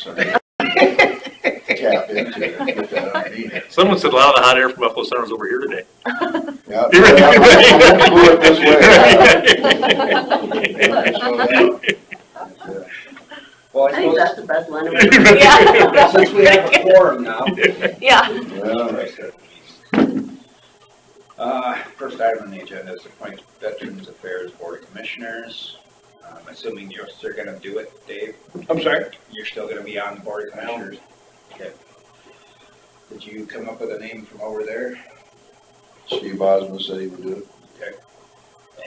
so I tap into it and get that underneath. Someone said a lot of the hot air from Buffalo Center is over here today. Yeah, so I'm gonna move it this way. Well, I think that's the best one. Yeah. since we have a quorum now. Yeah. First item on the agenda is appoint Veterans Affairs Board of Commissioners. I'm assuming you're still gonna do it, Dave? I'm sorry? You're still gonna be on the Board of Commissioners? Okay. Did you come up with a name from over there? Steve Osmond said he would do it. Okay.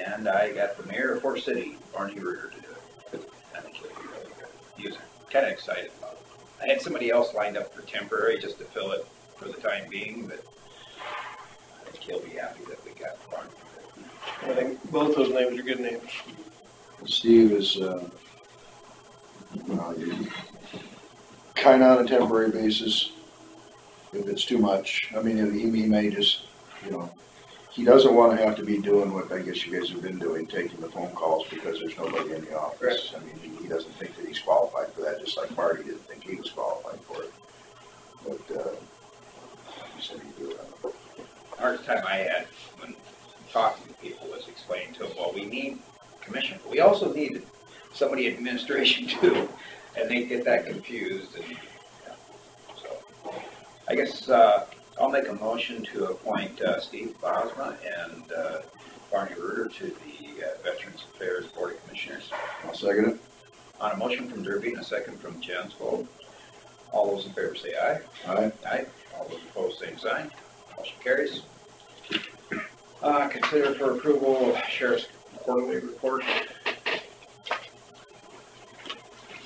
And I got the mayor of Forest City, Barney Reuter, to do it. I think he'll be really good. He was kind of excited about it. I had somebody else lined up for temporary just to fill it for the time being, but I think he'll be happy that we got Barney. I think both those names are good names. Steve is, kind of on a temporary basis, if it's too much. I mean, he may just, he doesn't want to have to be doing what I guess you guys have been doing, taking the phone calls because there's nobody in the office. I mean, he doesn't think that he's qualified for that, just like Marty didn't think he was qualified for it. But, he said he'd do it. The hardest time I had when talking to people was explaining to them, well, we need commission, but we also need somebody in administration too, and they get that confused. And so, I guess I'll make a motion to appoint Steve Bosma and Barney Reuter to the Veterans Affairs Board of Commissioners. I'll second it. On a motion from Derby and a second from Jens Vogt. All those in favor say aye. Aye. Aye. All those opposed, same sign. Motion carries. Consider for approval Sheriff's quarterly report.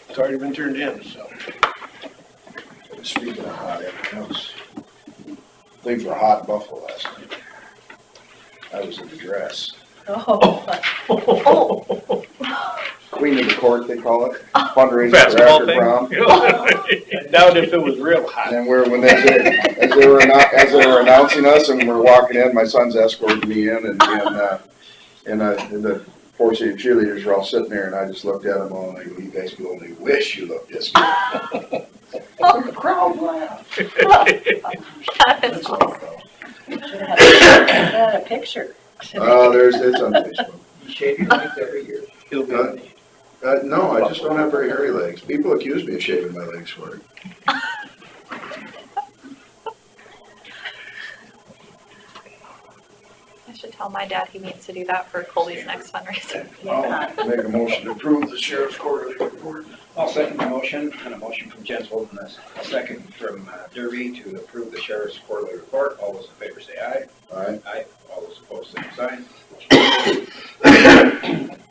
It's already been turned in, so. Speaking of hot, everything else. Things were hot in Buffalo last night. I was in the dress. Oh. Queen of the court, they call it. Fundraiser for Basketball after thing. prom. I doubt if it was real hot. And as they were announcing us and we're walking in, my sons escorted me in and the Four City cheerleaders were all sitting there and I just looked at them all and I go, you guys could only wish you looked this good. The crowd laughed. That's awesome. Should have had a picture. It's on Facebook. You shave your legs every year. He'll be No, I just don't have very hairy legs. People accuse me of shaving my legs for it. I should tell my dad he needs to do that for Colby's next fundraiser. I'll make a motion to approve the sheriff's quarterly report. I'll second the motion, and a motion from Jens Vogt and a second from Derby to approve the sheriff's quarterly report. All those in favor say aye. Aye. Aye. All those opposed, same sign.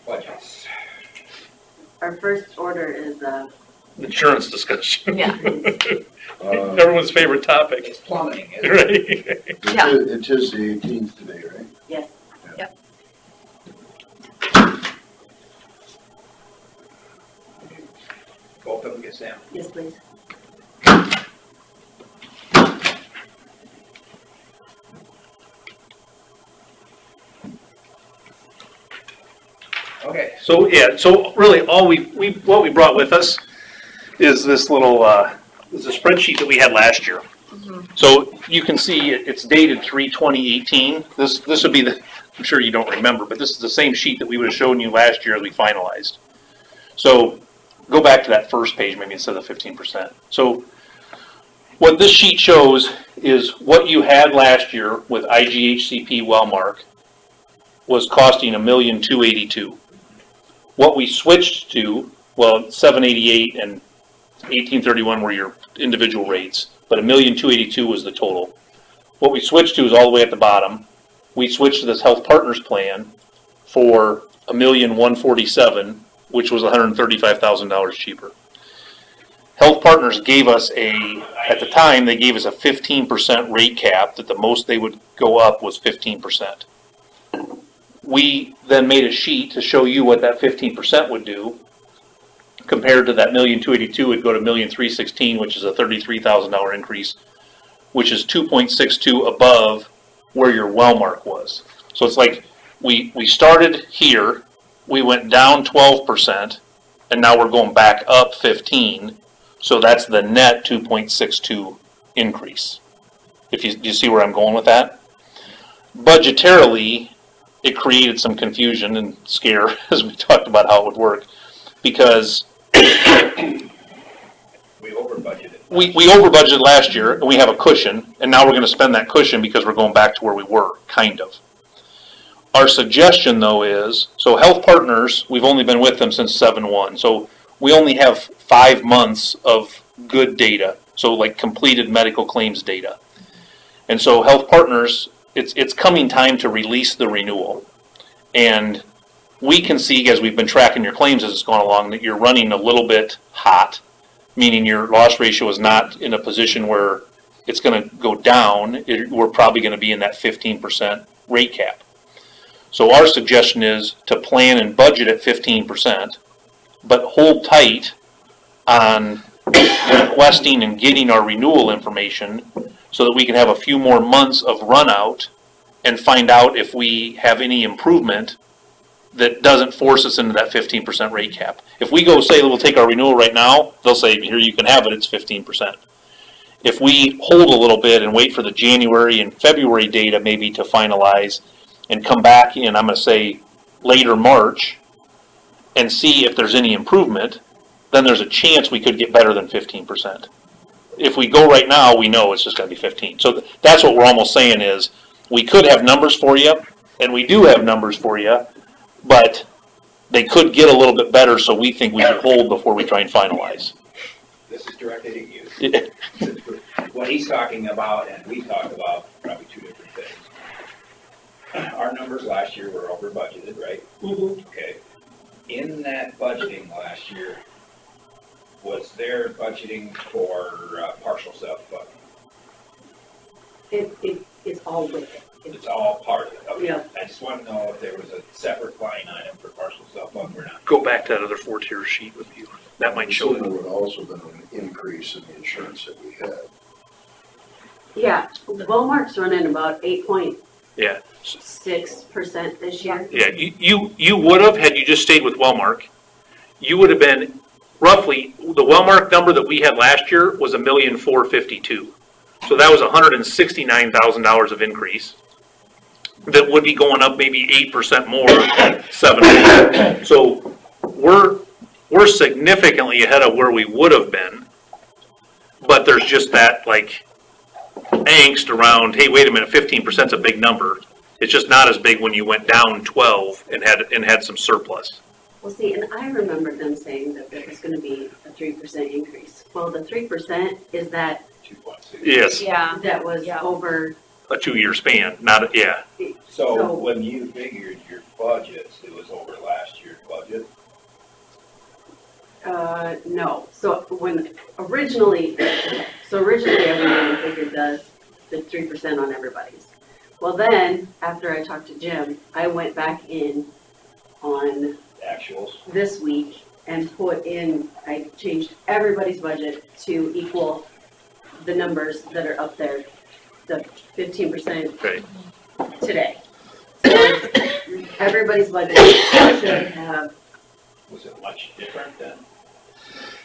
Budgets. Our first order is, Insurance discussion. Yeah. Everyone's favorite topic. It's plumbing, isn't it? Right. Yeah. It is the 18th today, right? yes, Both of them get Sam. yes, please. Okay. So really all what we brought with us is this little is a spreadsheet that we had last year. So you can see it's dated 3/20/18. This would be I'm sure you don't remember, but this is the same sheet that we would have shown you last year as we finalized. So go back to that first page maybe instead of 15%. So what this sheet shows is what you had last year with IGHCP Wellmark was costing $1,282,000. What we switched to, well, 788 and 1831 were your individual rates, but $1,282,000 was the total. What we switched to is all the way at the bottom. We switched to this Health Partners plan for $1,147,000, which was $135,000 cheaper. Health Partners gave us at the time, they gave us a 15% rate cap that the most they would go up was 15%. We then made a sheet to show you what that 15% would do. Compared to that $1,282,000, it'd go to $1,316,000, which is a $33,000 increase, which is 2.62 above where your Wellmark was. So it's like we started here, we went down 12%, and now we're going back up 15. So that's the net 2.62 increase. If you see where I'm going with that? Budgetarily, it created some confusion and scare as we talked about how it would work, because We over budgeted. we over budgeted last year and we have a cushion, and now we're gonna spend that cushion because we're going back to where we were, kind of. Our suggestion though is, so Health Partners, we've only been with them since 7/1, so we only have 5 months of good data, so like completed medical claims data. And so Health Partners, it's coming time to release the renewal. And we can see, as we've been tracking your claims as it's gone along, that you're running a little bit hot, meaning your loss ratio is not in a position where it's gonna go down. We're probably gonna be in that 15% rate cap. So our suggestion is to plan and budget at 15%, but hold tight on requesting and getting our renewal information so that we can have a few more months of run out and find out if we have any improvement that doesn't force us into that 15% rate cap. If we go say we'll take our renewal right now, they'll say, here, you can have it, it's 15%. If we hold a little bit and wait for the January and February data maybe to finalize and come back in, I'm gonna say later March, and see if there's any improvement, then there's a chance we could get better than 15%. If we go right now, we know it's just gonna be 15. So that's what we're almost saying is, we could have numbers for you, and we do have numbers for you, but they could get a little bit better, so we think we should hold before we try and finalize. This is directed at you. What he's talking about and we talk about, probably two different things. Our numbers last year were over budgeted, right? Okay. In that budgeting last year, was there budgeting for partial self-funding? It is all with it. It's all part of it. Okay. Yeah. I just want to know if there was a separate line item for partial self-funding or not. Go back to that other 4-tier sheet with you. That might show So there it. would also been an increase in the insurance that we had. Yeah, Walmart's running about 8.6% Yeah. this year. Yeah, you would have, had you just stayed with Wellmark, you would have been roughly, the Wellmark number that we had last year was $1,452,000. So that was $169,000 of increase. That would be going up maybe 8% more, 7%. So we're significantly ahead of where we would have been, but there's just that like angst around, hey, wait a minute, 15% is a big number. It's just not as big when you went down 12 and had some surplus. Well, see, and I remember them saying that there was gonna be a 3% increase. Well, the 3% is that, 2.6. Yes, Yeah. that was Yeah. over, a 2-year span, not, yeah. So when you figured your budgets, it was over last year's budget? no. So originally everyone figured the 3% on everybody's. Well, then, after I talked to Jim, I went back in on Actuals? this week and I changed everybody's budget to equal the numbers that are up there, the 15% Okay. today. So everybody's budget should have, Was it much different then?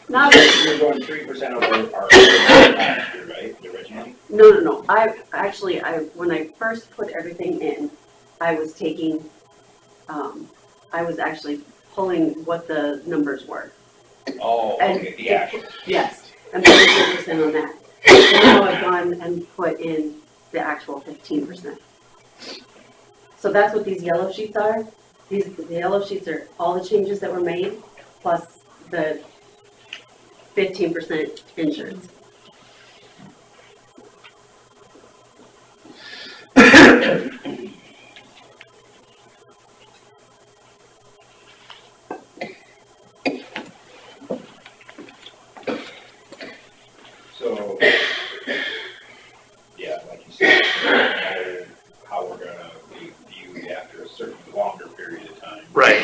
not, You were going 3% over our last year, right, originally? no. When I first put everything in, I was taking, I was actually pulling what the numbers were. Oh, And okay, the actuals. Yes, and put 3% on that. And now I've gone and put in the actual 15%. So that's what these yellow sheets are. The yellow sheets are all the changes that were made, plus the 15% insurance. So, yeah, like you said, we don't know how we're gonna be viewed after a certain longer period of time. Right.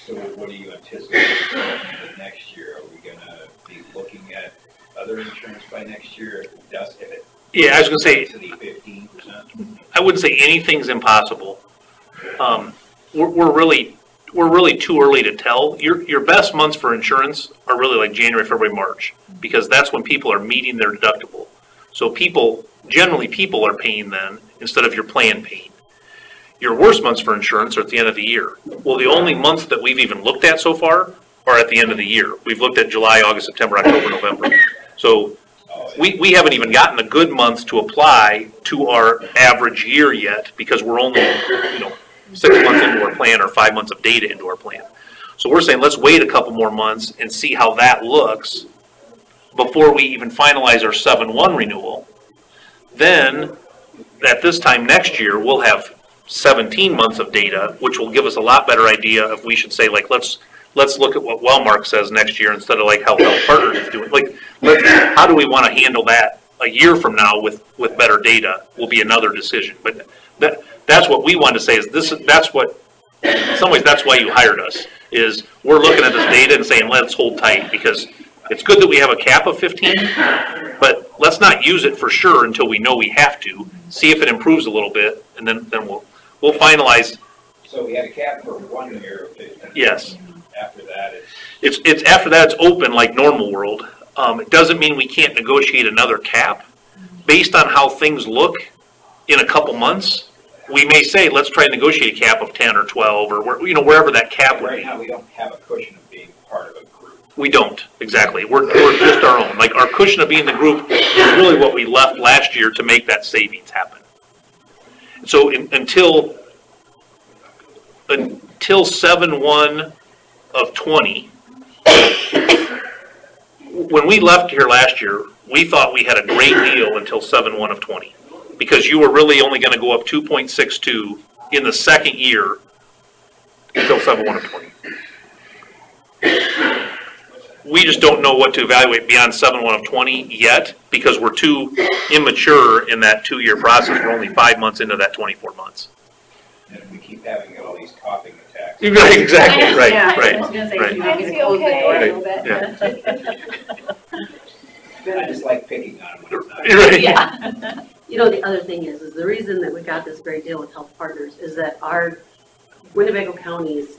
So what do you anticipate going into next year? Are we gonna be looking at other insurance by next year if it Yeah, I was gonna say, to the 15%? I wouldn't say anything's impossible. We're really, we're really too early to tell. Your best months for insurance are really like January, February, March, because that's when people are meeting their deductible. So generally people are paying then instead of your plan paying. Your worst months for insurance are at the end of the year. Well, the only months that we've even looked at so far are at the end of the year. We've looked at July, August, September, October, November. So we haven't even gotten the good months to apply to our average year yet because we're only, 6 months into our plan or 5 months of data into our plan. So we're saying let's wait a couple more months and see how that looks before we even finalize our 7/1 renewal. Then at this time next year, we'll have 17 months of data, which will give us a lot better idea if we should say, like, let's look at what Wellmark says next year instead of like how Health Partners is doing. Like, how do we want to handle that a year from now with better data will be another decision. But that's what we want to say is that's what, in some ways, that's why you hired us, is we're looking at this data and saying, let's hold tight, because it's good that we have a cap of 15, but let's not use it for sure until we know we have to, see if it improves a little bit, and then we'll finalize. So we had a cap for 1 year of 15. Yes. After that, It's after that, it's open like normal world. It doesn't mean we can't negotiate another cap. Based on how things look in a couple months, we may say, let's try to negotiate a cap of 10 or 12 or wherever that cap would right be. now, we don't have a cushion of being part of a group. We don't, exactly. We're just our own. Like, our cushion of being the group is really what we left last year to make that savings happen. So until 7/1 of 20, when we left here last year, we thought we had a great deal until 7/1 of 20, because you were really only going to go up 2.62 in the second year until 7/1 of 20. We just don't know what to evaluate beyond 7/1 of 20 yet, because we're too immature in that 2-year process. We're only 5 months into that 24 months. And if we keep having all these coughing attacks. Right, exactly, right, Yeah, I right. was gonna say, right. you want me to close the door a little bit? Yeah. I just like picking on them when it's not. Right. Yeah. The other thing is the reason that we got this great deal with Health Partners is that our Winnebago County's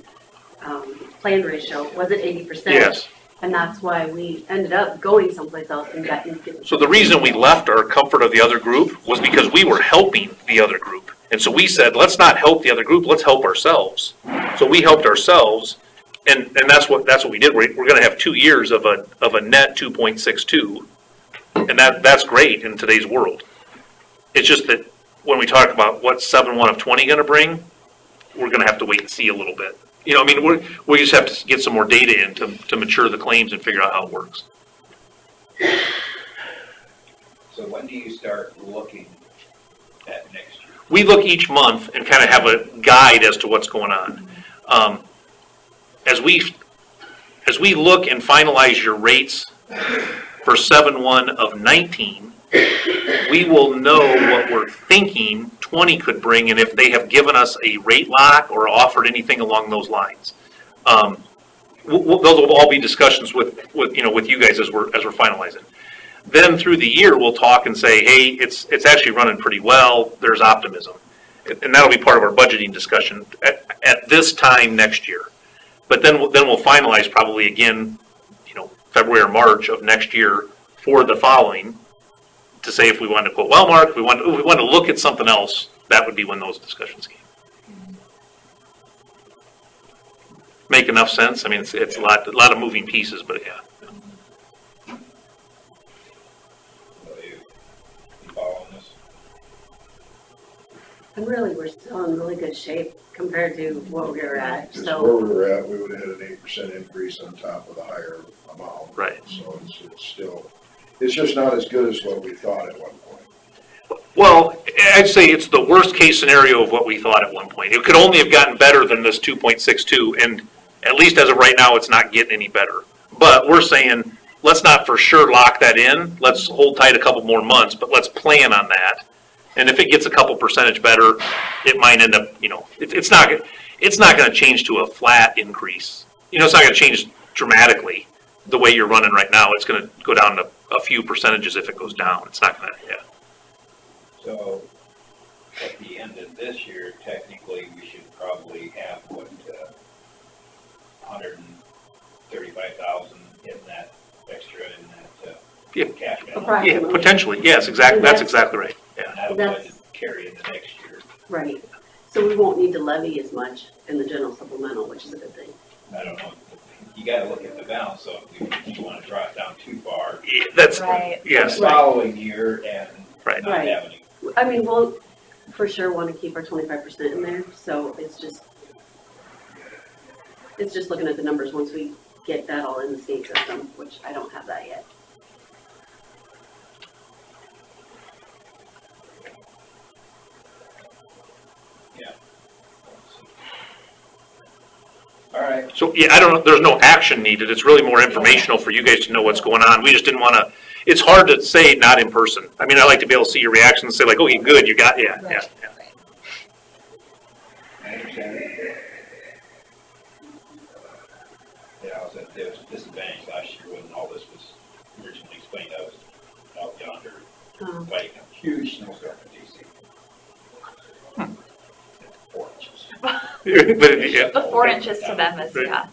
plan ratio was at 80%. Yes. And that's why we ended up going someplace else and getting. So the reason we left our comfort of the other group was because we were helping the other group. And so we said, let's not help the other group, let's help ourselves. So we helped ourselves, and that's what we did. We're going to have 2 years of a net 2.62, and that's great in today's world. It's just that when we talk about what's 7/1 of 20 going to bring, we're going to have to wait and see a little bit. We just have to get some more data in to mature the claims and figure out how it works. So when do you start looking at next year? We look each month and kind of have a guide as to what's going on. As we look and finalize your rates for 7/1 of 19, we will know what we're thinking 20 could bring, and if they have given us a rate lock or offered anything along those lines. Those will all be discussions with you guys as we're finalizing. Then through the year, we'll talk and say, hey, it's actually running pretty well. There's optimism. And that'll be part of our budgeting discussion at this time next year. But then we'll finalize probably again, February or March of next year for the following to say if we want to quote Wellmark, if we want to look at something else, that would be when those discussions came. Make enough sense? I mean, it's a lot of moving pieces, but yeah. You following this? And really, we're still in really good shape compared to what we were at, Because so. where we were at, we would have had an 8% increase on top of the higher amount. Right. So it's just not as good as what we thought at one point. Well, I'd say it's the worst case scenario of what we thought at one point. It could only have gotten better than this 2.62, and at least as of right now, it's not getting any better. But we're saying, let's not for sure lock that in. Let's hold tight a couple more months, but let's plan on that. And if it gets a couple percentage better, it might end up, it's not going to change to a flat increase. It's not going to change dramatically the way you're running right now. It's going to go down to a few percentages if it goes down. It's not going to, yeah. So at the end of this year, technically, we should probably have what 135,000 in that extra in that Yeah. cash balance. Yeah, Approximately. potentially, yes, exactly, that's exactly right, yeah. And that'll That's- budget carry into next year. Right, so we won't need to levy as much in the general supplemental, which is a good thing. I don't know, you gotta look at the balance, so if you wanna draw it down too far. Yeah, that's, Right. yes, The following year and Right. not Right. have any. I mean, we'll for sure want to keep our 25% in there, so it's just looking at the numbers once we get that all in the state system, which I don't have that yet. All right, so, yeah, I don't know, there's no action needed, it's really more informational for you guys to know what's going on, we just didn't wanna, it's hard to say not in person. I mean, I like to be able to see your reactions and say like, oh, you good, you got, yeah. I understand it. Yeah, I was at this disadvantage last year when all this was originally explained. I was out yonder fighting a huge snowstorm in DC. 4 inches. But, yeah, The 4 inches to them is, Right. yeah.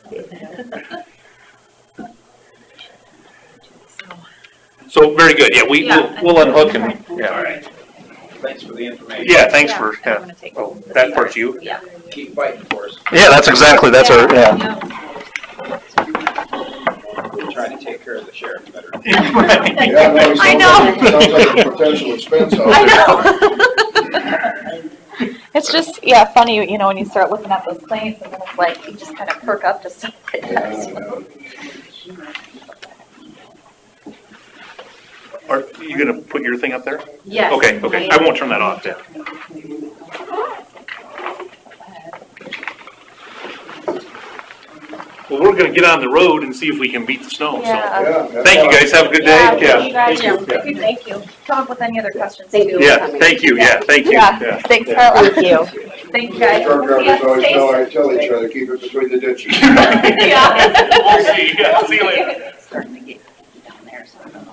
so, very good, yeah, Yeah, we'll unhook and, All yeah. right. Thanks for the information. Yeah, thanks for, I'm yeah, gonna take oh, the that seat. part's you? Yeah. Keep fighting for us. Yeah, that's exactly, that's our, yeah. We're trying to take care of the sheriff better. Yeah, no, it I sounds like a potential expense out there. I know. It's just, yeah, funny, you know, when you start looking at those claims and then it's like, you just kind of perk up to stuff like that. Yeah, Are you gonna put your thing up there? Yes. Okay, I won't turn that off, yeah. Well, we're gonna get on the road and see if we can beat the snow, so. Yeah. yeah. Thank you, guys, have a good day. Thank you guys. Thank you. Thank you. Come up with any other questions Thank too. you. Yeah, thank you, yeah, thank you. Yeah, thanks, Carla. Thank you. Thank you guys. Truck drivers always Yeah, tell each other, keep it between the ditches. Yeah. We'll see, yeah, see you later. Starting to get down there, so I don't know.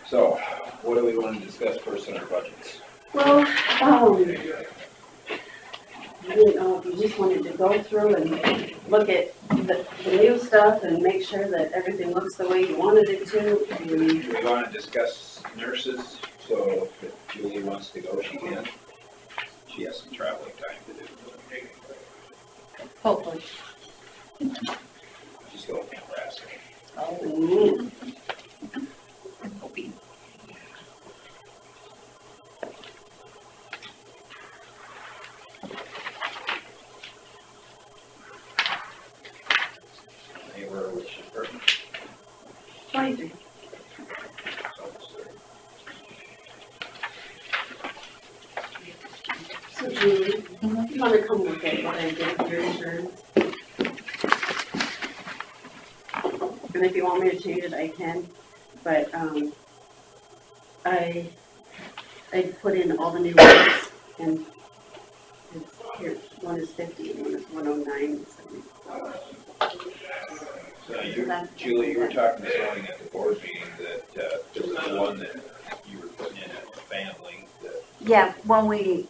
So, what do we want to discuss first in our budgets? Well, you know, if you just wanted to go through and look at the new stuff and make sure that everything looks the way you wanted it to. Do we want to discuss nurses? So if Julie wants to go, she can. She has some traveling time to do. Hopefully. She's going to Nebraska. Mm. Anywhere which department? 23. So Julie, you wanna come look at what I did with your insurance? And if you want me to change it, I can, but, I put in all the new ones, and it's, here, one is 50 and one is 109. So you, Julie, you were talking this morning at the board meeting that, there was one that you were putting in as a family that. Yeah, when we,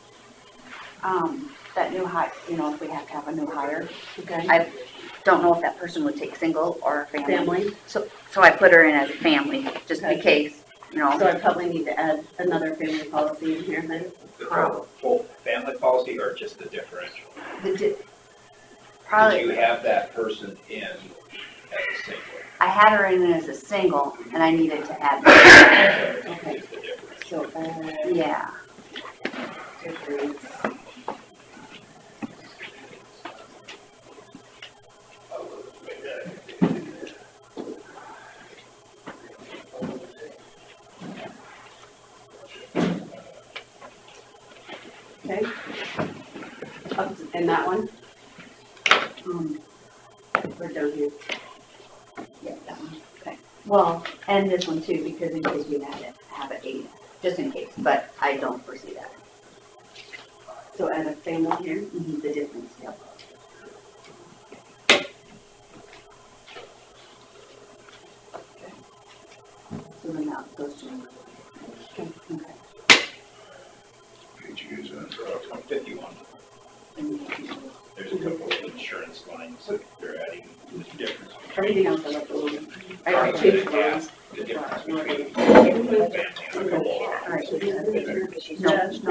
that new hire, you know, if we have to have a new hire, Okay. I don't know if that person would take single or family. Family, So I put her in as a family, just in Okay. case, you know. so I probably need to add another family policy in here then. The full family policy or just the differential? Did Probably, you have that person in as a single? I had her in as a single, and I needed to add, Okay. Is the difference. So, yeah. difference. Okay. Up in that one, we're down here. Yeah, that one, okay. Well, and this one too, because in case we have it 8, just in case, but I don't foresee that. So add a family here. The difference, yep. So then that goes to 51. There's a couple of insurance lines that they're adding the difference. Everything else I left alone. I changed those. The difference between Alright, so these are the two. No,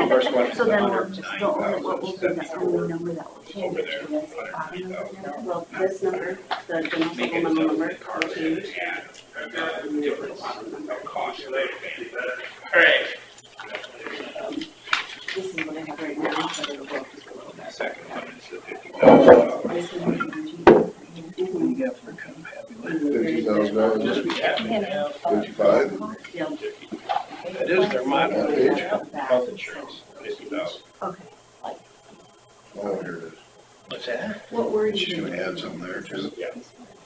first one is so then we'll 109,000, just go over what will be the only number that will change. over there, to this. 103,000. Well, this number, the general Make it supplemental so number, the car will change. and difference of cost of that van. Alright. This is what I have right now, but it'll go up just a little The bit. second one is the $50,000. This is what You got for confabulate. $50,000, 55? Yeah, That is their motto. Health insurance, 50,000. okay. Oh, here it is. What's that? What were you She's doing? gonna add some there too.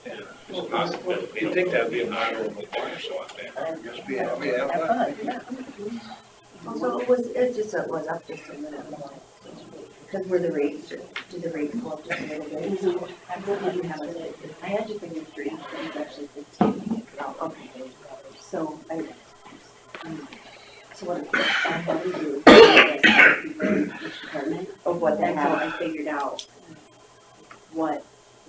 There's a possibility. You'd think that'd be an honorable Or so on there. Just be happy, have fun. So it was up just a little bit. Because were the rates, do the rates go up just a little bit? I didn't have it. I had you figure 3, but it's actually 15. Oh, okay. So so what I had to do is each department, Of what they and so I have. figured out what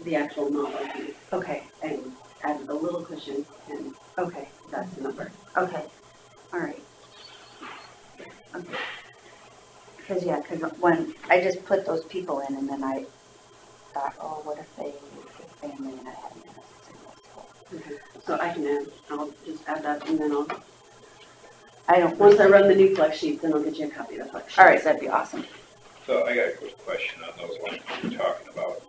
the actual amount would be, Okay, and added a little cushion, and okay, that's the number. okay, all right. Because, yeah, because when I just put those people in and then I thought, oh, what if they, get family and I hadn't. So I can add, I'll just add that, and then I don't. once I run the new flex sheets, then I'll get you a copy of the flex sheet. All right, that'd be awesome. So I got a quick question on those lines we were talking about.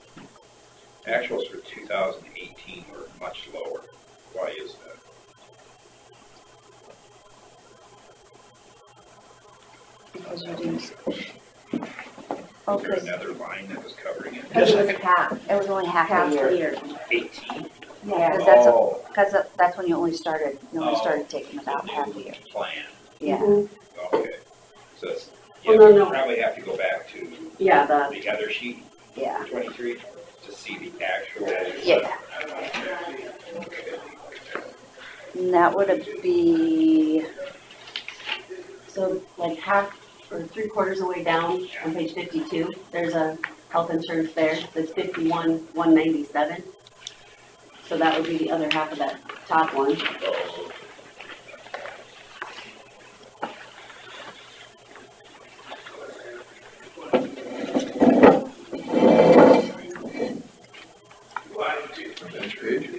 Actuals for 2018 were much lower. Why is that? Because you didn't. Is Oh, there because another line that was covering it? it was half, it was only half Half a the year. year. 18? Yeah, Oh. because that's when you only started Oh. taking about half a year. Plan, Yeah, Mhm. okay. So it's, Oh, yeah, no, we no. probably have to go back to Yeah, the other sheet, yeah, 23, to see the actual. yeah. And that would be, so like half or 3/4 of the way down on page 52, there's a health insurance there that's 51,197. So that would be the other half of that top one. Next page.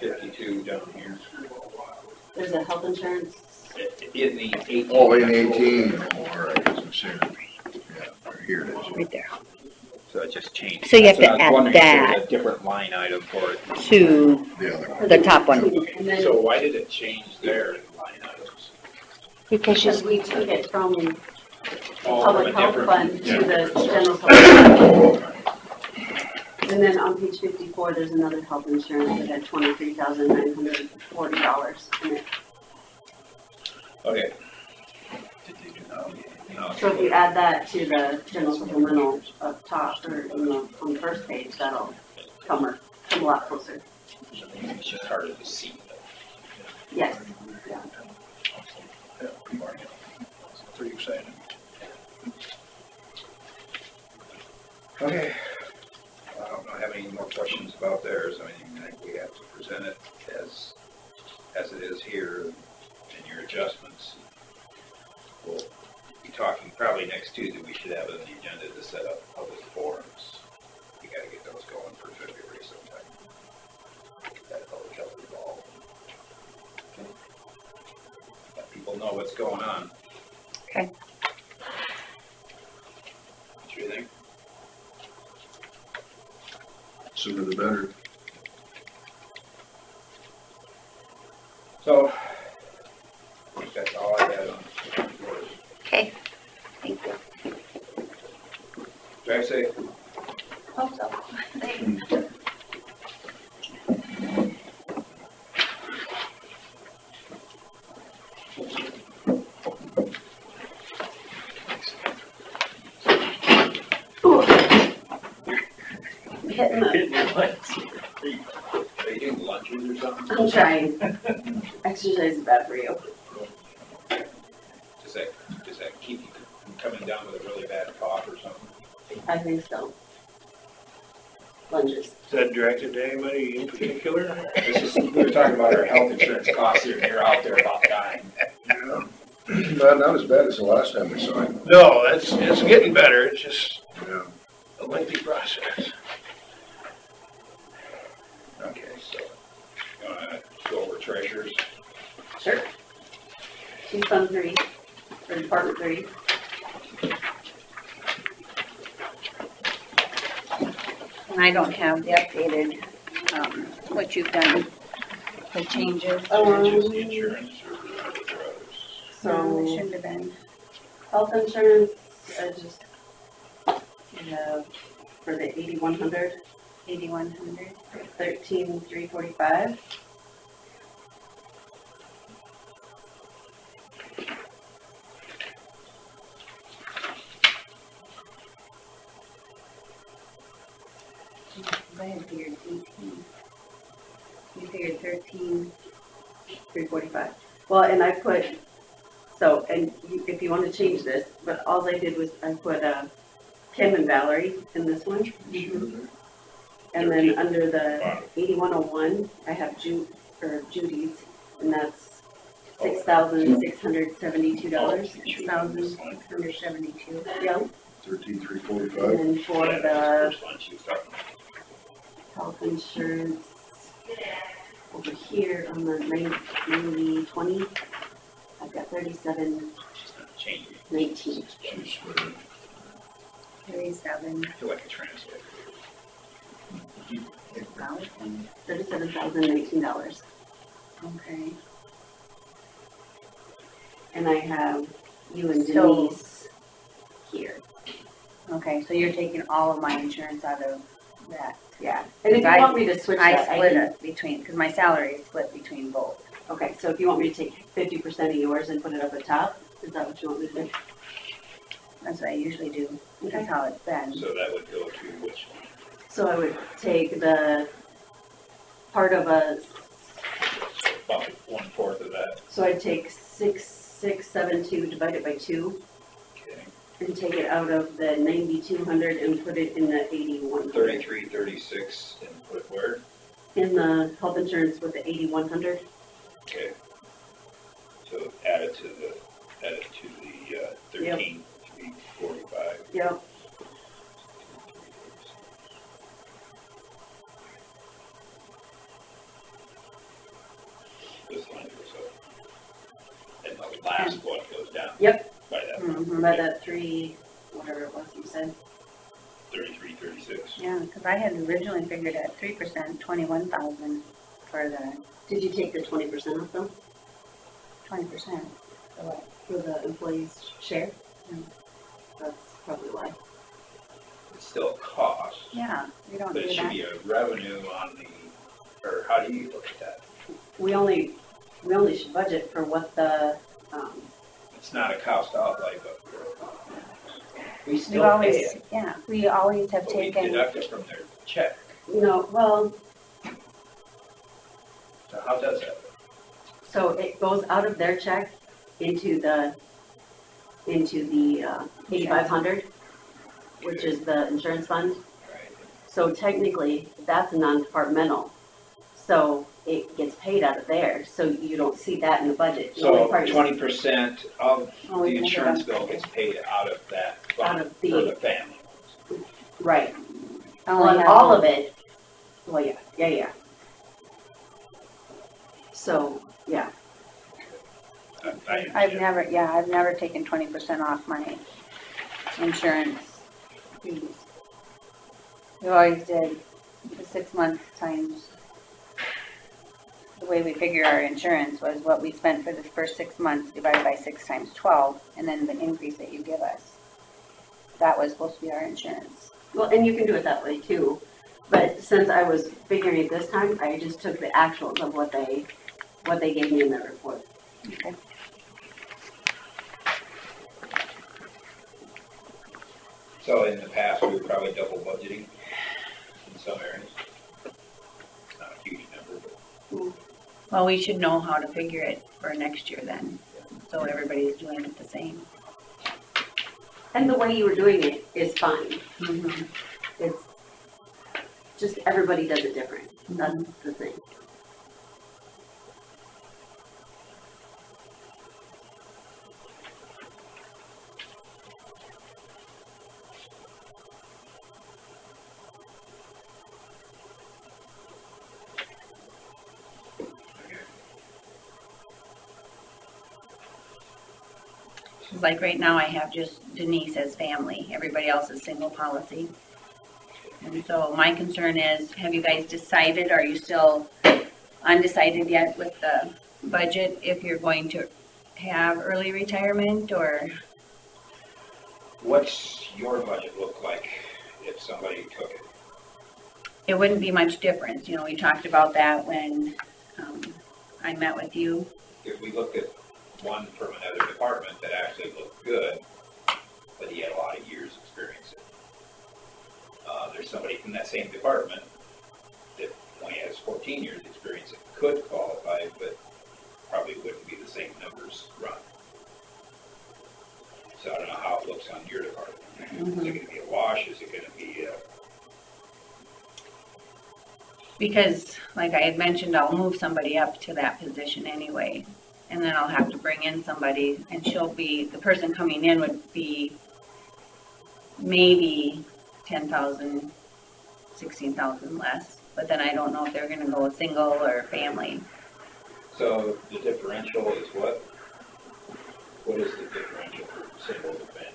52 down here. There's a health insurance, In the 18. Oh, in 18, or I guess I'm saying, yeah, here it is. Right there. So it just changed. So you have to That's what I was add wondering if there was that. a different line item for it. To The other one. the top one, and then So why did it change there in line items? because because she's, we took it from Oh, public from a health different- fund to yeah. the general fund. And then on page 54, there's another health insurance that had $23,940 in it. Okay. So if you add that to the general supplemental up top, or on the first page, that'll come a lot closer. It's just harder to see. Yes, yeah. Pretty excited. Okay. I don't have any more questions about theirs. I mean, I think we have to present it as it is here and your adjustments. We'll be talking probably next Tuesday. We should have it on the agenda to set up public forums. We gotta get those going for February sometime. Get that public health involved. Okay. Let people know what's going on. Okay. What do you think? Sooner the better. So, I think that's all I had on yours. okay, thank you. Drive safe. Hope so. Hitting the, Are you doing lunches or something? I'm trying. Exercise is bad for you. Does that keep you coming down with a really bad cough or something? I think so. Lunges. Is that directed to anybody in particular? This is, we were talking about our health insurance costs here, and you're out there about dying. Not as bad as the last time we saw him. No, it's getting better. It's just Yeah. a lengthy process. Okay, so, you wanna go over treasures? Sure. She's Fund 3, or Department 3. And I don't have the updated, what you've done, the changes. Just the insurance or others? No, it So, shouldn't have been. health insurance, I just have for the 8,100, 8,100. 13,345. I had figured 18. You figured 13. 345. Well, and I put, so, and if you want to change this, but all I did was I put Kim and Valerie in this one. And then under the 8101, I have Judy's, and that's $6,672. 6,672. Yeah, 13,345. and then for Yeah, the that's the first one she was talking about. health insurance, over here on the 9020, I've got 3719. She's not changing. 37. I feel like a transfer. $37,019. Okay. And I have you and So- Denise here. Okay, so you're taking all of my insurance out of that. Yeah. And if you I- want me to switch I that, split can. it between, because my salary is split between both. Okay, so if you want me to take 50% of yours and put it up at top, is that what you want me to do? That's what I usually do. Okay. That's how it's been. So that would go to which one? So I would take the part of a, About 1/4 of that, so I'd take 6,672, divide it by 2, okay. and take it out of the 9,200 and put it in the 8100. 3336 and put where? In the health insurance with the 8,100. Okay. So add it to the 13,345. Yep. This line goes up. And the last one goes down. Yep. By that, By that 3, whatever it was you said. 3336. Yeah, because I had originally figured at 3%, 21,000 for the Did you take the 20% off them 20%. So what? for the employees' share? That's probably why. It's still a cost, Yeah, we don't but do it should that. be a revenue on the, or how do you look at that? We only should budget for what the, It's not a cost outlay, but we We've still pay always, it. yeah, we always have But we taken, deduct it from their check. well, So how does that? so it goes out of their check into the 8,500, which is the insurance fund. Right. So technically, that's a non-departmental. So it gets paid out of there, so you don't see that in the budget. The only So part is 20% of Oh, we the can do insurance that. bill gets paid out of that Out fund of for the- the family. Right, I only well, have all one. of it, well, yeah. So, yeah, I've never taken 20% off my insurance fees. We always did the 6 months times. The way we figure our insurance was what we spent for the first 6 months divided by 6 times 12, and then the increase that you give us. That was supposed to be our insurance. well, and you can do it that way too. But since I was figuring it this time, I just took the actuals of what they gave me in their report. Okay. So in the past, we were probably double budgeting in some areas. It's not a huge number, but Well, we should know how to figure it for next year then, so everybody's doing it the same. And the way you were doing it is fine. Mhm. It's just everybody does it different. That's the thing. It's like right now I have just Denise as family, everybody else is single policy. And so my concern is, have you guys decided, are you still undecided yet with the budget, if you're going to have early retirement, or? What's your budget look like if somebody took it? It wouldn't be much difference, you know, we talked about that when, I met with you. If we looked at one from another department that actually looked good, but he had a lot of years' experience. There's somebody from that same department that only has 14 years' experience that could qualify, but probably wouldn't be the same numbers run. So I don't know how it looks on your department. Is it gonna be a wash? Is it gonna be a? Because, like I had mentioned, I'll move somebody up to that position anyway. And then I'll have to bring in somebody, and she'll be, the person coming in would be maybe 10,000, 16,000 less. But then I don't know if they're gonna go single or family. So the differential is what? What is the differential for single and family?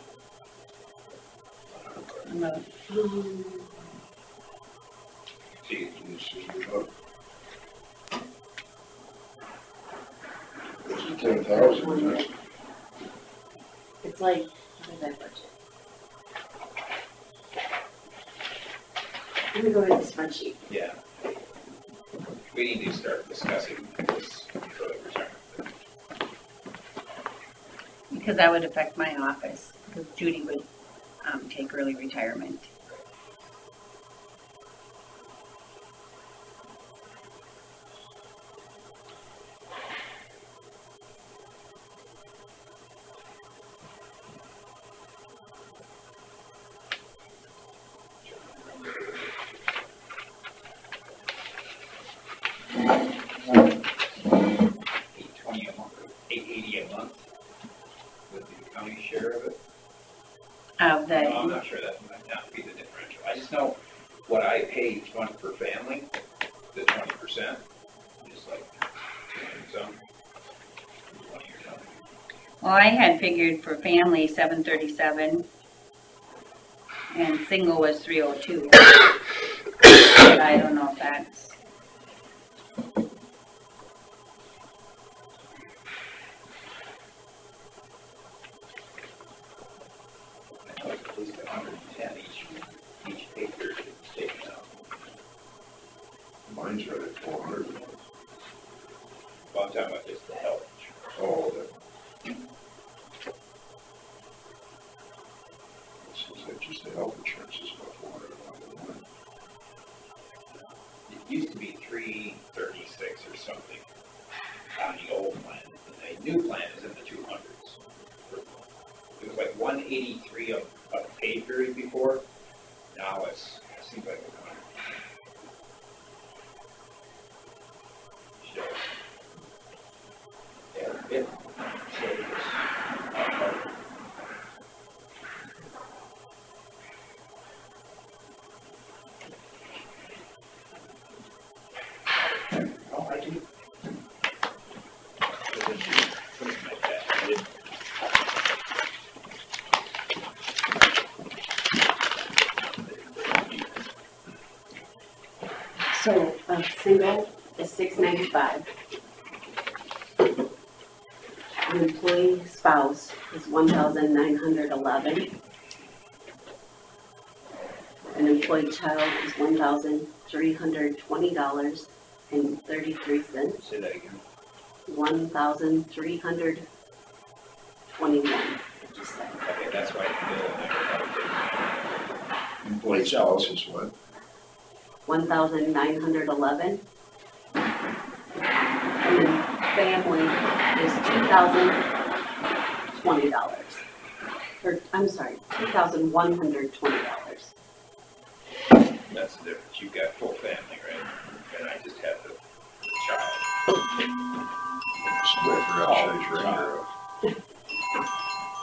I'm a- See, This is 10,000, isn't it? It's like, what is that budget? Let me go to the spreadsheet. yeah. We need to start discussing this early retirement. Because that would affect my office, because Judy would, take early retirement. $820 a month, $880 a month with the county share of it. Of No, I'm the, not sure that might not be the differential. I just know what I pay each month per family, the 20%, just like some. well, I had figured for family 737, and single was 302. But I don't know if that's, I know it's at least 110 each pay period is taken out. Mine's right at 400. Well, I'm talking about just the health insurance. Oh, that. Seems like just the health insurance is about 400 a month. It used to be 336 or something on the old plan. And the new plan is in the 200s. It was like 183 of pay period before. Now it seems like 100. So, yeah, it saves us. Oh, I do. Something like that. I didn't- So, a single is $695. An employee spouse is $1,911. An employed child is $1,320.33. Say that again. $1,321. Just said. Okay, that's why the bill never Employee spouse is what? 1,911. And then family is $2,020. or, I'm sorry, $2,120. That's the difference. You've got full family, right? And I just have the child. Split for outside ringer. I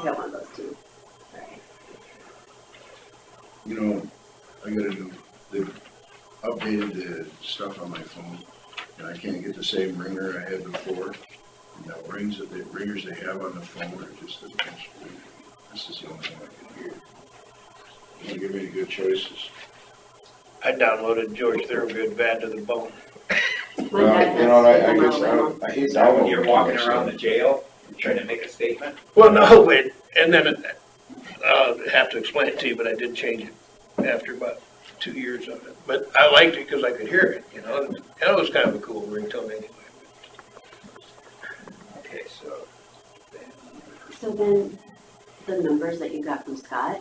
got one of those too. Alright. You know, I gotta do, they've updated the stuff on my phone, and I can't get the same ringer I had before. And the ringers they have on the phone are just the most, this is the only one I can hear. You wanna give me any good choices? I downloaded George Thorogood Bad to the Bone. My Well, dad you know, has I one guess, on Alabama. I hate Is that when downloading. you're walking too much around the stuff. jail trying to make a statement? Well, no, wait, and then have to explain it to you, but I did change it after about 2 years of it. But I liked it because I could hear it, you know, and it was kind of a cool ringtone anyway. Okay, so. So then, the numbers that you got from Scott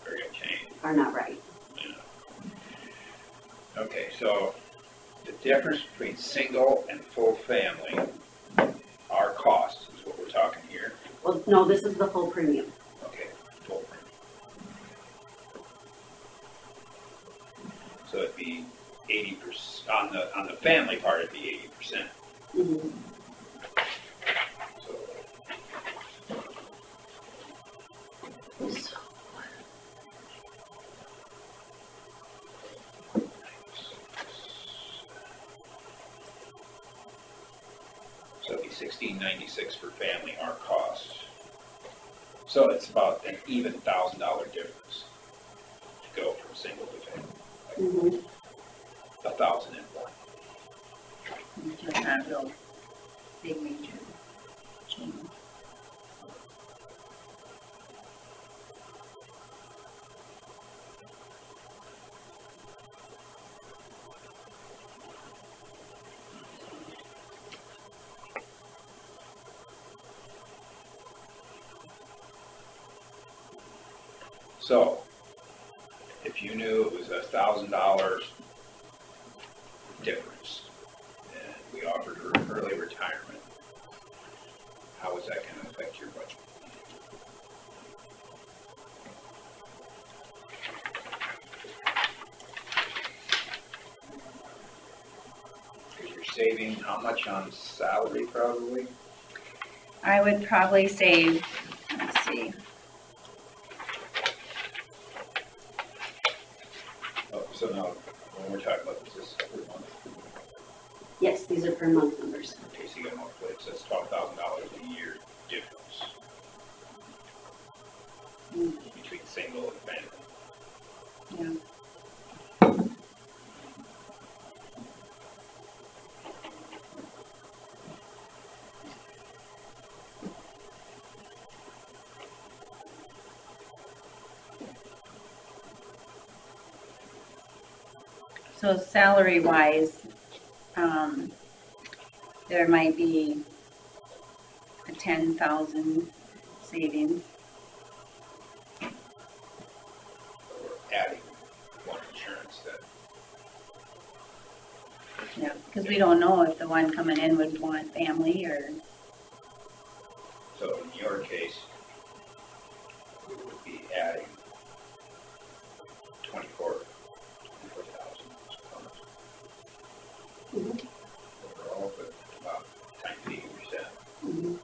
We're gonna change. are not right. Okay, so the difference between single and full family, our cost is what we're talking here. Well, no, this is the full premium. Okay, full premium. So it'd be 80%, on the family part, it'd be 80%. Mhm. So So it'd be $16.96 for family, our cost. So it's about an even $1,000 difference to go from single to family. Mhm. 1,001. It's not a real big major change. So if you knew it was $1,000 difference and we offered her early retirement, how is that going to affect your budget? Because you're saving how much on salary probably? I would probably save, let's see, Oh, so now, when we're talking about this per month, Yes, these are per month numbers. okay, so you got multiple, it says $12,000 a year difference between single and family. yeah. So salary wise, there might be a 10,000 savings. So we're adding one insurance that, Yeah, because we don't know if the one coming in would want family or, so in your case, we would be adding 24,000 Mhm. overall, but about times 80%. Mhm.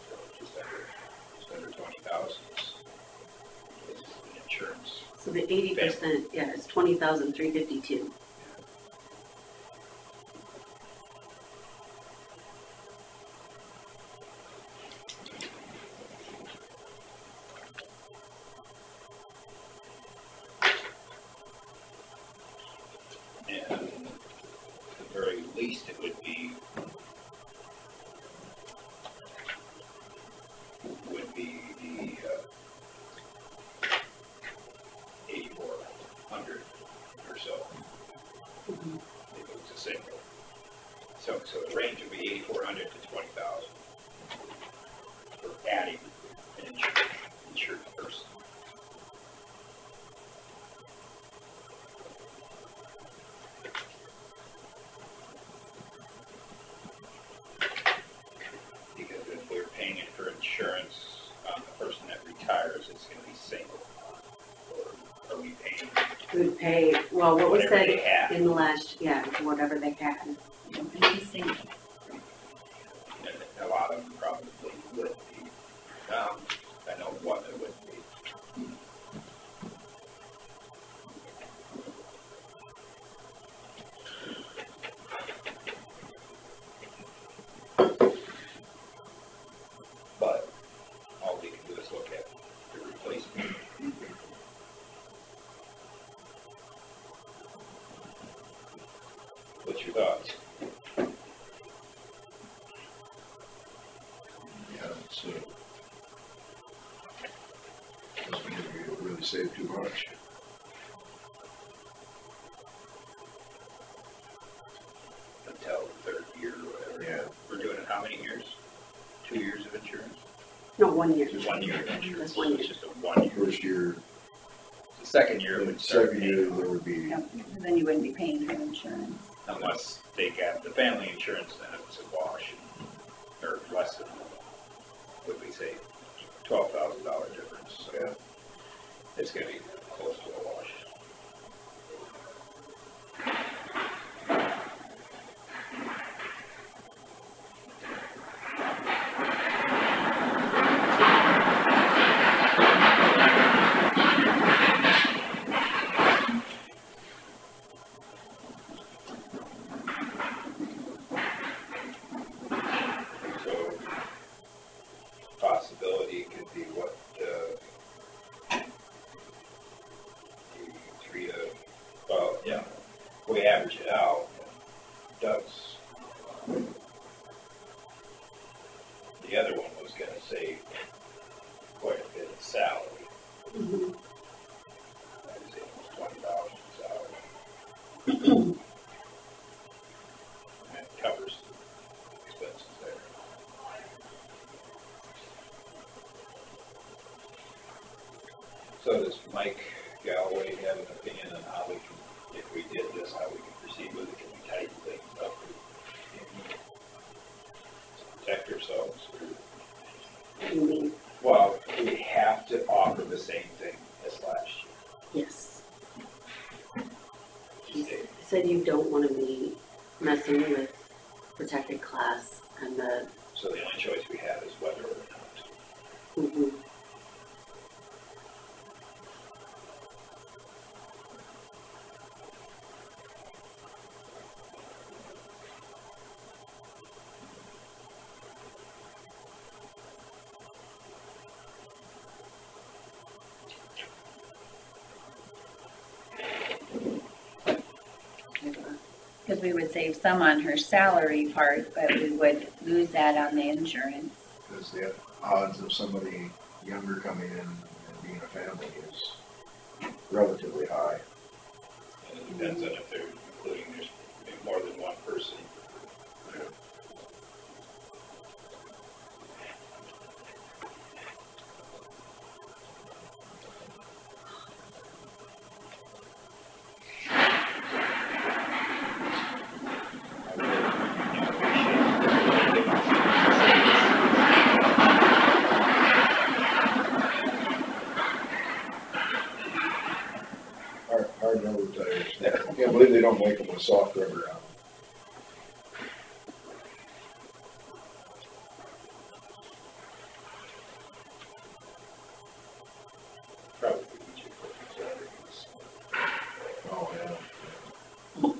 So just under 20,000 is insurance. So the 80%, yeah, is 20,352. And at the very least, it would be the 8,400 or so. Mhm. If it was a single. So the range would be 8,400 to 20,000 for adding an insured person. retires, it's gonna be single. Or are we paying We would pay, well, what was whatever said they have? in the last, yeah, whatever they had. And a lot of them probably would be. I know one that would be. But all we can do is look at the replacement. What's your thoughts? Yeah, it's, doesn't really save too much. Until the third year or whatever. Yeah. We're doing it how many years? 2 years of insurance? No, 1 year. Just 1 year of insurance. That's 1 year. It's just a 1 year. First year, The second year the would start second year, paying, there would be, Yep, then you wouldn't be paying for insurance. unless they got the family insurance, then it's a wash. Or less than, would we say, $12,000 difference. So yeah. it's gonna be close to a wash. So, possibility could be what, three to, well, yeah, if we average it out, Doug's, the other one was gonna save quite a bit of salary. Mhm. I'd say almost $20 in salary. That covers expenses there. So does Mike Galloway have an opinion on how we can, if we did this, how we can proceed with it? Can we tighten things up? Protect ourselves? What do you mean? Well, we have to offer the same thing as last Yes. year. He said you don't want to be messing with protected class and the, So the only choice we have is whether or not. mhm. Because we would save some on her salary part, but we would lose that on the insurance. because the odds of somebody younger coming in and being a family is relatively high. And it depends on if they're including there's more than one person. Hard rubber tires. I can't believe they don't make them with soft rubber on them. Probably be cheaper for salaries. Oh, yeah.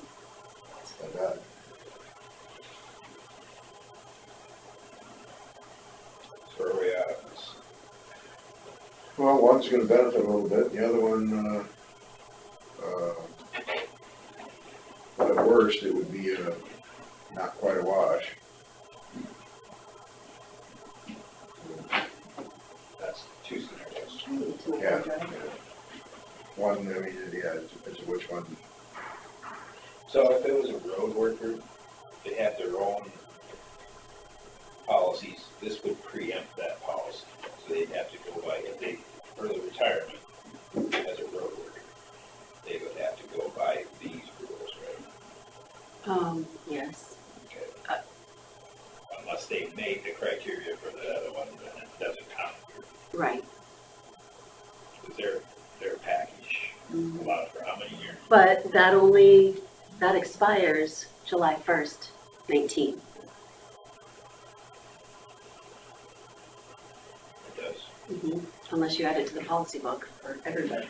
It's not bad. So where are we at on this? Well, one's gonna benefit a little bit, the other one, at worst, it would be, not quite a wash. That's two scenarios. I need to know Yeah. the driver. One, I mean, yeah, it's which one, So if it was a road worker, they have their own policies, this would preempt that policy. So they'd have to go by, if they, early retirement as a road worker, they would have to go by these rules, right? Yes. Okay. Unless they made the criteria for the other one, then it doesn't count. Right. But that expires July 1st, 19. It does. Unless you add it to the policy book for everybody.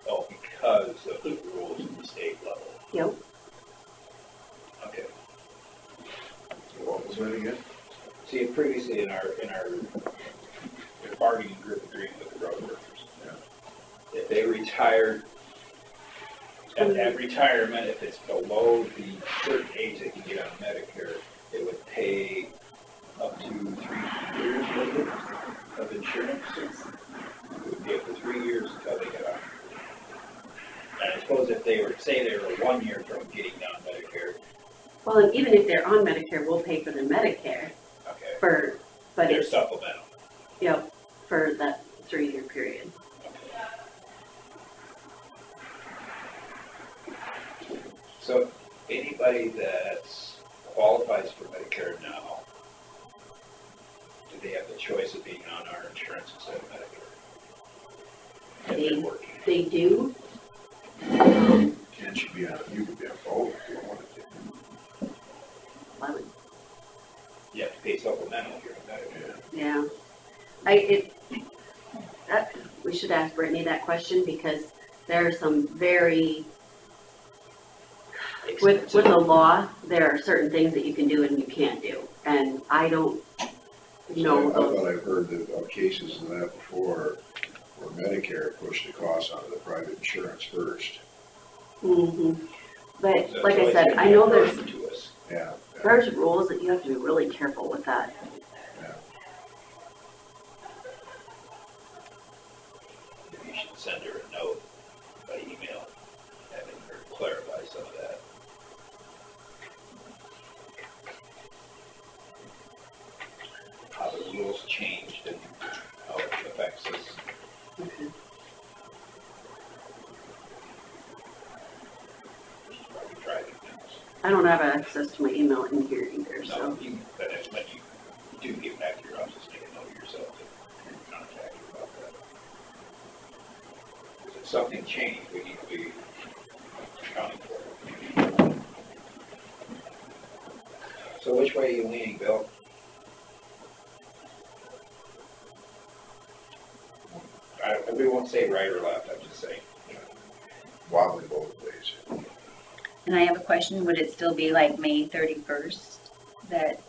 Oh, because of the rules at the state level. Yep. Okay. What was that again? See, previously in our bargaining group agreement with the road workers, if they retired, at retirement, if it's below the certain age they can get on Medicare, they would pay up to 3 years worth of insurance. It would be up to 3 years until they get on. And I suppose if they were, say they were 1 year from getting on Medicare, Well, and even if they're on Medicare, we'll pay for the Medicare okay, but they're it's, supplemental. for that 3-year period. So anybody that qualifies for Medicare now, do they have the choice of being on our insurance instead of Medicare? If they're working. They do. Can't you be on, you could be on both if you wanted to. Why would, You have to pay supplemental if you're on Medicare. yeah. We should ask Brittany that question because there are some very, with the law, there are certain things that you can do and you can't do. And I don't know I those. thought I've heard of cases of that before, where Medicare pushed the cost onto the private insurance first. But So like I it's said, gonna I be know a there's burden to us. there's rules that you have to be really careful with that. You should send her a note by email, having her clarify some of that. How the rules changed and how it affects us. Probably driving things. I don't have access to my email in here either, No, so. but when you do get back to your office, make a note yourself and contact you about that. Because if something changed, we need to be accounting for it. So which way are you leaning, Bill? We won't say right or left, I'm just saying. Wobbly both ways. And I have a question, would it still be like May 31st that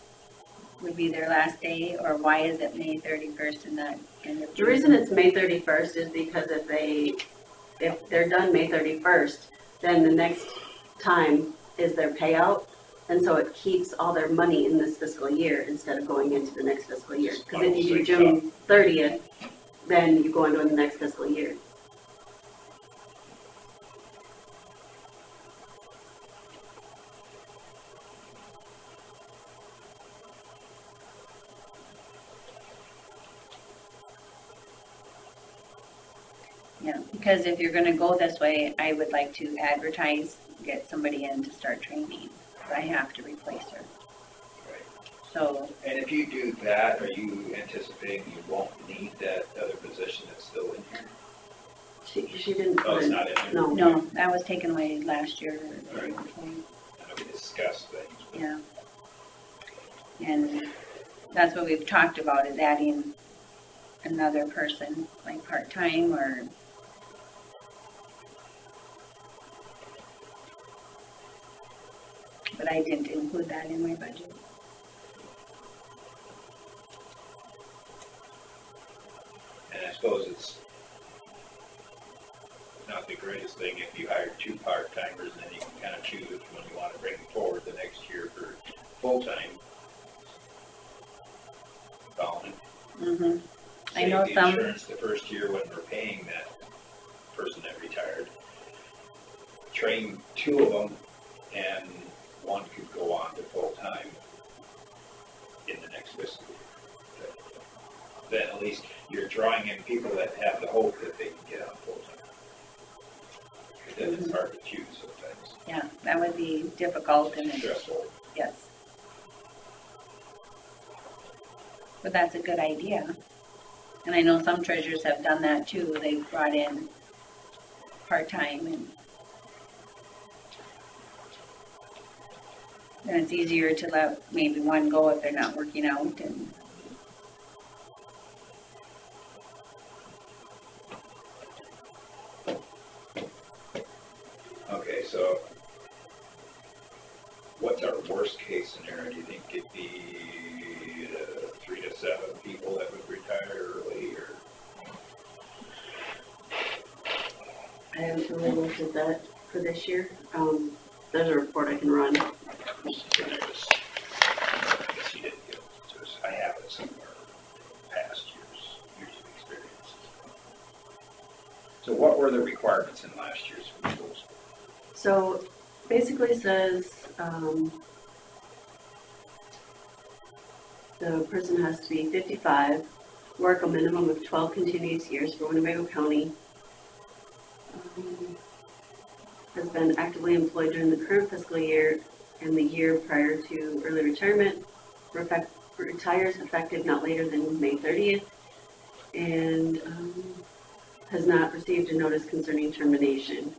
would be their last day, or why is it May 31st and not end of The June? reason it's May 31st is because if they're done May 31st, then the next time is their payout. And so it keeps all their money in this fiscal year instead of going into the next fiscal year. Because if you do June 30th, then you go into the next fiscal year. Yeah, because if you're gonna go this way, I would like to advertise, get somebody in to start training. I have to replace her. So, And if you do that, are you anticipating you won't need that other position that's still in here? She didn't Oh, put it's in, not in there? no. no, that was taken away last year. or Right. before. I know we discussed things. but- Yeah. And that's what we've talked about, is adding another person, like part-time or. But I didn't include that in my budget. And I suppose it's not the greatest thing if you hire 2 part-timers and then you can kind of choose which one you want to bring forward the next year for full-time. Following. Mm-hmm. I Save know the some, insurance the first year when we're paying that person that retired. Train 2 of them and 1 could go on to full-time in the next fiscal year. Then at least you're drawing in people that have the hope that they can get on full-time. Then it's hard to choose sometimes, yeah, that would be difficult and, stressful. yes. But that's a good idea. And I know some treasurers have done that too, they've brought in part-time and then it's easier to let maybe one go if they're not working out and. Okay, so what's our worst case scenario? Do you think it'd be 3 to 7 people that would retire early, or? I haven't really looked at that for this year. There's a report I can run. I guess you didn't give it to us. I have it somewhere, past years of experience. So what were the requirements in last year's schools? So basically says, the person has to be 55, work a minimum of 12 continuous years for Winnebago County, has been actively employed during the current fiscal year and the year prior to early retirement, retires effective not later than May 30th, and has not received a notice concerning termination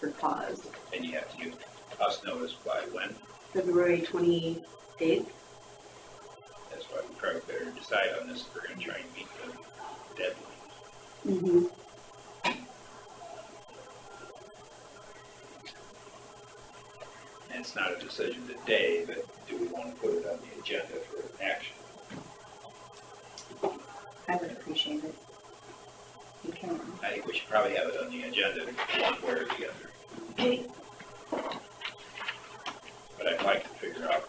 for cause. And you have to give us notice by when? February 28th. That's why we probably better decide on this if we're gonna try and meet the deadline. Mm-hmm. And it's not a decision today, but do we want to put it on the agenda for action? I would appreciate it. You can. I think we should probably have it on the agenda one way or the other. Okay. But I'd like to figure out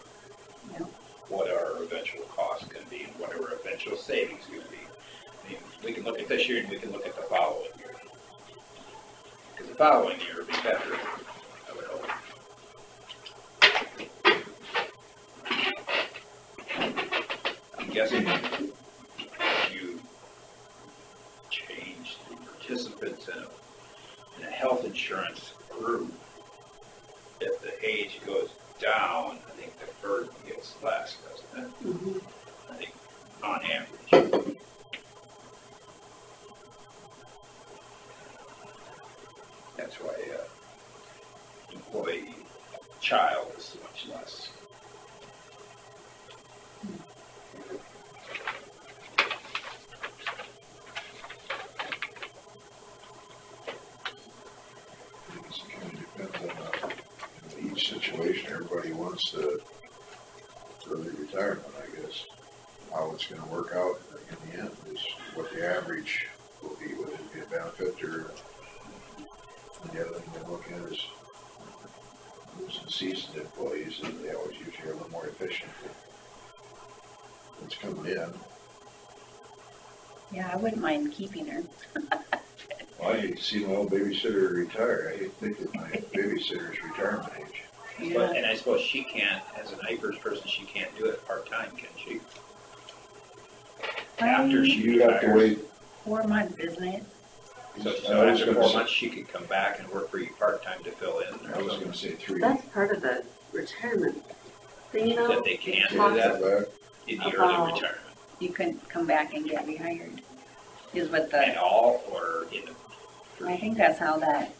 Yeah. what our eventual costs can be and what our eventual savings can be. I mean, we can look at this year and we can look at the following year. Because the following year would be better, I would hope. I'm guessing you changed the participants in a health insurance group. If the age goes down, I think the burden gets less, doesn't it? Mm-hmm. I think on average. That's why employee child is so much less. It kind of depends on each situation. Everybody wants the early retirement, I guess. How it's gonna work out in the end is what the average will be, whether it be a benefit or the other thing they look at is those seasoned employees, and they always usually are a little more efficient. It's coming in. Yeah, I wouldn't mind keeping her. Well, I hate to see my old babysitter retire. I hate to think of my babysitter's retirement age. But, and I suppose she can't, as an IPERS person, she can't do it part-time, can she? After she You have to retires. wait. 4 months, isn't it? So I was after gonna 4 say- months, she could come back and work for you part-time to fill in I or was something. gonna say 3. That's part of the retirement thing, you know? That they can't do Talks that? Back. In the early About- retirement. You couldn't come back and get rehired, is what At the, all, or in the? I think that's how that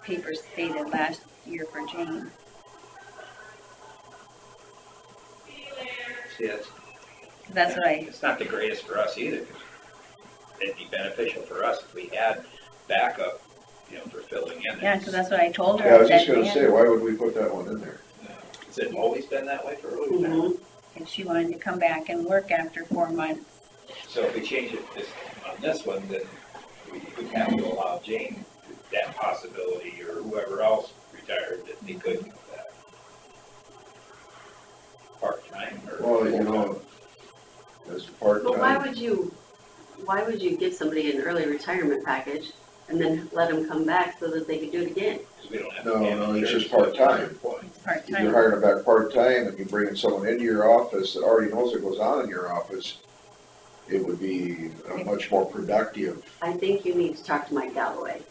paper stated last year for Jane. See, That's what I, it's not the greatest for us either. 'Cause it'd be beneficial for us if we had backup, for filling in. yeah, because that's what I told her. Yeah, I was said, just gonna "Man, say, why would we put that one in there? Has it always been that way for early retirement? Mhm. If she wanted to come back and work after 4 months, So if we change it on this one, then we would have to allow Jane that possibility, or whoever else retired, that they could do that. Part-time or. Well, as a part-time. But why would you give somebody an early retirement package and then let them come back so that they could do it again? Because we don't have. No, to have no, it's insurance just for the part-time. employee. it's If part-time. you're hiring them back part-time and you're bringing someone into your office that already knows what goes on in your office, it would be a much more productive. I think you need to talk to Mike Galloway.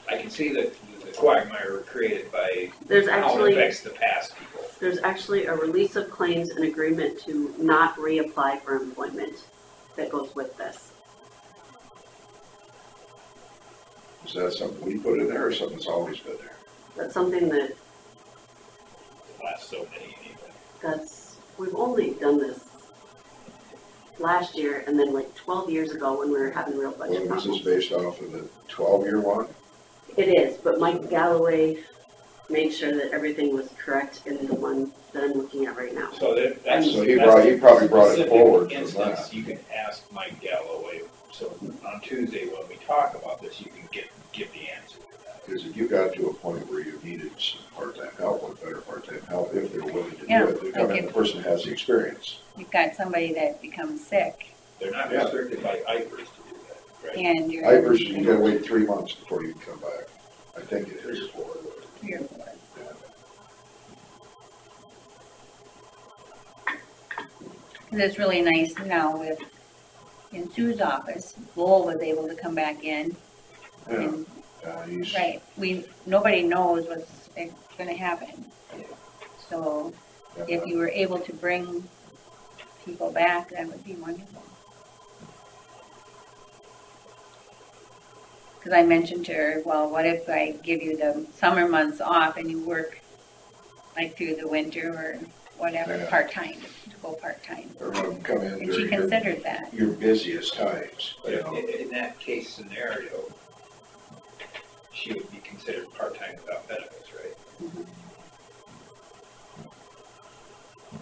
I can see the quagmire created by There's how it actually, affects the past people. There's actually a release of claims and agreement to not reapply for employment that goes with this. Is that something we put in there or something that's always been there? That's something that, Last so many anyway. we've only done this last year and then like 12 years ago when we were having real budget Well, was this problems. based off of the 12-year one? It is, but Mike Galloway made sure that everything was correct in the one that I'm looking at right now. So that's. So he that's probably brought it specific forward from instance, that. you can ask Mike Galloway, so on Tuesday when we talk about this, you can give the answer to that. Because if you got to a point where you needed some part-time help, or better part-time help, if they're willing to Yeah, do it, they come like in, the person has the experience. You've got somebody that becomes sick They're not Yeah. restricted by IFRS to do that, right? and you're. IFRS, you gotta wait 3 months before you can come back. I think it is. Three or four. Cause it's really nice now with, in Sue's office, Lowell was able to come back in. Yeah, And, he's, right, nobody knows what's gonna happen. So if you were able to bring people back, that would be wonderful. Cause I mentioned to her, well, what if I give you the summer months off and you work like through the winter or whatever, Yeah. part-time, to go part-time. or when them come in And she during considered that. your busiest times, But you know. in that case scenario, she would be considered part-time without benefits, right?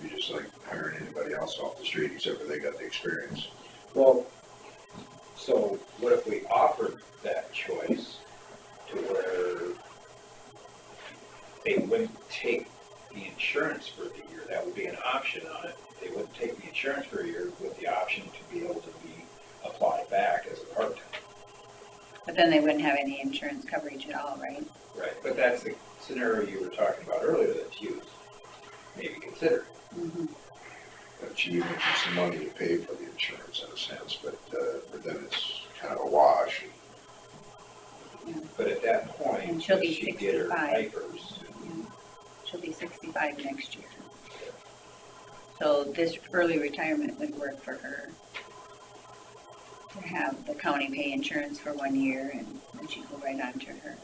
You're just like hiring anybody else off the street except for they got the experience. Well, so what if we offered that choice to where they wouldn't take the insurance for the year? That would be an option on it. They wouldn't take the insurance for a year with the option to be able to be applied back as a part-time. But then they wouldn't have any insurance coverage at all, right? Right, but that's the scenario you were talking about earlier that you maybe consider. But you mentioned some money to pay for the insurance in a sense, but then it's kind of a wash. But at that point, And she'll be does she get her 65. diapers? She'll be 65 next year. So this early retirement would work for her. To have the county pay insurance for 1 year and then she'd go right on to her.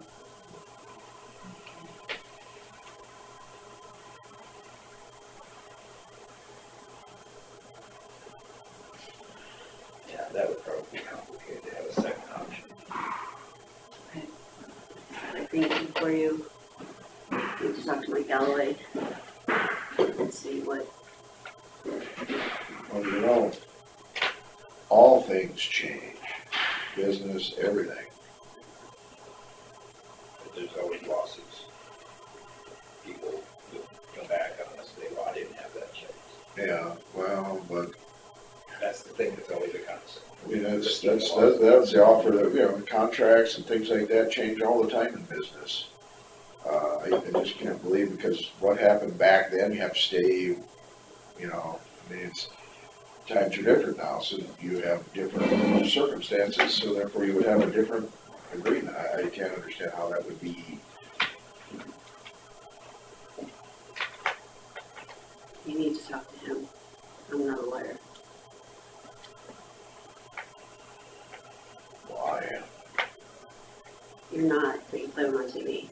Yeah, that would probably be complicated to have a second option. I think before you need to talk to Mike Galloway and see what, Well, you know, all things change, business, everything. But there's always lawsuits. People will come back on us, they, well, I didn't have that chance. Yeah, well, but That's the thing that's always a concept. I mean, that's the offer that, you know, contracts and things like that change all the time in business. I just can't believe, because what happened back then, you have to stay, you know, I mean, times are different now, so you have different circumstances, so therefore you would have a different agreement. I can't understand how that would be. you need to talk to him. I'm not a lawyer. Why? You're not, but you play him on TV.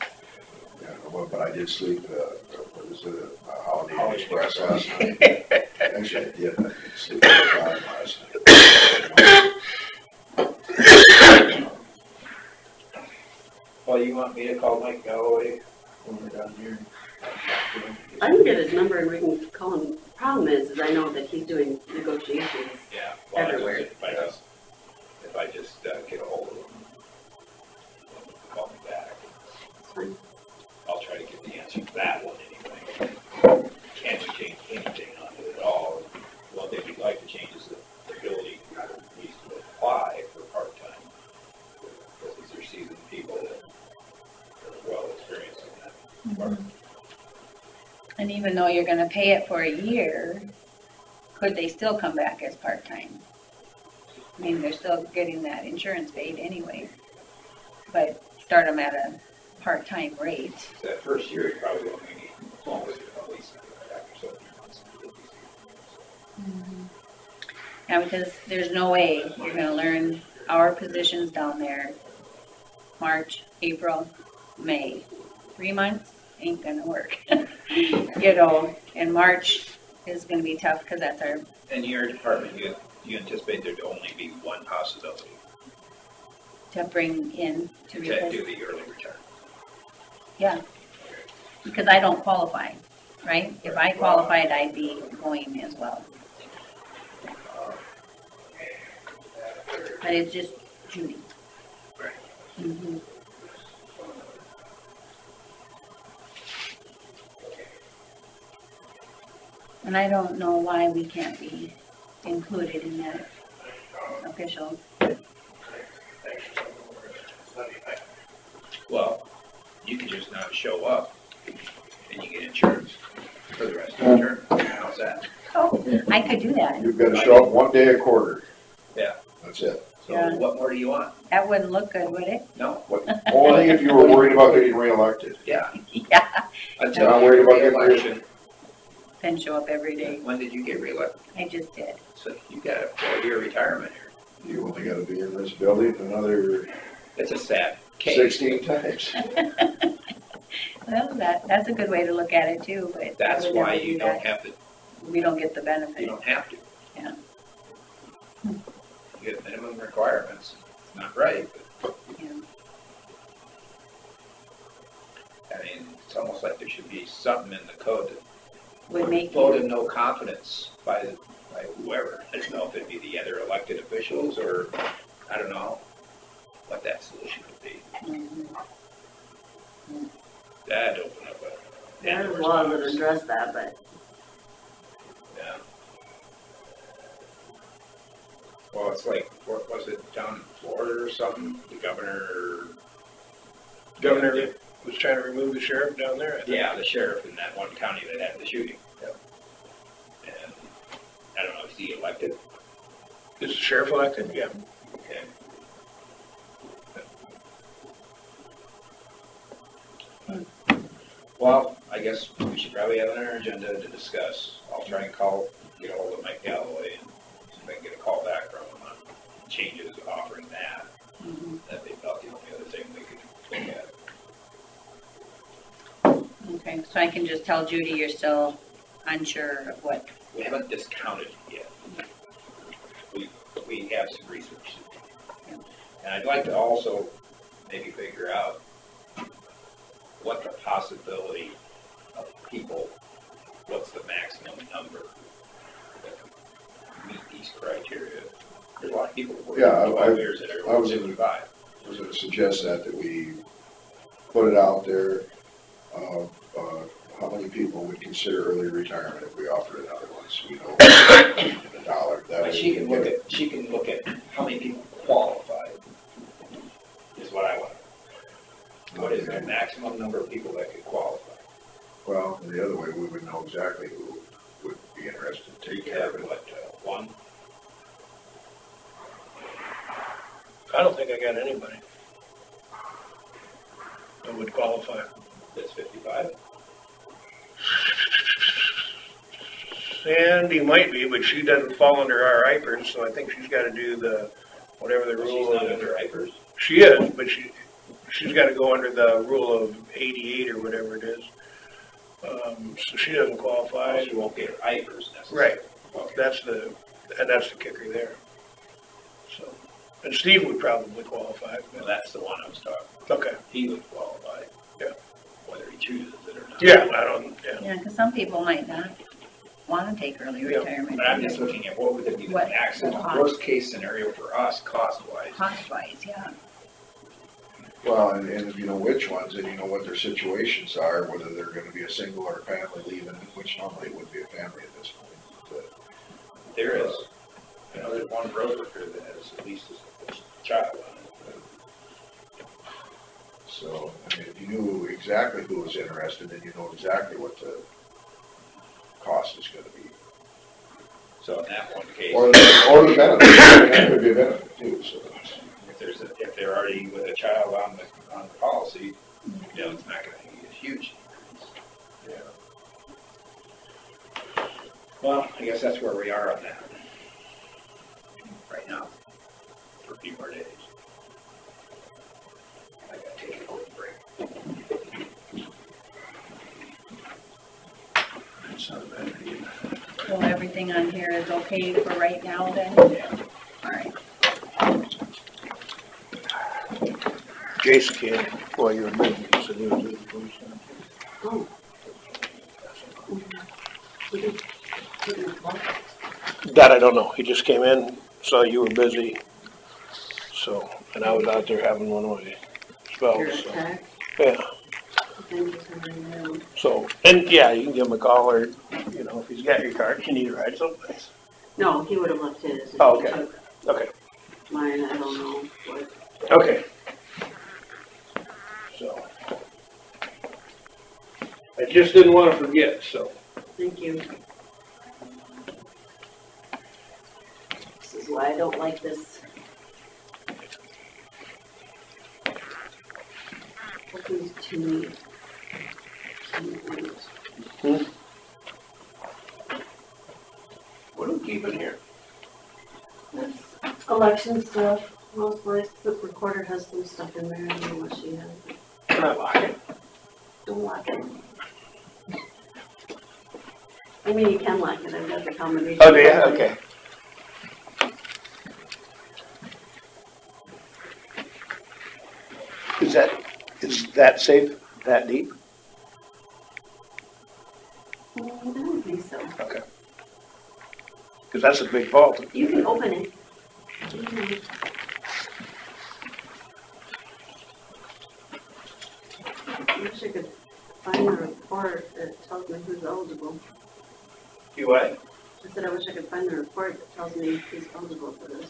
Yeah, well, but I did sleep, what is it, Holiday Inn Express last night. Actually, I did, I did sleep at 5 last night. Well, you want me to call Mike Galloway when we're down here? I can get his number and we can call him. Problem is I know that he's doing negotiations. Yeah. Well, Everywhere. If I just get a hold of him, call me back. Fine. I'll try to get the answer to that one anyway. Can't we change anything on it at all? What they would like to change is the ability at least to apply for part-time. Because these are seasoned people that are well experienced in that part. And even though you're gonna pay it for a year, could they still come back as part-time? I mean, they're still getting that insurance paid anyway, but start them at a part-time rate. That first year, you probably won't need, as long as you're at least Yeah, because there's no way you're gonna learn our positions down there, March, April, May. 3 months ain't gonna work. You know, and March is gonna be tough, because that's our, In your department, you anticipate there'd only be one possibility to bring in to to replace. do the early retirement. Yeah, because I don't qualify, right? If I qualified, I'd be going as well. But it's just Judy. Right. Mhm. And I don't know why we can't be included in that official. Well, you can just not show up and you get insurance for the rest of the term. How's that? Oh, I could do that. You've gotta show up one day a quarter. Yeah. That's it. So Yeah. what more do you want? That wouldn't look good, would it? No? Only if you were worried about getting reelected. Yeah. Yeah. Until Not worried about your getting reelection. Then show up every day. When did you get reelected? I just did. So you got a 4-year retirement here. You only gotta be in this building another It's a sad case. 16 times. Well, that's a good way to look at it too, but. I That's would why never you do don't that. have to, We don't get the benefit. you don't have to. Yeah. You get minimum requirements. It's not right, but Yeah. I mean, it's almost like there should be something in the code that Would make vote you, of no confidence by whoever. I don't know if it'd be the other elected officials or, I don't know what that solution would be. Mhm. That'd open up a. There's laws that address that, but Yeah. Well, it's like, what was it, down in Florida or something? The governor. Governor was trying to remove the sheriff down there, I think. Yeah, the sheriff in that one county that had the shooting. Yep. And I don't know, is he elected? Is the sheriff elected? Yeah. Okay. Well, I guess we should probably have on our agenda to discuss. I'll try and get a hold of Mike Galloway and see if I can get a call back from him on changes offering that. Mhm. That they felt the only other thing we could look at. Okay, so I can just tell Judy you're still unsure of what, We haven't discounted it yet. We have some research. And I'd like to also maybe figure out what the possibility of people, what's the maximum number that meet these criteria. There's a lot of people who work Yeah, 12 years that I are was- 65. I was gonna suggest that we put it out there, how many people would consider early retirement if we offered another one, so we know in a dollar. That But way she we can get look it. at, she can look at how many people qualify, is what I want. What is the maximum number of people that could qualify? Well, the other way, we would know exactly who would be interested to You take could care have, of it. what, one? I don't think I got anybody that would qualify. That's 55? Sandy might be, but she doesn't fall under our IPERS, so I think she's gotta do whatever the She's rule not is. under IPERS? She is, but she's gotta go under the rule of 88 or whatever it is. So she doesn't qualify. She won't get IPERS necessarily. Right, Okay. that's the kicker there. So, and Steve would probably qualify. Well, that's the one I was talking about. Okay, He would qualify. Yeah. Whether he chooses it or not. yeah, yeah. yeah, because some people might not want to take early Yeah. retirement. But I'm just looking at what would be the What maximum, cost? worst case scenario for us, cost-wise. Cost-wise, yeah. Well, and if you know which ones, and you know what their situations are, whether they're gonna be a single or a family leaving, which normally would be a family at this point. But, There is, there's one road worker that has at least a child on it. so, I mean, if you knew exactly who was interested, then you know exactly what the cost is gonna be. So in that one case, Or the benefit, that could be a benefit too, so. if they're already with a child on the policy, it's not gonna be as huge. Yeah. Well, I guess that's where we are on that. more days. I gotta take a quick break. It's not a bad idea. So everything on here is okay for right now then? Yeah. All right. Jason came while you were busy, he said he was doing the police. Oh. We did- we did what? That I don't know, he just came in, saw you were busy, so, and I was out there having one of my Your spells, so, attack? yeah. Thank you for bringing that up. So, and yeah, you can give him a call, or, you know, if he's got your card, you need to ride someplace. No, he would have left his. Oh, He okay. took Okay, Mine, I don't know what. okay. So. I just didn't wanna forget, so. Thank you. This is why I don't like this. Opens to me. What do we keep in here? Election stuff, most my recorder has some stuff in there, I don't know what she has. Can I lock it? Don't lock it. I mean, you can lock it, I've got the combination. Oh, yeah, okay. Is that safe, that deep? I don't think so. Okay. Cause that's a big vault. You can open it. You can- I wish I could find the report that tells me who's eligible. You what? I said I wish I could find the report that tells me who's eligible for this.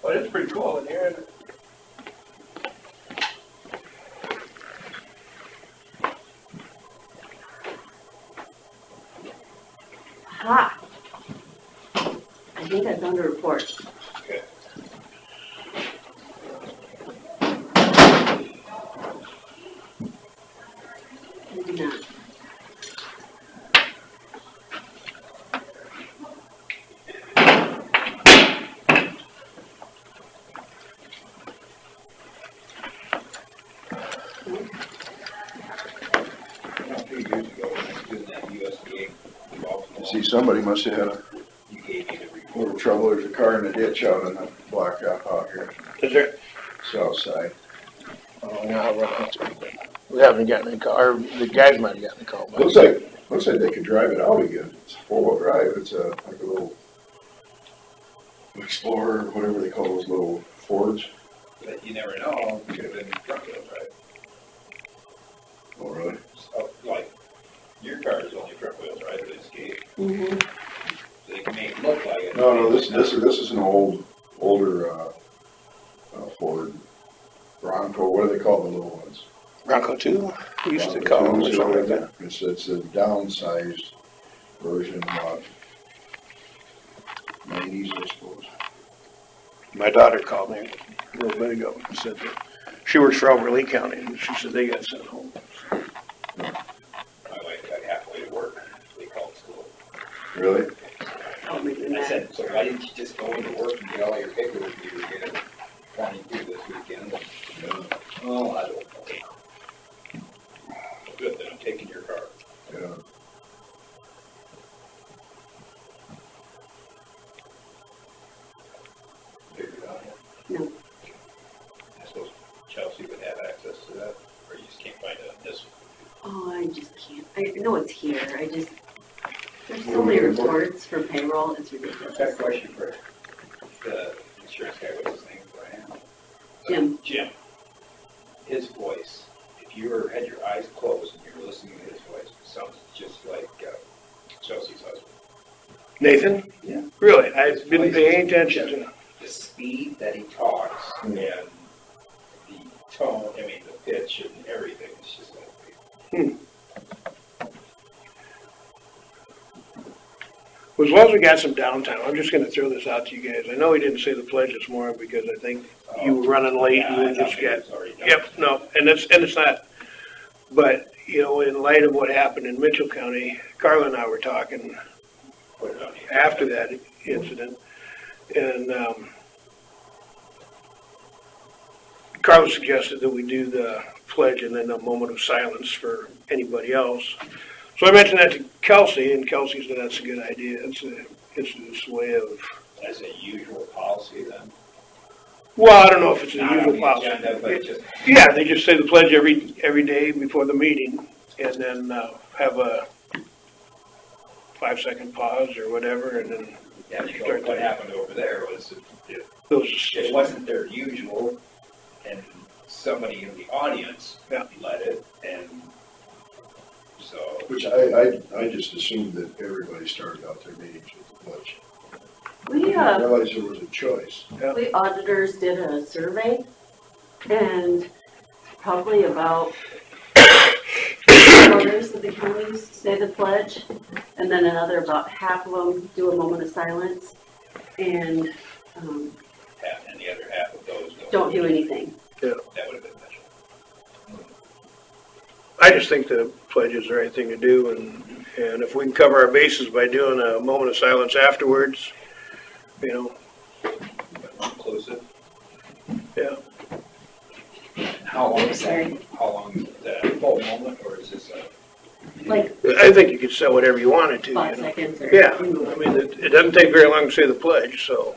Well, it's pretty cool in here, isn't it? Ha! I think I found a report. Okay. I do not. A few years ago, when I was doing that USDA involvement, See, somebody must have had a you gave me the report. little trouble, there's a car in the ditch out on the blacktop out here, Is there? south side. Oh, no, I'll run out to it. We haven't gotten a call, or the guys might have gotten a call. Looks like they could drive it out again, it's four-wheel drive, it's like a little Explorer, whatever they call those little Fords. But you never know, it could have been front wheel drive. Oh, really? So, like, your car is only front wheel drive, but it's gate. Mm-hmm. So they can make it look like it. No, this is an older, Ford Bronco, what do they call the little ones? Bronco 2, we used to call them, or something like that. It's a downsized version of 90s, I suppose. My daughter called me a little bit ago and said that she works for Albert Lee County, and she said they got sent home. My wife got halfway to work, they called school. Really? Oh, maybe And I not. said, so why didn't you just go into work and get all your paperwork you were getting 22 this weekend? Oh, I don't know. Good, then I'm taking your car. Yeah. Figure it out. No. I suppose Chelsea would have access to that, or you just can't find it on this one. Oh, I just can't. I know it's here. There's so many reports for payroll, it's I've got a ridiculous. question for the insurance guy, what's his name, Brian? Jim. Jim. His voice, if you were, had your eyes closed and you're listening to his voice, it sounds just like Chelsea's husband. Nathan? Yeah. Really? I've been paying attention to him. The speed that he talks and the tone, I mean, the pitch and everything, it's just like, Well, as long as we got some downtime, I'm just gonna throw this out to you guys. I know we didn't say the pledge this morning because I think you were running late and yeah, we I thought just maybe got. it was already done. Yep, no, and it's not, But, you know, in light of what happened in Mitchell County, Carla and I were talking after that incident, and Carla suggested that we do the pledge and then a moment of silence for anybody else. So I mentioned that to Kelsey, and Kelsey said that's a good idea. It's this way of... As a usual policy then? Well, I don't know if it's a Not on usual the policy. agenda, but just, Yeah, they just say the pledge every day before the meeting, and then have a 5-second pause or whatever, and then yeah, so what happened over there was those. it wasn't their usual, and somebody in the audience Yeah. led it, and so. Which I just assumed that everybody started out their meetings with the pledge. We, I didn't realize there was a choice. we auditors did a survey, and probably about 3/4 of the counties say the pledge, and then another about half of them do a moment of silence, and And the other half of those don't do anything. That would have been better. I just think the pledge is the right thing to do, and if we can cover our bases by doing a moment of silence afterwards, you know, Inclusive. yeah. How long is that? Sorry. How long is that? Full moment, or is this a? Like I think you could say whatever you wanted to, 5 you know. seconds or. Yeah, I mean, it doesn't take very long to say the pledge, so.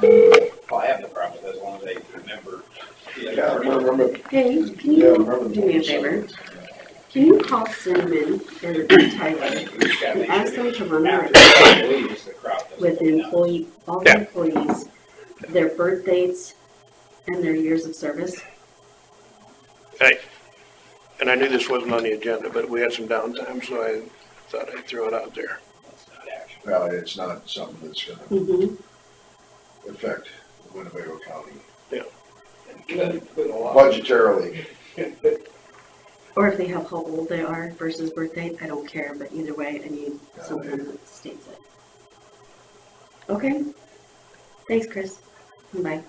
Well, I have no problem with it as long as they remember. Yeah, I remember. Hey, can Yeah, I you remember the do me a moment favor? silence. Can you call Cinnamon or Tyler and ask them to run a report with the all the Yeah. employees, their birth dates, and their years of service? And I knew this wasn't on the agenda, but we had some downtime, so I thought I'd throw it out there. Well, it's not something that's gonna Mm-hmm. affect Winnebago County Yeah. budgetarily. Or if they have how old they are versus birth date, I don't care, but either way, I need something that states it. Okay. Thanks, Chris. Bye.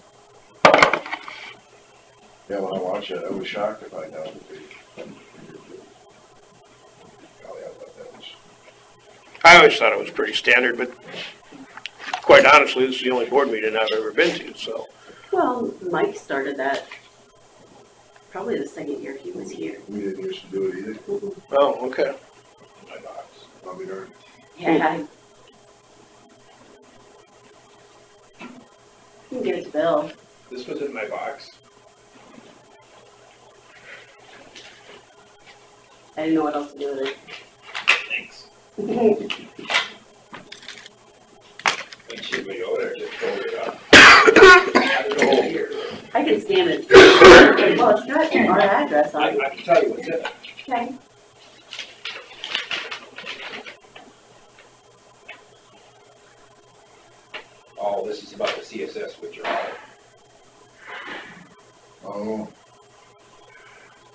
Yeah, when I watched it, I was shocked to find out that they. Golly, I thought that was. I always thought it was pretty standard, but quite honestly, this is the only board meeting I've ever been to, so. Well, Mike started that probably the second year he was here. We didn't used to do it either. Oh, okay. My box. Probably darn. Yeah. You can give it to Bill. This was in my box. I didn't know what else to do with Thanks. it. And she would go there, just fold it up. I don't know here. I can scan it. Well, it's got our address on it. I can tell you what's in it. Okay. Oh, this is about the CSS withdrawal. Oh,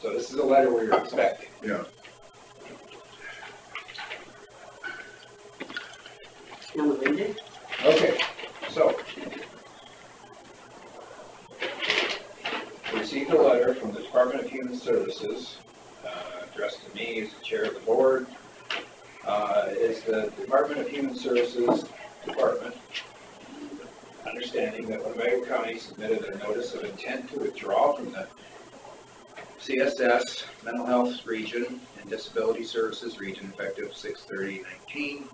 So this is a letter we were expecting. yeah. You want to read it? Okay, so. Received a letter from the Department of Human Services, addressed to me as the chair of the board. Is the Department of Human Services Department understanding that Winnebago County submitted a notice of intent to withdraw from the CSS Mental Health Region and Disability Services Region effective 6/30/19.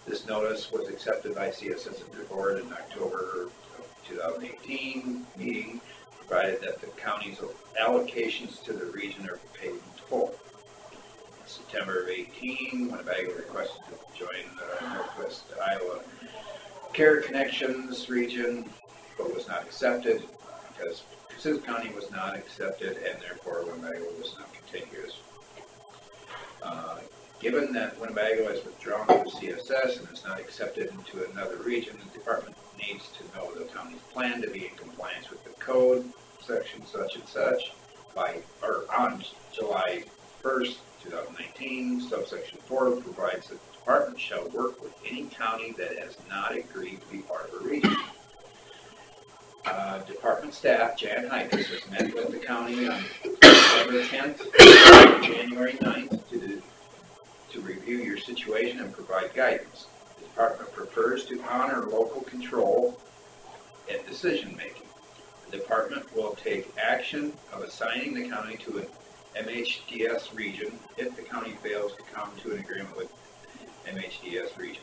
This notice was accepted by CSS and the board in October of 2018 meeting, provided that the county's allocations to the region are paid in full. In September of 18, Winnebago requested to join the Northwest Iowa Care Connections region, but was not accepted because Sioux County was not accepted, and therefore Winnebago was not contiguous. Given that Winnebago has withdrawn from CSS and is not accepted into another region, the department needs to know the county's plan to be in compliance with the code, section such and such, on July 1st, 2019, subsection 4 provides that the department shall work with any county that has not agreed to be part of a region. Department staff, Jan Hikus, has met with the county on December 10th, January 9th to review your situation and provide guidance. The department prefers to honor local control and decision-making. The department will take action of assigning the county to an MHDS region if the county fails to come to an agreement with MHDS region.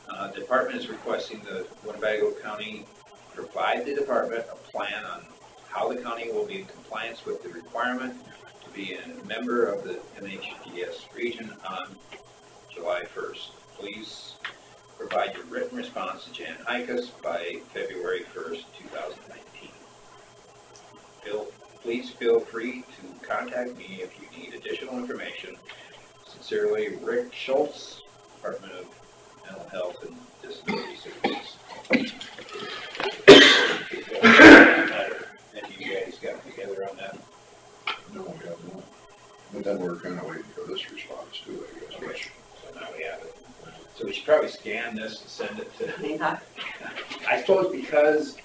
The department is requesting the Winnebago County provide the department a plan on how the county will be in compliance with the requirement to be a member of the MHDS region on July 1st. Please provide your written response to Jan Hikus by February 1st, 2019. Please feel free to contact me if you need additional information. Sincerely, Rick Schultz, Department of Mental Health and Disability Services. And you guys got together on that? No, we have not. But then we're kind of waiting for this response too, I guess. Okay, so now we have it. So we should probably scan this and send it to, Hancock? I suppose because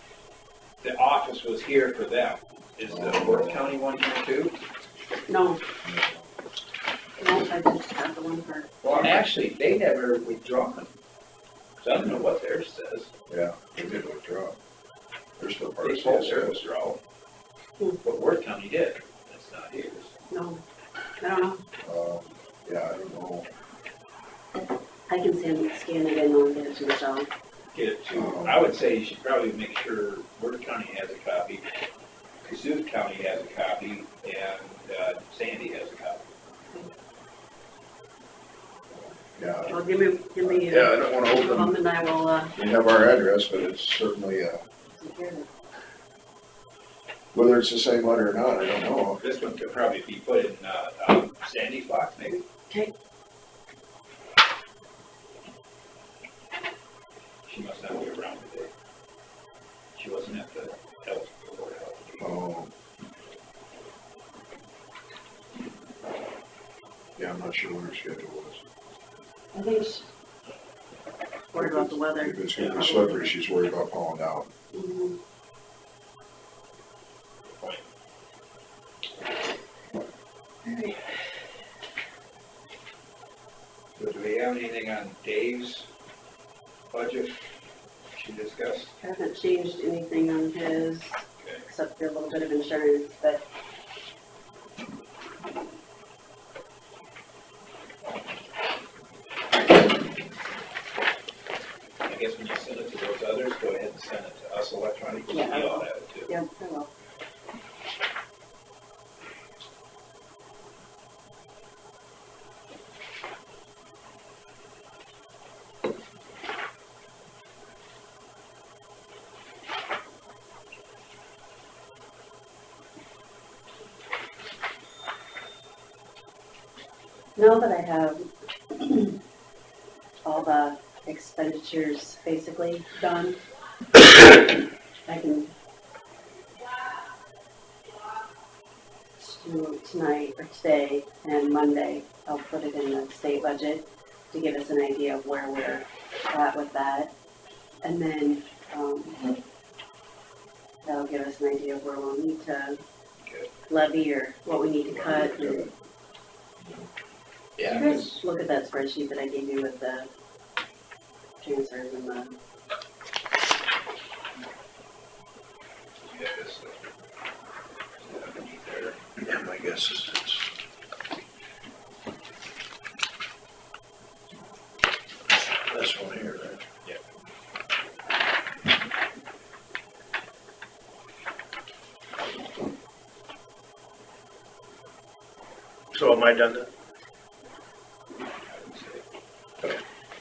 the office was here for them. Is the Worth County one here too? No. No, I just got the one for, Well, actually, they never withdrawn. So I don't know what theirs says. Yeah, they did withdraw. They're still part of They told CSS. their withdrawal. But Worth County did. That's not yours. no, I don't know. Yeah, I don't know. I can scan it in and get it to Michelle. Get it to, I would say you should probably make sure Worth County has a copy, Cassuth County has a copy, and Sandy has a copy. Yeah, Well, give me, yeah, I don't want to open, them and I will, we have our address, but it's certainly, take care of it. whether it's the same letter or not, I don't know. This one could probably be put in Sandy's box, maybe. Okay. She must not be around today. She wasn't at the health board health meeting. Oh. Yeah, I'm not sure what her schedule was. I think she's worried about the weather. If it's gonna be slippery, she's worried about falling down. Mhm. So do we have anything on Dave's budget to discuss? Haven't changed anything on his, Okay. except for a little bit of insurance, but I guess when you send it to those others, go ahead and send it to us electronically. Yeah, I We all will. have it too. yeah, I will. Now that I have all the expenditures basically done, I can do tonight or today and Monday, I'll put it in the state budget to give us an idea of where we're at with that. And then, that'll give us an idea of where we'll need to levy or what we need to cut. And Yeah, you guys look at that spreadsheet that I gave you with the transfers and the, you have this underneath there. Yeah, my guess is it's. This one here, right? So am I done then?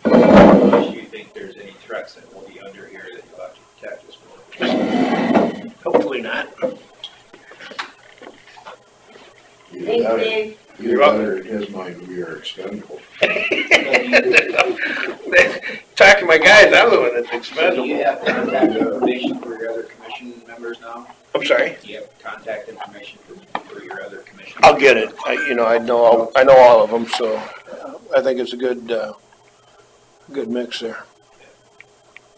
Unless you think there's any threats that will be under here that you'll have to protect us from. Hopefully not. Either thanks, that or- Dave. Either that or in his mind, we are expendable. Talk to my guys, I'm the one that's So do expendable. you have contact information for your other commission members now? I'm sorry? Do you have contact information for your other commission? I'll get it. I know all of them, so I think it's a good mix there.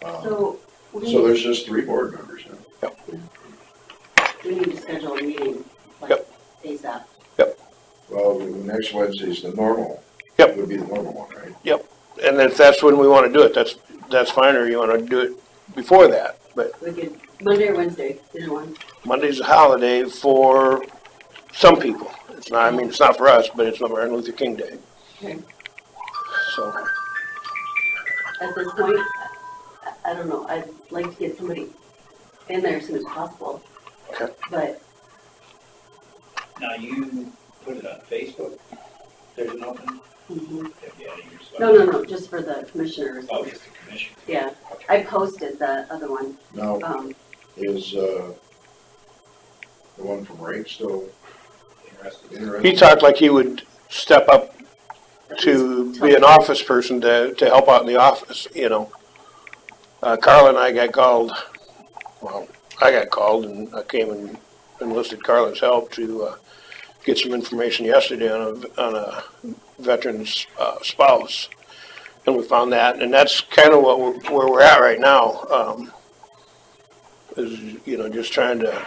So So there's just 3 board members now. We need to schedule a meeting, like, Yep. ASAP. Well, the next Wednesday's the normal. Yep. Would be the normal one, right? And if that's when we wanna do it, that's fine, or you wanna do it before that, but We could, Monday or Wednesday, either one. Monday's a holiday for some people. It's not, I mean, it's not for us, but it's Martin Luther King Day. Okay. So, At this point, I don't know, I'd like to get somebody in there as soon as possible. Okay. But Now, you put it on Facebook, there's an opening? mhm. Have you added yourself? No, just for the commissioners. Oh, just the commission. Yeah, Okay. I posted the other one. Now, Is the one from Rake still Interested? interested? he talked like he would step up to be an office person to help out in the office, you know. Carla and I got called, well, I got called and I came and enlisted Carla's help to get some information yesterday on a veteran's spouse. And we found that, and that's kind of where we're at right now. Is, you know, just trying to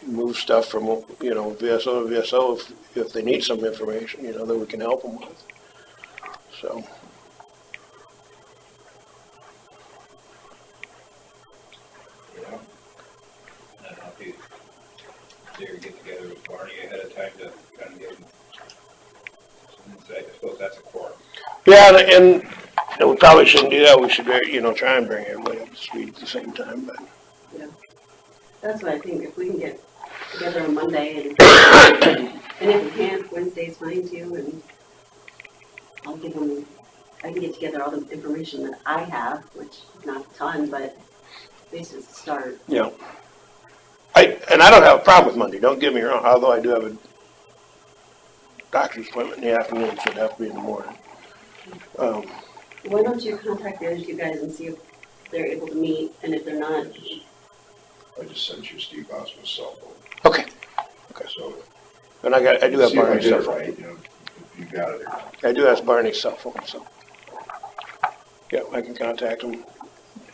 move stuff from, you know, VSO to VSO if they need some information, you know, that we can help them with. So, Yeah. I don't know if you dare get together with Barney ahead of time to kind of give him some insight. I suppose that's a quorum. yeah, and we probably shouldn't do that. We should, you know, try and bring everybody up to speed at the same time, but. that's what I think, if we can get together on Monday and if we can't, Wednesday's fine too, and I'll give them, I can get together all the information that I have, which is not a ton, but this is the start. Yeah. And I don't have a problem with Monday, don't get me wrong, although I do have a doctor's appointment in the afternoon, so it'd have to be in the morning. Why don't you contact the other two guys and see if they're able to meet, and if they're not, I just sent you Steve Osmond's cell phone. Okay, So, and I do have see if I Barney's did cell it phone. right, you know, if you got it or not. I do have Barney's cell phone, so. Yeah, I can contact him.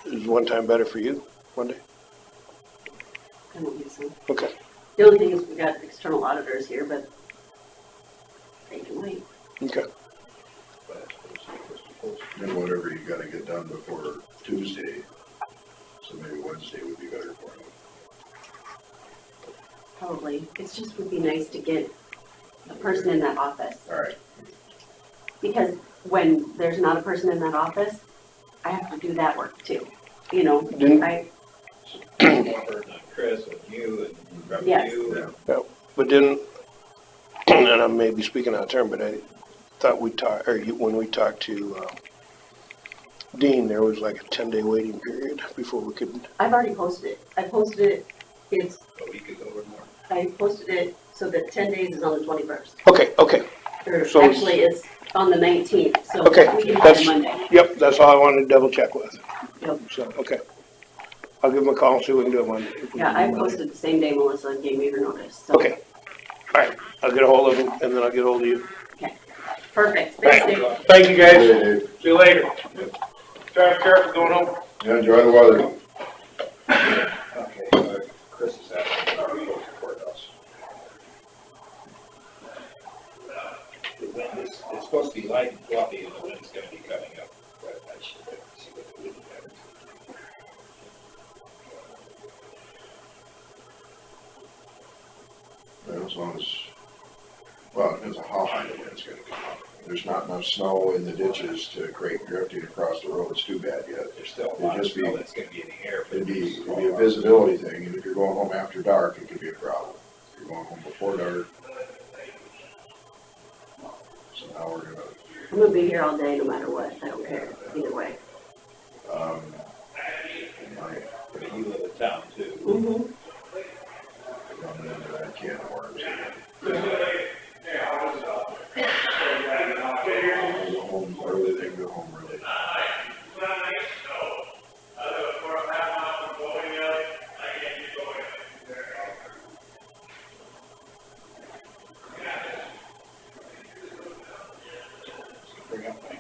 Is one time better for you, Monday? I don't think so. Okay. The only thing is we got external auditors here, but they can wait. Okay. And whatever you gotta get done before Tuesday, so maybe Wednesday would be better for you. Probably. It's just would be nice to get a person in that office. All right, Because when there's not a person in that office, I have to do that work too. You know, Didn't- I, More burden on Chris and you and Yes. you. But didn't, and I may be speaking out of turn, but I thought we talked, when we talked to Dean, there was like a 10-day waiting period before we could, I've already posted it. I posted it, it's, A week ago or more. I posted it so that 10 days is on the 21st. okay, Or So- actually, it's on the 19th, so Okay, we can have that's- it Monday. yep, that's all I wanted to double check with. Yep. So, okay. I'll give him a call and see what we can do on Monday. if we Yeah, can I do Monday. posted the same day Melissa gave me her notice, so. Okay, all right, I'll get a hold of him, and then I'll get a hold of you. Perfect. Thanks, Thank Dave. Thank you, guys. Hey, Dave. See you later. Drive careful going home. Yeah, enjoy the weather. Okay, Chris is asking about the courthouse. The wind is, it's supposed to be light and fluffy and the wind's gonna be coming up, but I should see what the wind is. Well, as long as, well, it depends on how high the wind's gonna come up. There's not enough snow in the ditches to create drifting across the road, it's too bad yet. There's still a It'd lot of just be- snow that's gonna be in the air. but It'd be it's a visibility thing, and if you're going home after dark, it could be a problem. If you're going home before dark. So now we're gonna, I'm gonna be here all day no matter what. I don't care, either way. my- But you live in town too. Mm-hmm. run into that can of worms. Go home early, they go home early. Bring up my.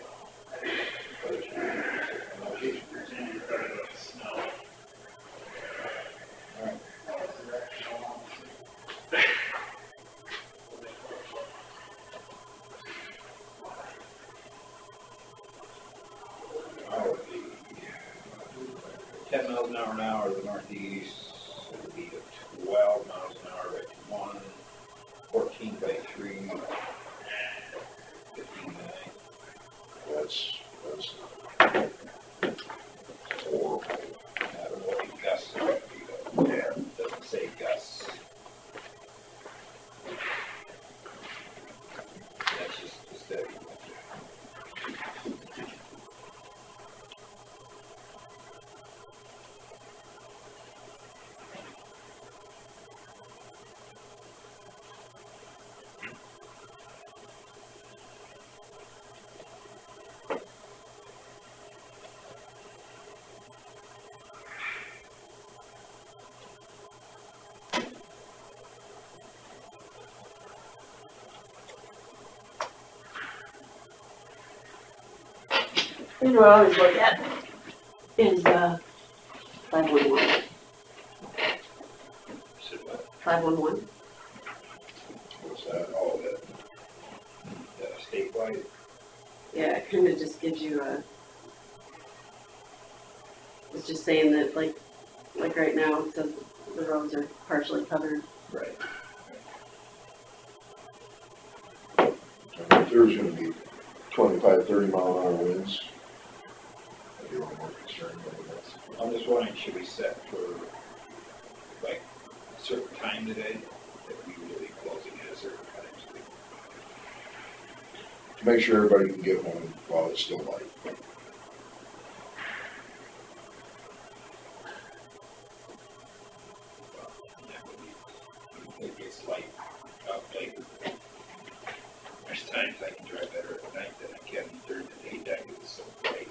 You know, I always look at is, 511. Said what? 511. What's that? Oh, the statewide, Yeah, it kind of just gives you a, it's just saying that like right now, it says the roads are partially covered. right. I think there's gonna be 25, 30 mile an hour winds. I'd be a little more concerned about that. I'm just wondering, should we set for, like, a certain time today, that we will be closing at a certain time? To make sure everybody can get home while it's still light. Maybe it's light out late. There's times I can drive better at night than I can during the daytime, it's so bright.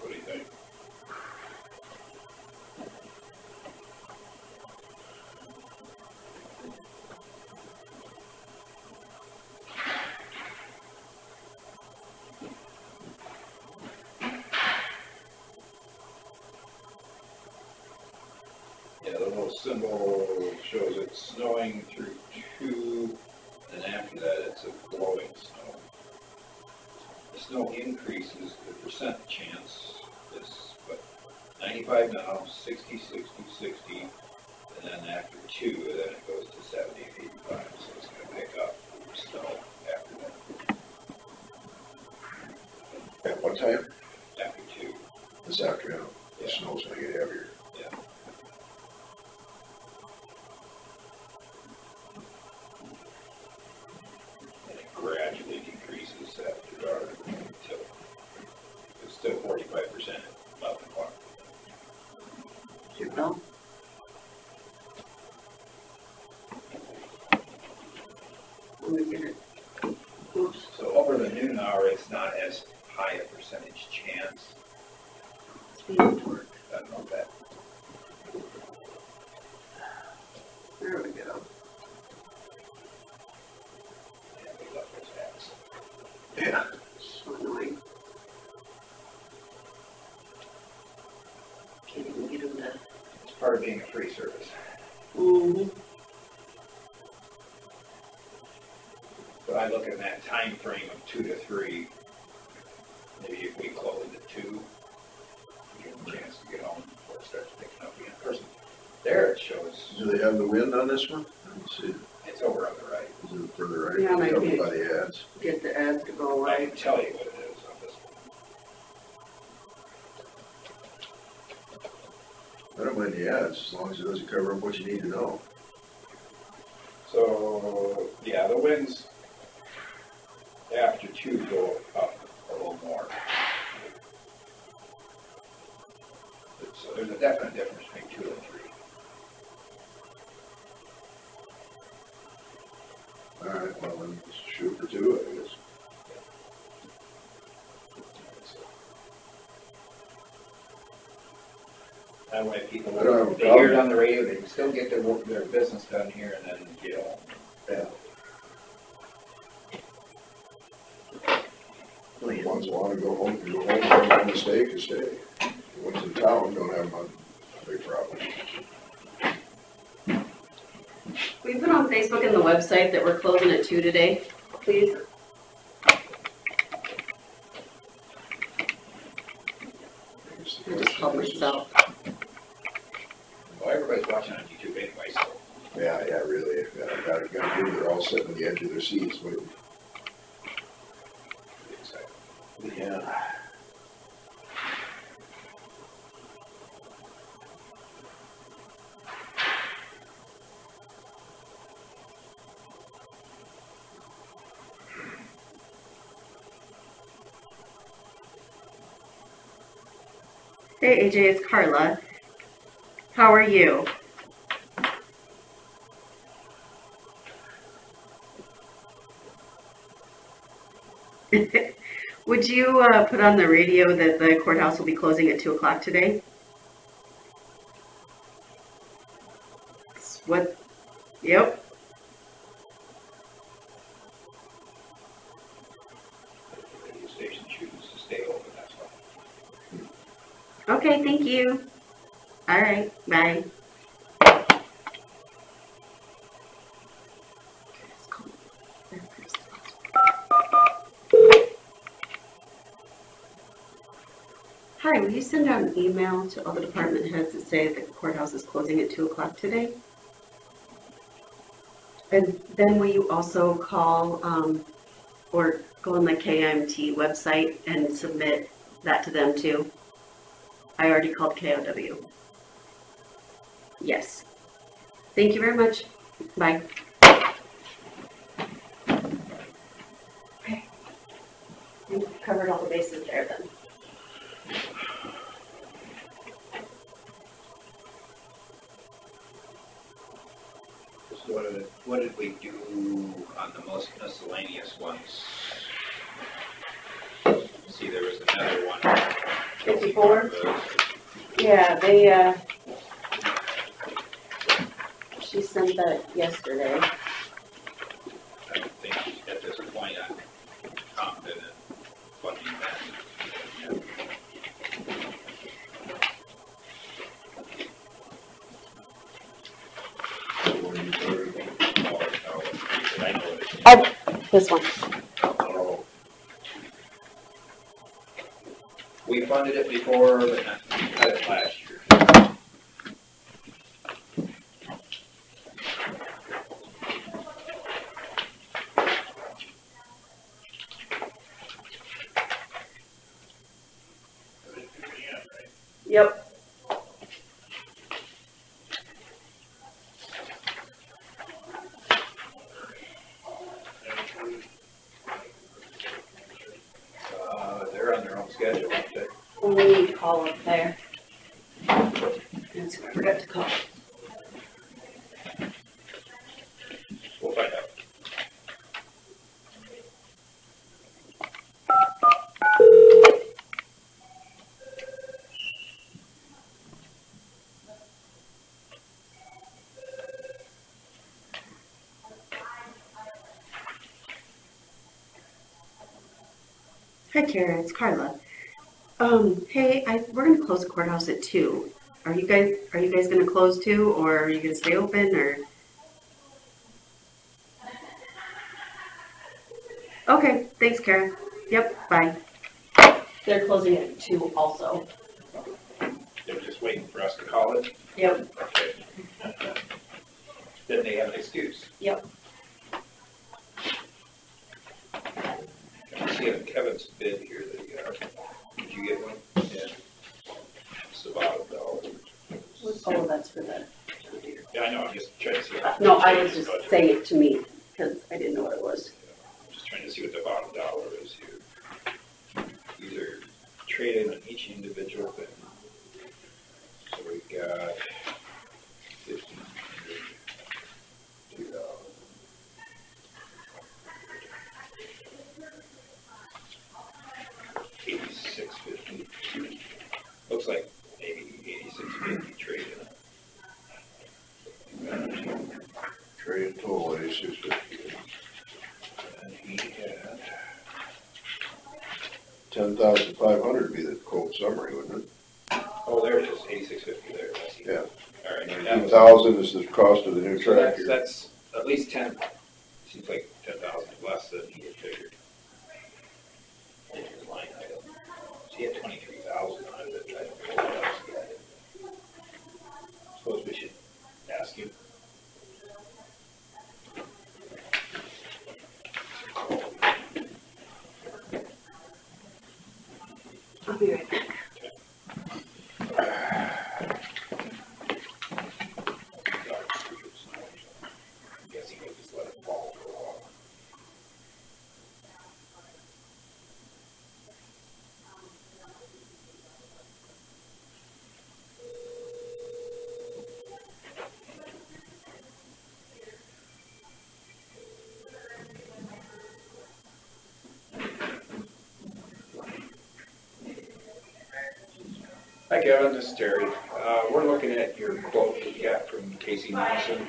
What do you think? Yeah, the little symbol shows it's snowing through 2, and after that it's a blowing snow. The snow increases, the percent chance is, what, 95 now, 60, 60, 60, and then after 2, then it goes to 70, 85, so it's gonna pick up snow after that, At what time? after 2. This afternoon. The Yeah. snow's gonna get heavier. And it gradually decreases after dark until it's still 45% at 11 o'clock. Your bill. Let me get it. Oops. So over the noon hour, it's not as high a percentage chance. Speed of torque. I don't know if that, There we go. yeah, we left those hats. Yeah. So annoying. Can't even get him to. It's part of being a free service. Mm-hmm. But I look at that time frame of 2 to 3, maybe if we close at 2, we give them a chance to get home before it starts picking up again. Of course, there it shows, Do they have the wind on this one? Let's see. it's over on the right. Is it further right? Yeah, maybe. Covered by the ads. Get the ads to go I away. can tell you what it is on this one. I don't mind the ads, as long as it doesn't cover up what you need to know. So, yeah, the winds after 2 go up a little more. So there's a definite difference between 2 and 3. All right, well, then let's shoot for 2, I guess. That way people, I don't have a they hear it problem. on the radio, they can still get their work, their business done here and then get home. Yeah. The ones that wanna go home, can go home, the ones to stay, can stay. The ones in town don't have a big problem. We put on Facebook and the website that we're closing at 2 today, please. I just called myself. Well, everybody's watching on YouTube anyway, so. Yeah, really, gotta do, they're all sitting on the edge of their seats waiting. pretty exciting. Yeah. Hey AJ, it's Carla. How are you? Would you put on the radio that the courthouse will be closing at 2 o'clock today? What? Yep. Okay, thank you. All right, bye. Hi, will you send out an email to all the department heads that say the courthouse is closing at 2 o'clock today? And then will you also call, or go on the KMT website and submit that to them too? I already called KOW. Yes. Thank you very much. Bye. Okay. We've covered all the bases there then. So what did we do on the most miscellaneous ones? See, there was another one. 54? Yeah, they, she sent that yesterday. I think at this point I'm confident in funding that. I know what it is. This one. Oh. We funded it before, but not it last year. Yep. They're on their own schedule, aren't they? We need to call up there. That's who I forgot to call. We'll find out. Hi Kara, it's Carla. Hey, we're gonna close the courthouse at 2. Are you guys gonna close too, or are you gonna stay open, or? Okay, thanks Kara. Yep, bye. They're closing at 2 also. They're just waiting for us to call it? Yep. Okay. Then they have an excuse. Yep. I see Kevin's bid here that you got. Did you get one? Yeah. It's about $1. Oh, that's for the. Yeah, I know, I'm just trying to see. No, I was just saying it to me, because I didn't know what it was. I'm just trying to see what the bottom dollar is here. These are traded on each individual thing. So we've got 1,500, 2,000. $86.50. Looks like maybe $86.50 trade in. Trade total $86.50. And he had, 10,500 would be the quote summary, wouldn't it? oh, there it is, $86.50 there. I see. Yeah. All right. that 19,000 is the cost of the new So tractor. that's at least 10, seems like 10,000 less than he had figured. In his line item. So he had 23,000 on it, but I don't know what else he had. Suppose we should ask him. I'll be right back. Guess he could just let it fall for a while. Hi Kevin, this is Terry. We're looking at your quote that you got from Casey Nelson.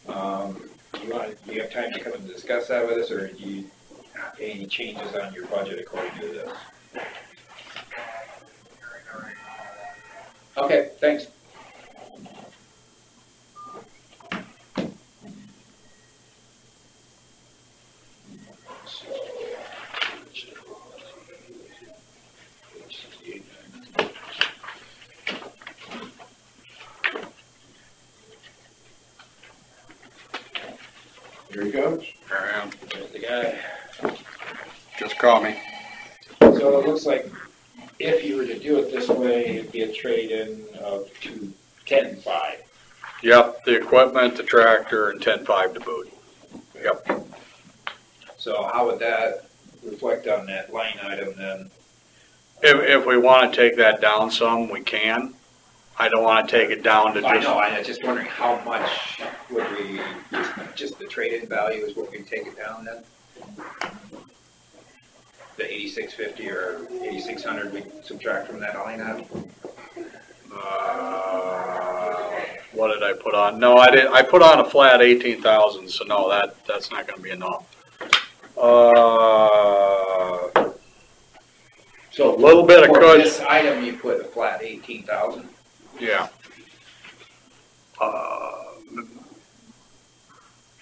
Do you have time to come and discuss that with us, or do you have any changes on your budget according to this? Okay, thanks. Here he comes. There's the guy. Just call me. So it looks like if you were to do it this way, it'd be a trade-in of 10.5. Yep, the equipment, the tractor, and 10.5 to boot. Yep. So how would that reflect on that line item then? If we want to take that down some, we can. I don't want to take it down to I just. know, I was just wondering how much would we, just the trade-in value is what we take it down then? The 8650 or 8600 we subtract from that line item? What did I put on? No, I didn't. I put on a flat 18,000, so no, that's not going to be enough. So a little bit of For cushion. this item, you put a flat 18,000? Yeah.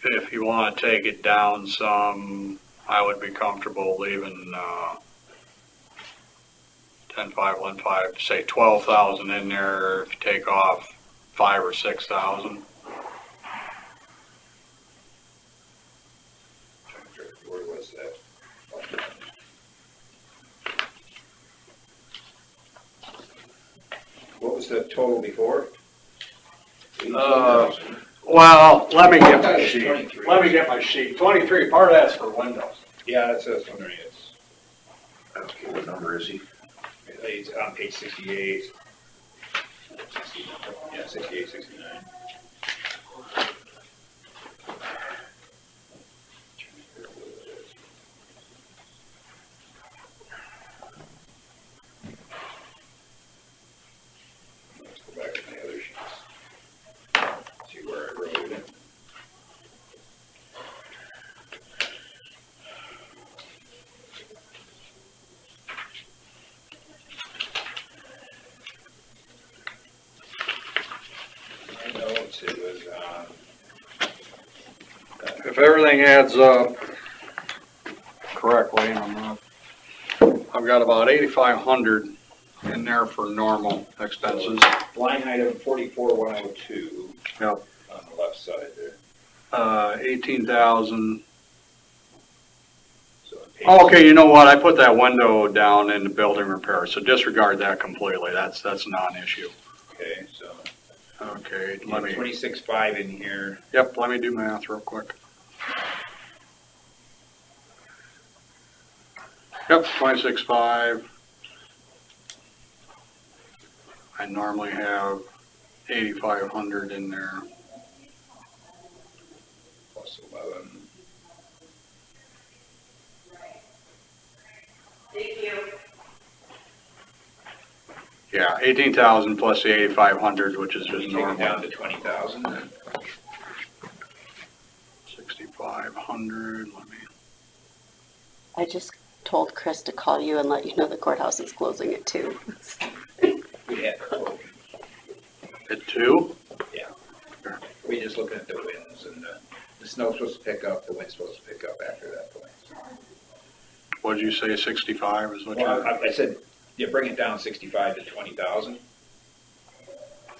If you want to take it down some, I would be comfortable leaving 10.5, 1.5, say 12,000 in there. If you take off 5,000 or 6,000. Where was that? What was the total before? Well, let me get I thought my it was sheet. 23. Let me get my sheet. 23, part of that's for windows. Yeah, that's what I was wondering, it's, Okay, what number is he? it's on page 68. Yeah, 68, 69. Let's go back to my other sheets. See where I wrote it. My notes, it was, If everything adds up correctly, I've got about 8,500 in there for normal expenses. line item 44,102. Yep. On the left side there. 18,000. So on page- Okay, you know what? I put that window down in the building repair, so disregard that completely. That's a non-issue. Okay, so Okay, let me. 26.5 in here. Yep, let me do math real quick. Yep, 26.5. I normally have 8,500 in there. Plus 11. Thank you. Yeah, 18,000 plus the 8,500, which is We just take it down normal. to 20,000 then. 6,500, let me. I just told Chris to call you and let you know the courthouse is closing at 2. We had, At 2? we just looking at the winds and the snow's supposed to pick up, the wind's supposed to pick up after that point. What did you say, 65 is what Well, you're? I said, yeah, bring it down 65 to 20,000.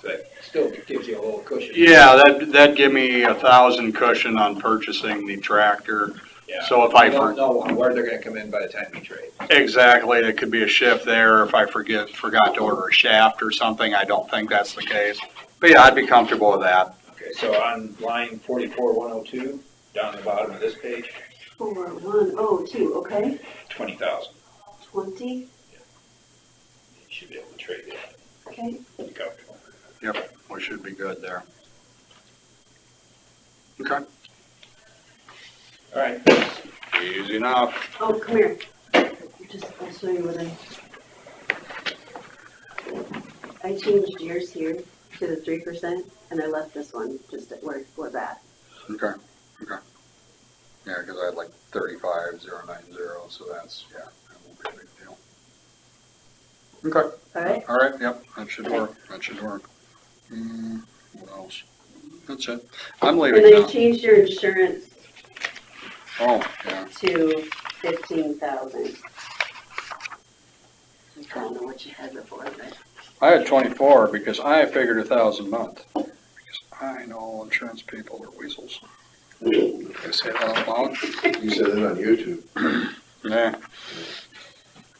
So that still gives you a little cushion. Yeah, that'd give me 1,000 cushion on purchasing the tractor. Yeah. So if I We don't know where they're gonna come in by the time we trade. Exactly, it could be a shift there if I forgot to order a shaft or something. I don't think that's the case. But yeah, I'd be comfortable with that. Okay, so on line 44,102, down the bottom of this page, 4102, okay, 20,000. 20, You should be able to trade it. okay. Be comfortable. Yep, we should be good there. Okay, All right. easy enough. Oh, come here. I'll show you what I changed yours here to the 3%, and I left this one just at where it was at. Okay. Yeah, because I had like 35,090, so that's, yeah, that won't be a big deal. Okay, all right? all right, yep, that should work, What else? That's it. I'm And leaving then now. change your insurance Oh, yeah. to 15,000. I don't know what you had before, but. I had 24 because I figured 1,000 a month. Because I know all insurance people are weasels. Did I say that out loud? You said it on YouTube. Yeah.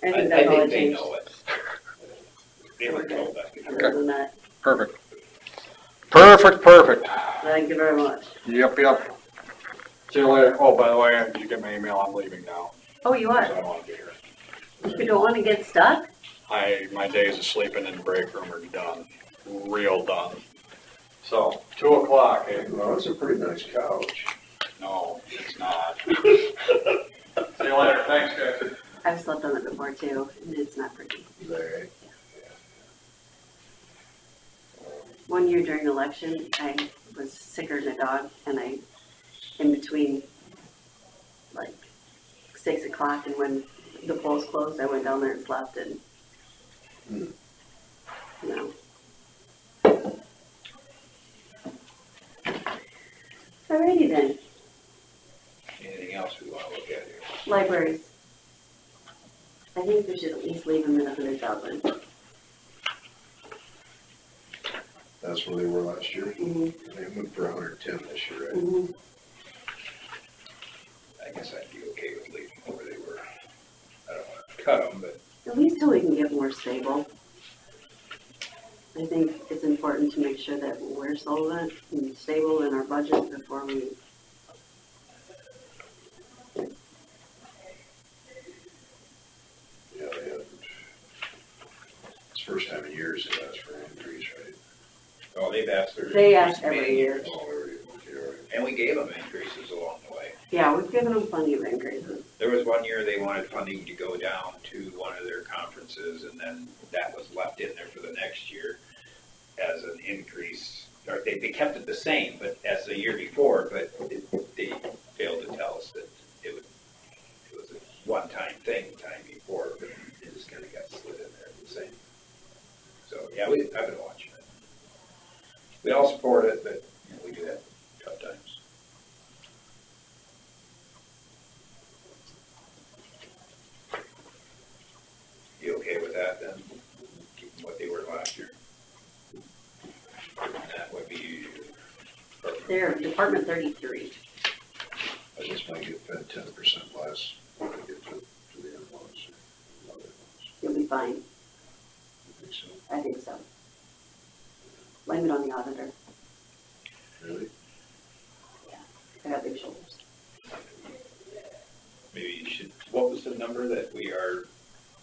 I I think that's all I think they changed. know it. They were told that. Other than that, Perfect. Perfect. thank you very much. Yep. See you later. Oh, by the way, did you get my email? I'm leaving now. Oh, you So are? I want to be here. You don't want to get stuck? My days of sleeping in the break room are done. Real done. So, 2 o'clock, eh? Well, it's a pretty nice couch. No, it's not. See you later. Thanks, guys. I've slept on it before too, and it's not pretty. There, One year during election, I was sicker than a dog, and in between, like, 6 o'clock and when the polls closed, I went down there and slept and, no. Alrighty then, Anything else we want to look at here? libraries. I think we should at least leave them at 100,000. that's where they were last year. Mhm. They went for 110 this year, right? Mhm. I guess I'd be okay with leaving them where they were. I don't want to cut them, but At least till we can get more stable. I think it's important to make sure that we're solvent and stable in our budget before we. Yeah, they had, it's the first time in years they asked for an increase, right? oh, they've asked their. They ask increase every many year. Oh, already, okay, all right. And we gave them increases along the way. Yeah, we've given them plenty of increases. There was one year they wanted funding to go down to one of their conferences, and then that was left in there for the next year as an increase. Or they kept it the same, but as the year before, but they failed to tell us that it was a one-time thing the time before, but it just kind of got slid in there the same. So, yeah, I've been watching it. We all support it, but, you know, we do have tough times. You okay with that then? Keeping what they were last year? That would be. They're Department 33. I just might get fed 10% less when I get to the end ones. You'll be fine. I think so. I think so. Blame it on the auditor. Really? I got big shoulders. Maybe you should, what was the number that we are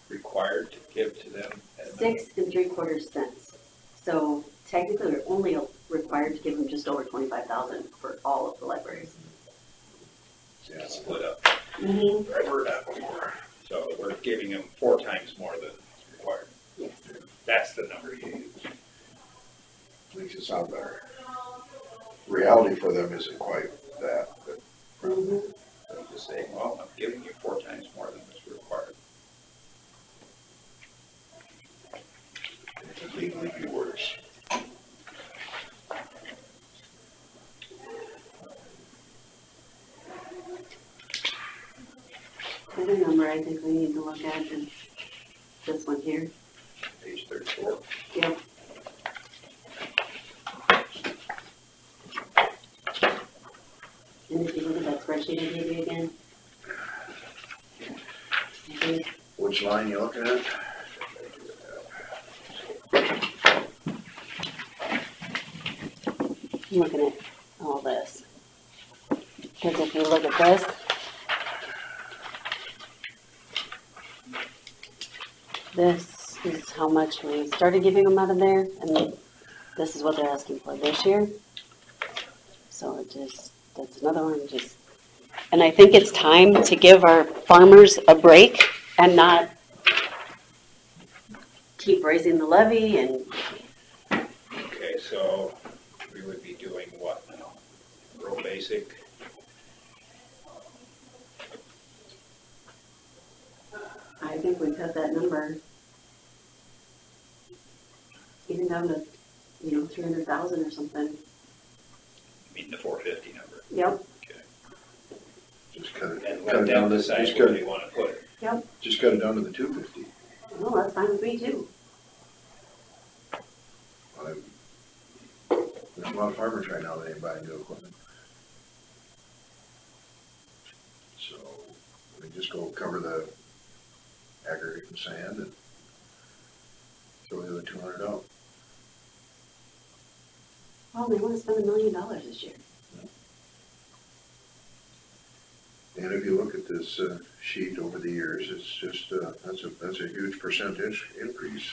required to give to them? 6 3/4 cents. So technically, we're only required to give them just over 25,000 for all of the libraries. Yeah. Split up. Mm-hmm. I've heard that before. So we're giving them 4 times more than required. Yes. That's the number you use. Makes it sound better. Reality for them isn't quite that, but Mm-hmm. So you just say, well, I'm giving you 4 times more than is required. it could legally be worse. The other number I think we need to look at is this one here. Page 34. Yep. And if you look at that spreadsheet I gave you again. Okay. Which line you looking at? I'm looking at all this. Because if you look at this, this is how much we started giving them out of there, and this is what they're asking for this year. So it just, that's another one, just, and I think it's time to give our farmers a break and not keep raising the levy and Okay, so we would be doing what now? Real basic? I think we cut that number. even down to, 300,000 or something. Mean the 450 number. Yep, Just cut it, And cut let it down them to, decide just where cut they it, wanna put it. just cut it down to the 250. well, that's fine with me too. There's a lot of farmers right now that ain't buying new equipment. So, we just go cover the aggregate and sand and throw the other 200 out. Oh, they wanna spend $1 million this year. And if you look at this sheet over the years, it's just, that's a huge percentage increase.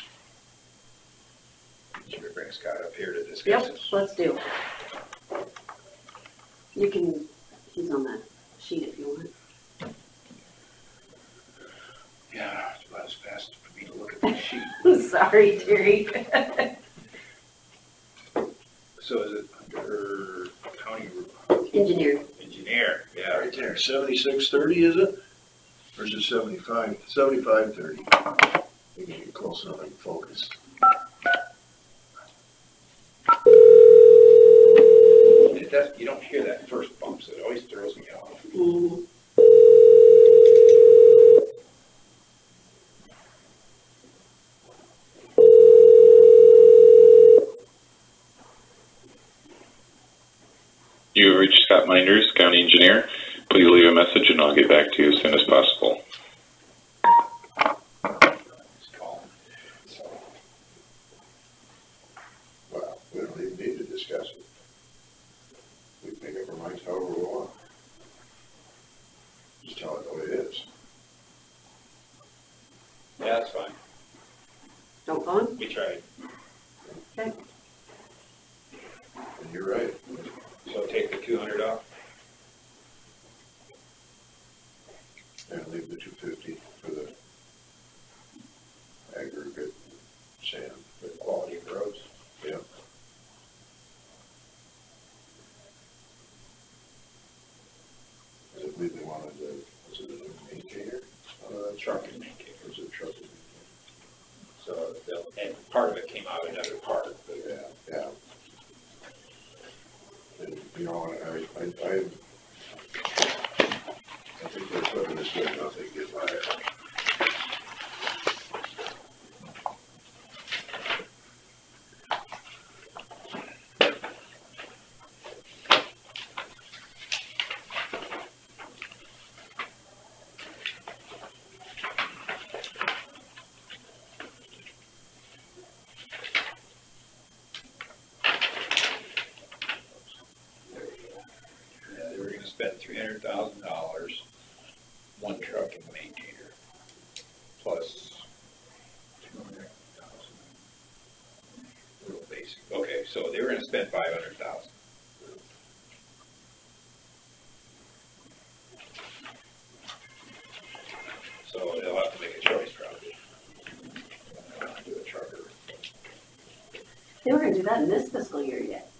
Should we bring Scott up here to discuss Yep, this? let's do. You can, he's on that sheet if you want. Yeah, it's about as fast for me to look at this sheet. Sorry, Terry. So is it under county Engineer. engineer? Yeah. Right there, 7630 is it? Or is it 75, 7530? You can get close enough and focus. It does, you don't hear that first bump, so it always throws me off. Mhm. You have reached Scott Minders, County Engineer. Please leave a message and I'll get back to you as soon as possible. Just call him. So, Well, we don't even need to discuss it. We can make up our minds however we want. Just tell it what it is. yeah, that's fine. Don't go on? We tried. Okay. And you're right. So take the 200 off. And leave the 250 for the aggregate sand. For the quality of roads. Yeah. I believe they wanted the, was it a maintainer? Truck and make it. Was it truck? So, and part of it came out of another part, but Yeah, yeah. And, I think their equipment is good enough, they can get by it. yeah, they were gonna spend $300,000, one truck and maintainer, plus 200,000. Real basic. Okay, so they were gonna spend 500,000. So they'll have to make a choice probably. Do a trucker. They were gonna do that in this fiscal year yet.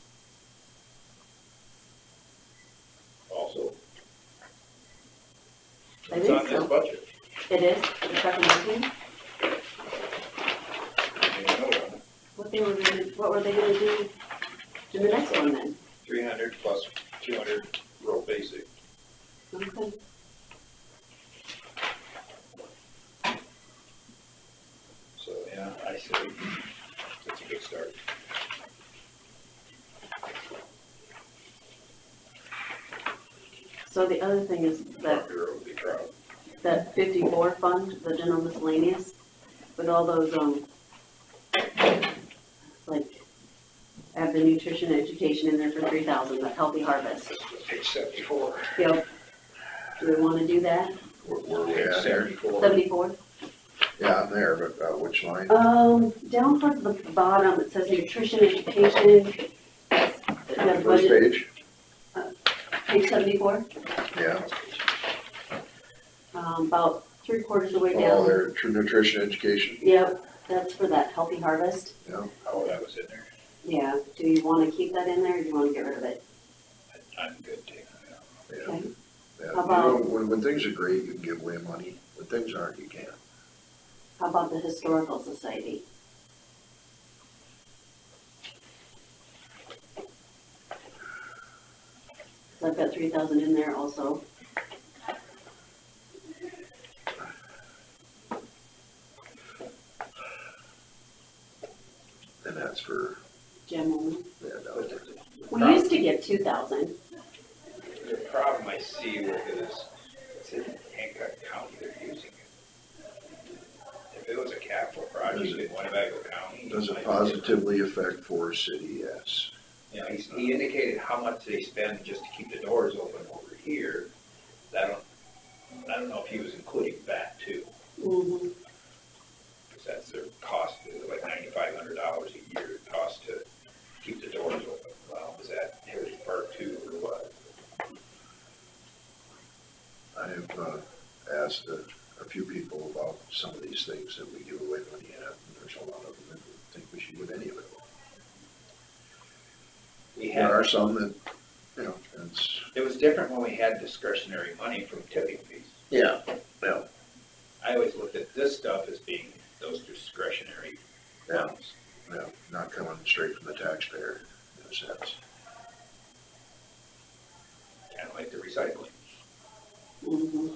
Also. I It's think on this so. budget. It is, the truck and maintenance. What were they gonna do in the next one then? 300 plus 200 real basic. Okay. So, yeah, I say it's a good start. So the other thing is that Bureau would be proud. that 54 fund, the general miscellaneous, with all those, like, I have the nutrition education in there for 3,000, the Healthy Harvest. Page 74. Yep. Do we wanna do that? Where we Page at here? 74. 74? Yeah, I'm there, but which line? Down towards the bottom, it says nutrition education. The First budget, page? page 74, Yeah. about 3/4 of the way Oh, down. their true nutrition education? Yep, that's for that Healthy Harvest. Yeah. Oh, that was in there. Yeah, do you wanna keep that in there, or do you wanna get rid of it? I'm good taking it out. Yeah. Okay. Yeah. How about- You know, when things are great, you can give away money. When things aren't, you can't. How about the Historical Society? So I've got 3,000 in there also. And that's for, Gem only. yeah, that was it. We used to get 2,000. The problem I see with it is, it's in Hancock County they're using it. If it was a capital project in Winnebago County. Does it positively affect Forest City? Yes. You know, he indicated how much they spend just to keep the doors open over here. I don't know if he was including that too, Mm-hmm. because that's their cost, is like $9,500 a year it costs to keep the doors open. Well, was that Heritage Park too, or what? I have asked a few people about some of these things that we give away money at, and there's a lot of them that think we should give any of it. We There had, are some that, you know, it's. it was different when we had discretionary money from tipping fees. Yeah, yeah. I always looked at this stuff as being those discretionary Yeah. funds. Yeah, not coming straight from the taxpayer, in a sense. Kind of like the recycling. Mm-hmm.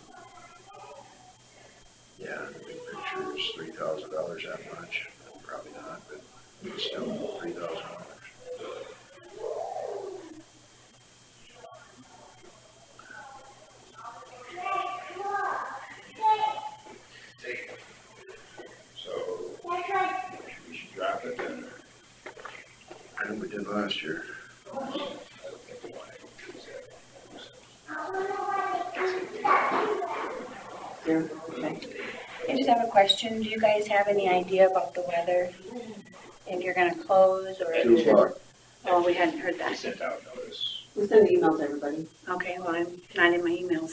Yeah, the big picture is $3,000 that much, probably not, but it's still $3,000. So, we should drop it then. And we did last year. I don't think we want to increase that. Here, okay. I just have a question. Do you guys have any idea about the weather? If you're gonna close or? 2 o'clock. Oh, we hadn't heard We that. sent out notice. We send emails to everybody. Okay, well, I'm not in my emails.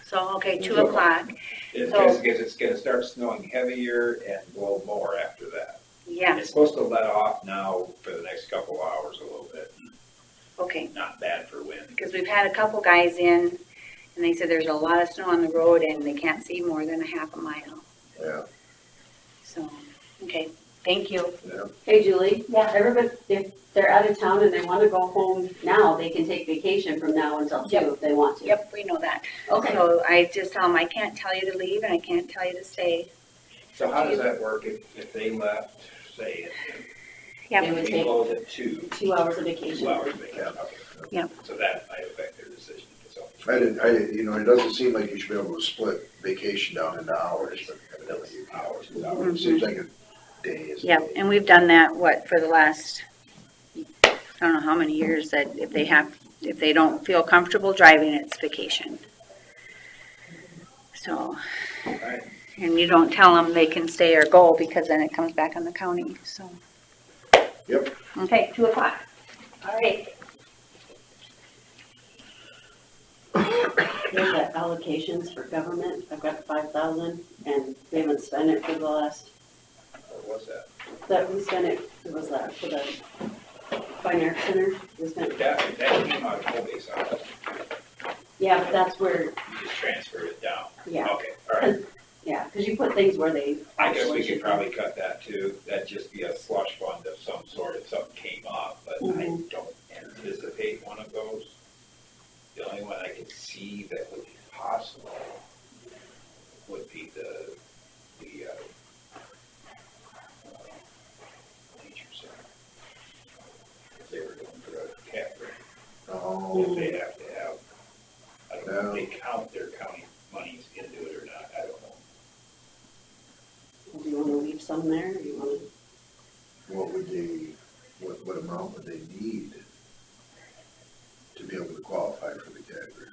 So, okay, 2 o'clock. It's So- because it's gonna start snowing heavier and blow more after that. Yeah, It's supposed to let off now for the next couple hours a little bit. okay. Not bad for wind. Because we've had a couple guys in and they said there's a lot of snow on the road and they can't see more than a half a mile. Yeah, So, okay, thank you. yeah. Hey, Julie? Yeah. Everybody, if they're out of town and they want to go home now, they can take vacation from now until 2 Yep. if they want to. Yep, we know that. Okay. So I just tell them, I can't tell you to leave and I can't tell you to stay. So how does that work if they left, say, They Yep, would we take close at 2, 2 hours of vacation. 2 hours vacation? Okay. Yep. So that might affect their decision. So You know, it doesn't seem like you should be able to split vacation down into hours, but evidently you can. hours is Mm-hmm. hours. It seems like a day is a yep, day. and we've done that, for the last, I don't know how many years, that if they don't feel comfortable driving, it's vacation. So, Right. and you don't tell them they can stay or go because then it comes back on the county, so. Yep. Okay, 2 o'clock. All right. Here's the allocations for government. I've got 5,000 and we haven't spent it for the last, What was that? that we spent it, was that for the Fine Arts Center? We spent, That came out of home base, yeah, but that's where, you just transferred it down. yeah, Okay, all right. yeah, because you put things where they I guess actually we should could be. probably cut that too. That'd just be a slush fund of some sort if something came up, but I Mhm. don't anticipate one of those. The only one I could see that would be possible would be the teacher center. If they were going for a cap grant, Oh, if they have to have, I don't know if they Yeah. count their county monies into it or not, I don't know. Do you want to leave some there? Or you want to? what would they, what amount would they need to be able to qualify for the CAD grant?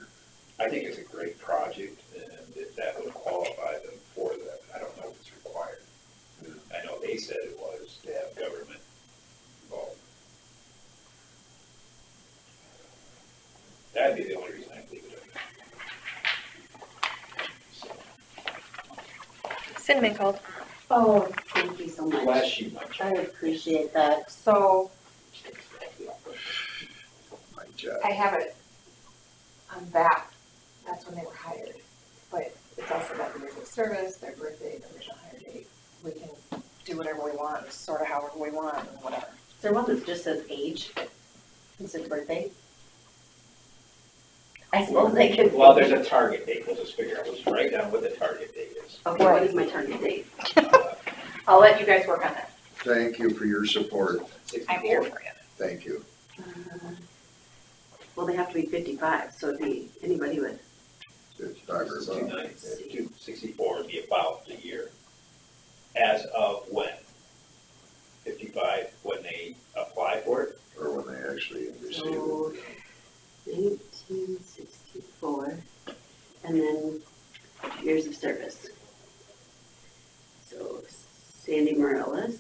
I think it's a great project, and if that would qualify them for that, I don't know if it's required. I know they said it was to have government involved. That'd be the only reason I'd leave it up. Cinnamon called. Oh, thank you so much. Bless you, my I child. appreciate that. So My job. I have it on that, that's when they were hired, but it's also got the years of service, their birthday, their original hire date. We can do whatever we want, sort of however we want, and whatever. Is there one that just says age instead of birthday? I suppose I can. Well, there's a target date, we'll just figure out, let's write down what the target date is. Okay, what is my target date? I'll let you guys work on that. Thank you for your support. I'm here for you. Thank you. Well, they have to be 55, so it'd be anybody with, It's five or above. 264 would be about the year. As of when? 55, when they apply for it? Or when they actually receive so, it. 1964, and then years of service. So Sandy Morales,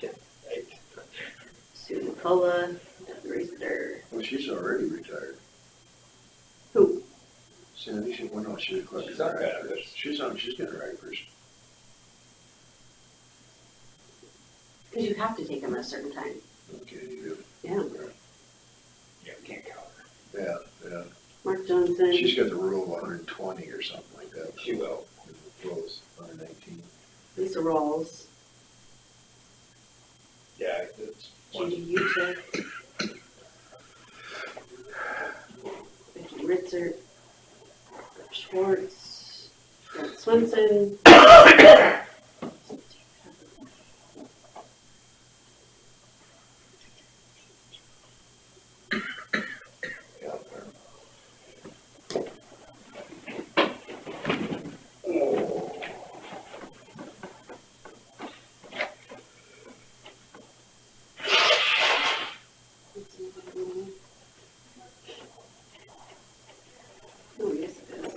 Right? Sue McCullough, Reeser. Well, she's already retired. Who? Sandy, well, no, she's collecting She's on her benefits. benefits. She's getting her IFRS. Because you have to take them at a certain time. Okay, you Yeah. Yeah, we can't count her. do. Yeah. Mark Johnson. She's got the rule of 120 or something like that. She will. Close, 119. Lisa Rawls. Yeah, it's one. Gigi Uchick. Vicky Ritzer. Schwartz. Brett Swenson. Yeah. Oh, yes, it is.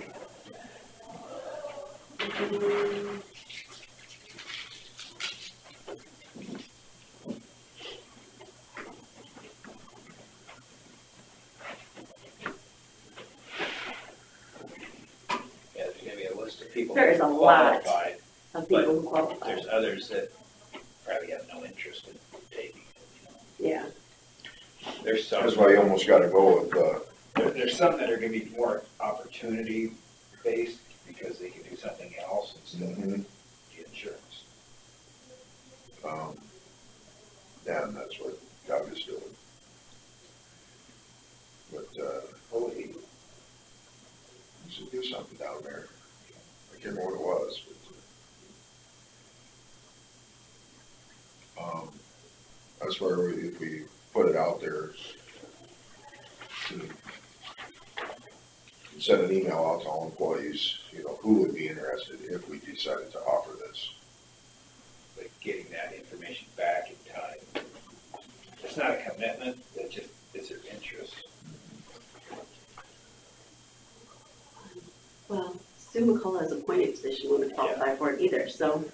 Yeah, there's gonna be a list of people. There is a who lot. qualified. Of people who qualify. There's others that probably have no interest in taking it. Yeah. There's some. That's why you almost gotta go with, There's some that are gonna be more opportunity based because they can do something else instead of mhm. the insurance. Yeah, and that's what Doug is doing. But, he should do something down there. I can't remember what it was, but, that's where if we put it out there, to send an email out to all employees, who would be interested if we decided to offer this. But getting that information back in time. It's not a commitment, it's just, it's their interest. Well, Sue McCullough is appointed position wouldn't qualify for it either, so.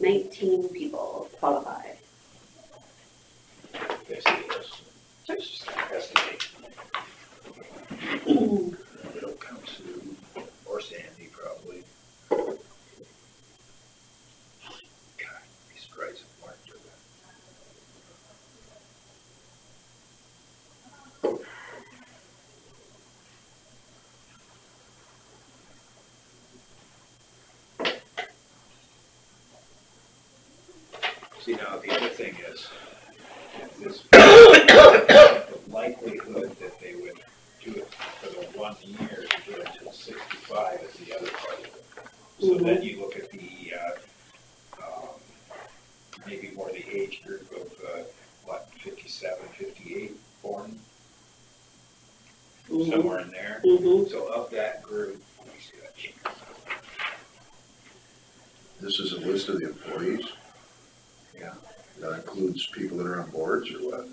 19 people qualify. Yes, it is. It's just an estimate. It'll come Sue or Sandy probably. God, these guys weren't doing that. See, now, the other thing is, this, the likelihood that they would do it for the 1 year to do it until 65 is the other part of it. So then you look at the, maybe more the age group of, 57, 58 born, somewhere in there. Mm-hmm. So of that group, let me see that sheet. This is a list of the employees. Yeah. That includes people that are on boards or what?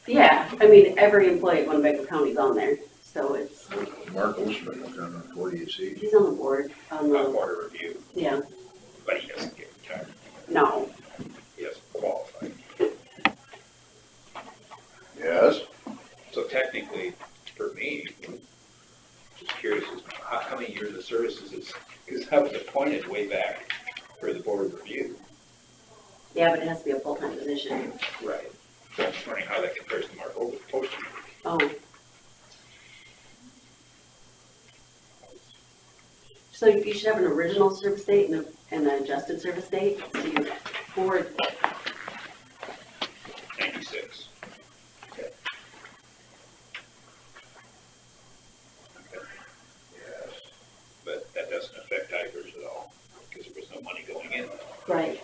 Yeah, I mean, every employee at Winnebago County is on there, so it's, Mark Oshman, what kind of employee is he? he's on the board, on Not the, board of review, yeah, but he doesn't get retired. no. He doesn't qualify. Yes? So technically, for me, just curious, how many years of service is this? Because I was appointed way back for the board of review. Yeah, but it has to be a full-time position. Right. So I'm just wondering how that compares to Mark Oshman. Oh. So you should have an original service date and an adjusted service date, so you forward. 96. Okay. Okay. Yes, but that doesn't affect Ivers at all, because there was no money going in. Right.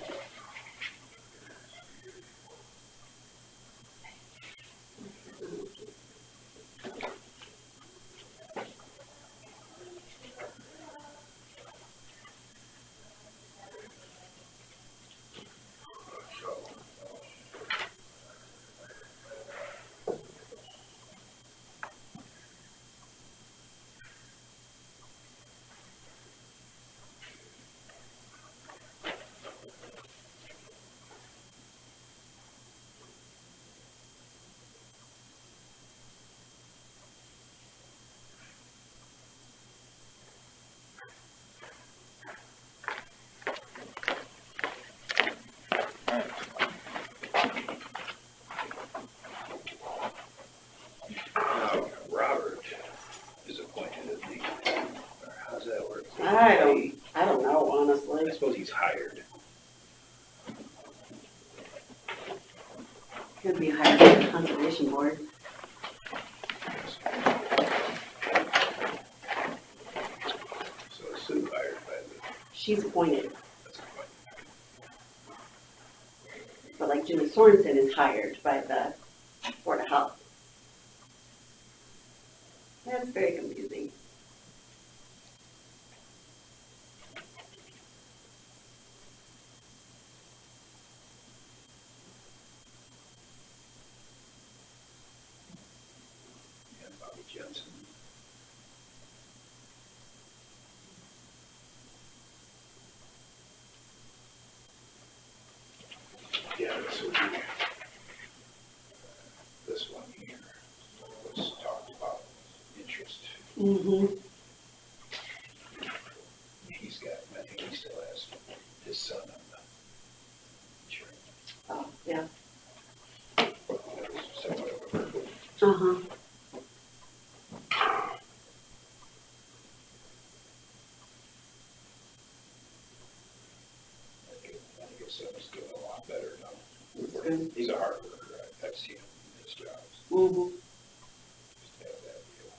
Robert is appointed as the, or how's that work? I don't know, I honestly. suppose he's hired. Could be hired by the conservation board. So Sue hired by the, She's appointed, that's a point. but like Jimmy Sorensen is hired by the Board of Health. That's very confusing. Yeah, Bobby Jensen. Yeah, this would be, this one here, let's talk about interest. Mm-hmm. He's got, I think he still has his son on the insurance. Oh, yeah. That was somewhat of a burden. Uh-huh. I think his son is doing a lot better now. That's good. He's a hard worker, I've seen him in his jobs. Mm-hmm. Just have that deal.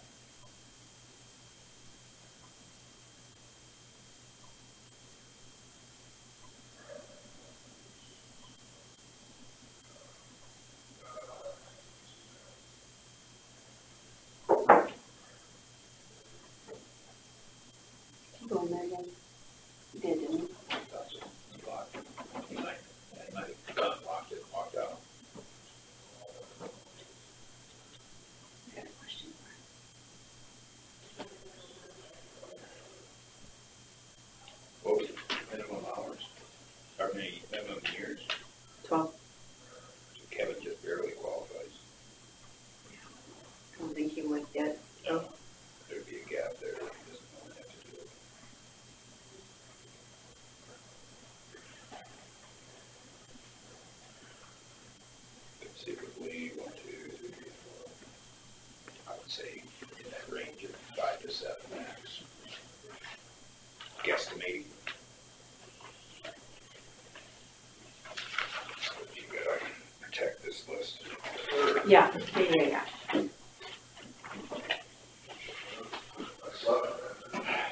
Keep going there again. You did, didn't you? That's a lot. He might have gone, locked it, walked out. Got a question. What was the minimum hours? Or minimum years? 12. So Kevin just barely qualifies. I don't think he would yet. No. There'd be a gap there. He doesn't want to have to do it. Conceivably, 1, 2, 3, 4. I would say in that range of 5 to 7 max. Guesstimating. You gotta protect this list. Yeah, yeah.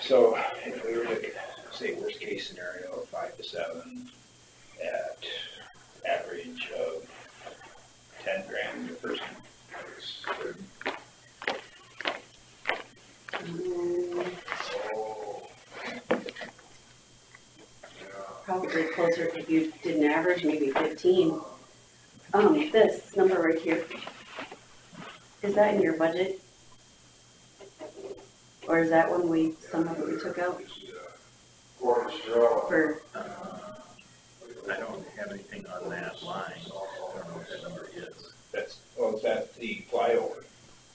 So if we were to say worst case scenario, 5 to 7 at average of 10 grand per person. Oh. Probably closer, if you did an average, maybe 15. This number right here, is that in your budget? Or is that when some of it we took out for, I don't have anything on that line. I don't know what that number is. That's the flyover.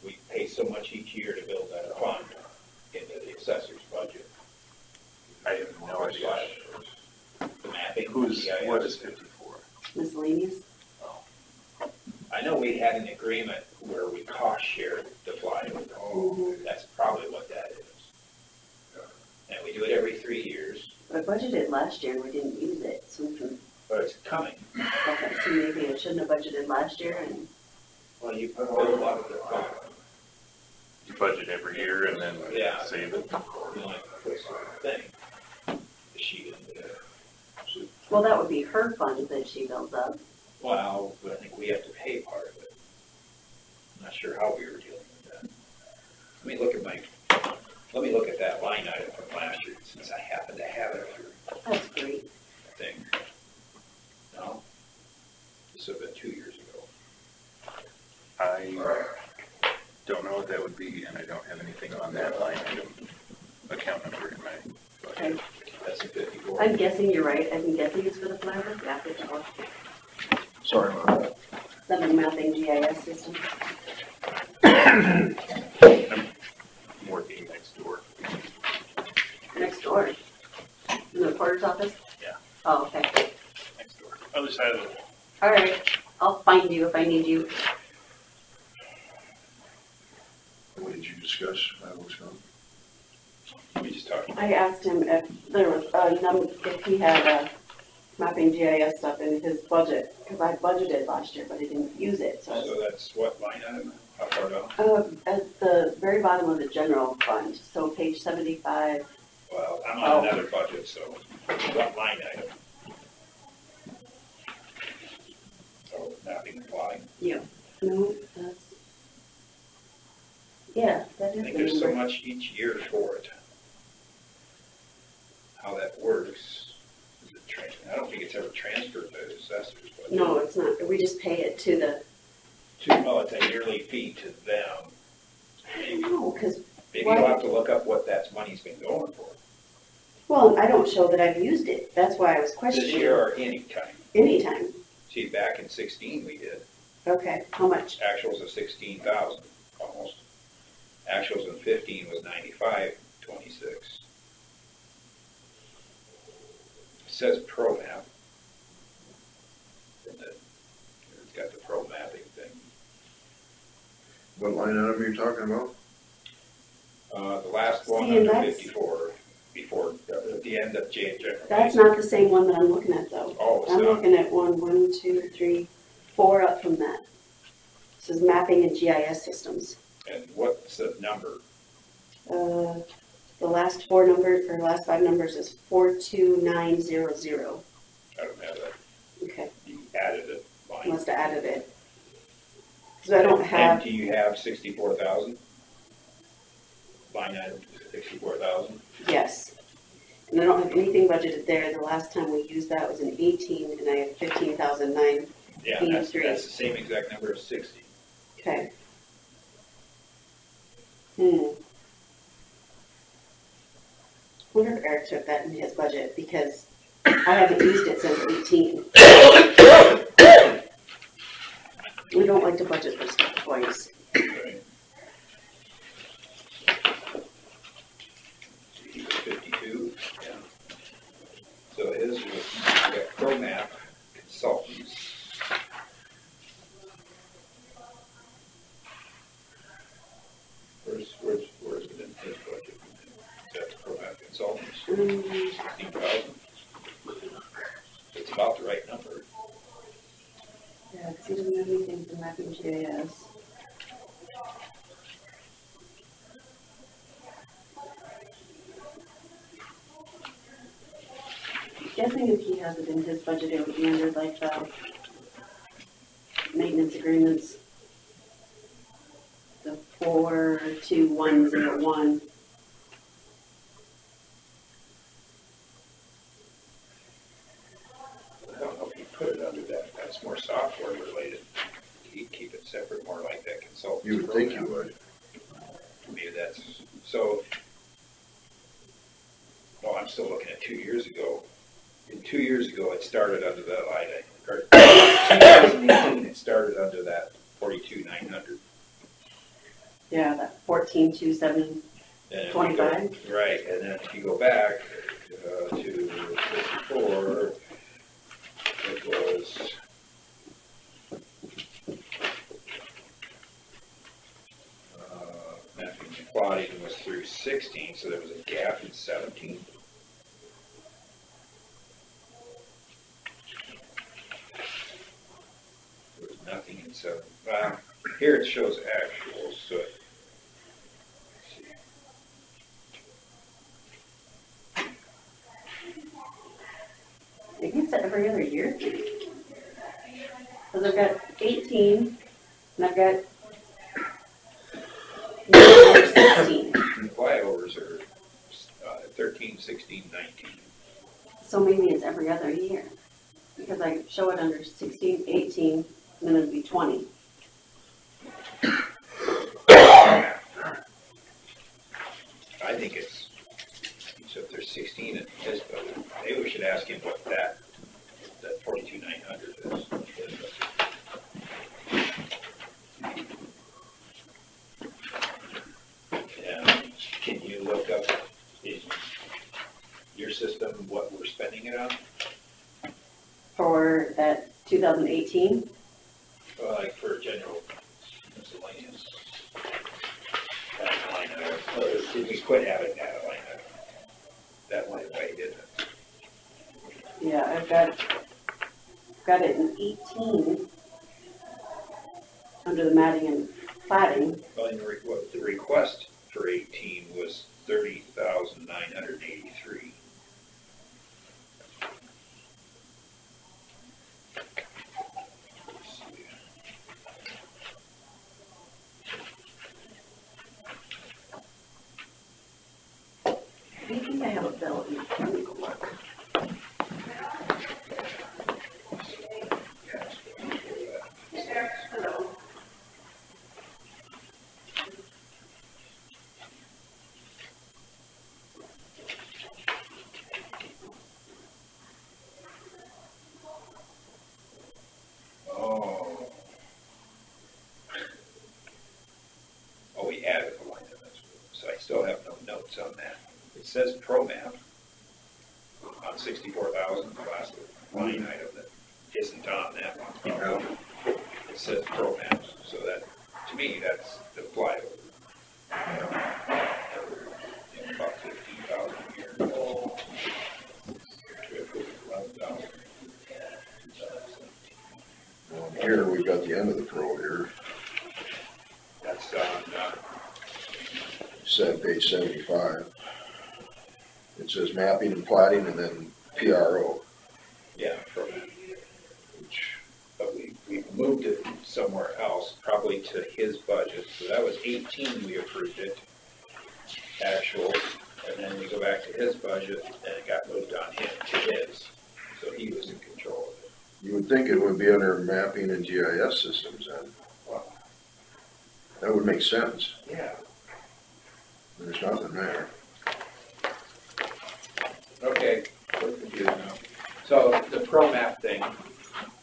We pay so much each year to build that fund into the assessor's budget. I have no idea. The mapping. What is 54? miscellaneous? I know we had an agreement where we cost shared the flyover. Mhm. That's probably what that is. And we we do it every 3 years, I budgeted last year and we didn't use it, so we can, but it's coming. okay, so maybe I shouldn't have budgeted last year and, Well, you put a lot of the fund. You budget every year and then Yeah. save it. You know, like this thing, the sheet in there. well, that would be her fund that she builds up. Well, but I think we have to pay part of it. I'm not sure how we were dealing with that. Let me look at that line item from last year, since I happen to have it here, That's great. thing. No? This would have been 2 years ago. I don't know what that would be, and I don't have anything on that line item account number in my budget. Okay. That's a 54. I'm guessing you're right. I'm guessing it's for the flower. Yeah, 54. Sorry about that. Summon mapping GIS system. I'm working next door. Next door. In the recorder's office? Yeah. Oh, okay. Next door. Other side of the wall. All right. I'll find you if I need you. What did you discuss, Scott? We just talked. I asked him if there was if he had mapping GIS stuff in his budget, because I budgeted last year, but I didn't use it, so. So that's what line item? How far down? At the very bottom of the general fund, so page 75. Well, I'm on another budget, so what line item? So mapping and plotting. Yeah. No, that's. Yeah, that I is think the there's so number. much each year for it. How that works. Is it I don't think it's ever transferred to the assessors, but. No, it's not. We just pay it to the. Well, it's a yearly fee to them. Maybe, No, because, maybe you'll have to look up what that money's been going for. well, I don't show that I've used it. That's why I was This questioning. year or any time. Anytime. See, back in 16 we did. Okay, how much? Actuals of 16,000, almost. Actuals in 15 was 95.26. It says pro map. And it's got the pro mapping thing. What line item are you talking about? The last one See, and under that's- 54, before, at the end of general. That's not the same one that I'm looking at though. Oh, it's I'm not. looking at 1, 2, 3, 4 up from that. This is mapping and GIS systems. And what's the number? The last 4 numbers, or last 5 numbers is 42900. I don't have that. Okay, You added it. Line. must have added it. So I don't have, And do you have 64,000? Line item 64,000? yes. And I don't have anything budgeted there. The last time we used that was in 18, and I have 15,009. Yeah, that's the same exact number as 60. Okay. Wonder if Eric took that in his budget, because I haven't used it since 18. We don't like to budget for stuff twice. Right. 52, yeah. So his was, we got ProMap Consultants. Where's it in his budget? That's ProMap Consultants, 16,000. It's about the right number. Yeah, because he doesn't have anything for mapping GIS. Guessing if he has it in his budget, it would be under like the maintenance agreements. The 42101. I don't know if he put it under that, that's more software related. He'd keep it separate, more like that consultant. You would think you would. Maybe that's, so, well, I'm still looking at 2 years ago. And 2 years ago, it started under that line, or 2018, it started under that 42,900. Yeah, that 142725. And if you go- Right, and then if you go back to 54, it was mapping and plotting was 3 through 16, so there was a gap in 17. There was nothing in 7. Here it shows actuals, so let's see. It gets it every other year. Because I've got 18, and I've got 16. Flyovers are 13, 16, 19. So maybe it's every other year. Because I show it under 16, 18, and then it'd be 20. I think it's, so if there's 16 in his budget, maybe we should ask him what that 42,900 is. And can you look up in your system what we're spending it on? For that 2018, Like for general miscellaneous. That line item. Did we quit having that line item? That went away, didn't it? yeah, I've got it in 18, under the matting and platting. Well, the request for 18 was 30,983. I think I have a bill in my, let me go look. Oh, we added a line item, so I still have no notes on that. It says ProMap on 64,000, the last line item that isn't on that one. It says ProMap, so that, to me, that's the flyover. About 15,000 a year. 11,000. Well, here, we've got the end of the pro here, That's on, set page 75. It says mapping and plating and then PRO, yeah, ProMap. which, But we moved it somewhere else, probably to his budget. So that was 18, we approved it, actual, and then we go back to his budget, and it got moved on him to his. So he was in control of it. you would think it would be under mapping and GIS systems then. Wow. That would make sense. Yeah. There's nothing there. Okay, we're confused now. So the ProMap thing,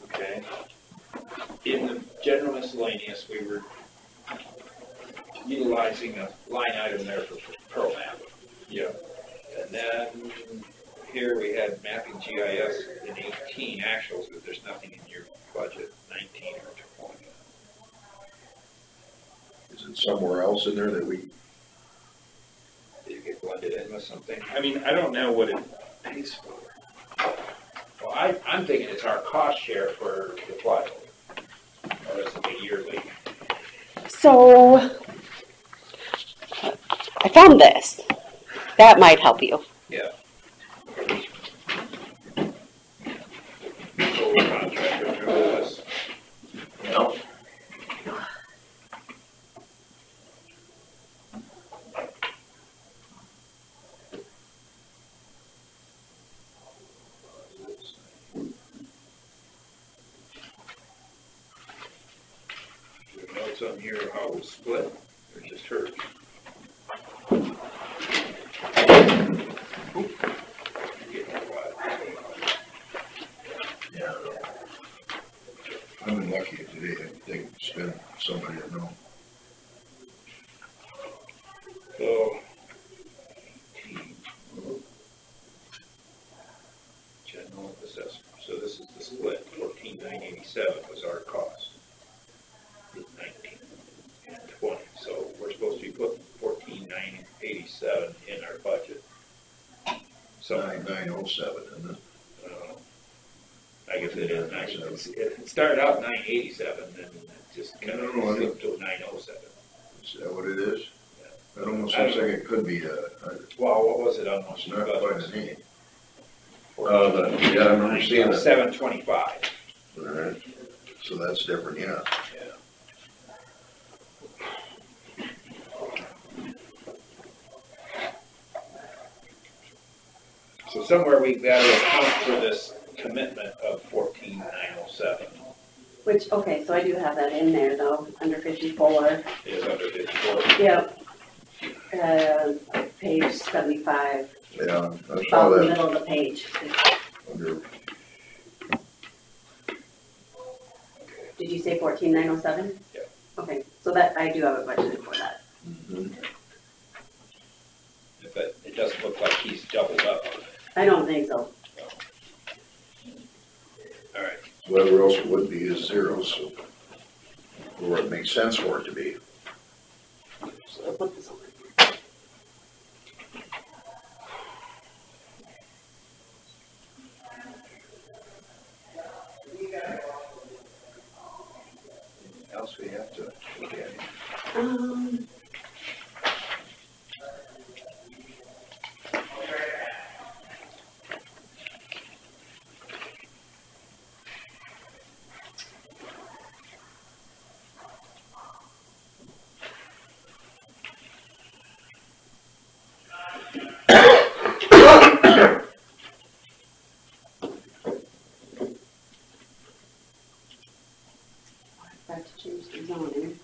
okay, in the general miscellaneous, we were utilizing a line item there for ProMap. Yeah. And then here we had mapping GIS in 18 actuals, but there's nothing in your budget, 19 or 20. Is it somewhere else in there that we, Did it get blended in with something? I mean, I don't know what it pays for. Well, I'm thinking it's our cost share for the flyover. Or is it a yearly? So, I found this. That might help you. Yeah. So we're contracted through this. No. Notes on here how it was split, or just hers? yeah. I've been lucky today, I think it's been somebody I know. So, general assessment, so this is the split, 14,987 was our cost. 19 and 20, so we're supposed to be putting 14,987 So, 907, isn't it? I guess it is, actually, it started out 987, and it just kind of No, slipped to 907. Is that what it is? It almost looks like it could be Well, what was it on it's most not quite budgets? a name. Yeah, I remember seeing it. 725. Alright, so that's different, yeah. So somewhere we've got to account for this commitment of 14,907 Which, okay, so I do have that in there though, under 54. is under 54. Yep. Page 75, Yeah, I saw about the that middle of the page. under, Did you say 14,907? Yeah. Okay, so that, I do have a budget for that. But it doesn't look like he's doubled up. I don't think so. All right. whatever else it would be is zero, so, or it makes sense for it to be. So I'll put this on. Anything else we have to look at? Back to change the zoning.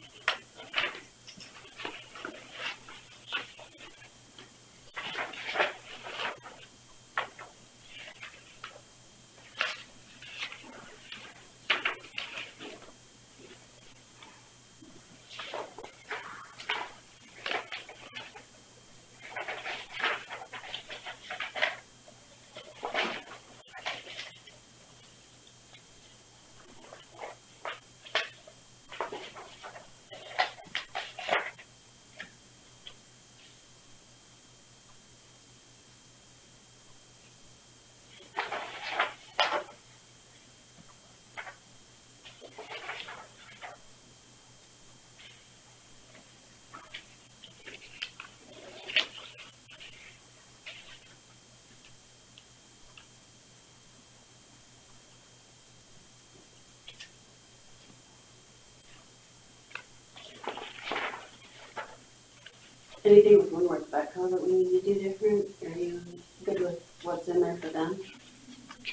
Anything with Winworth Backhoe that we need to do different? Are you good with what's in there for them?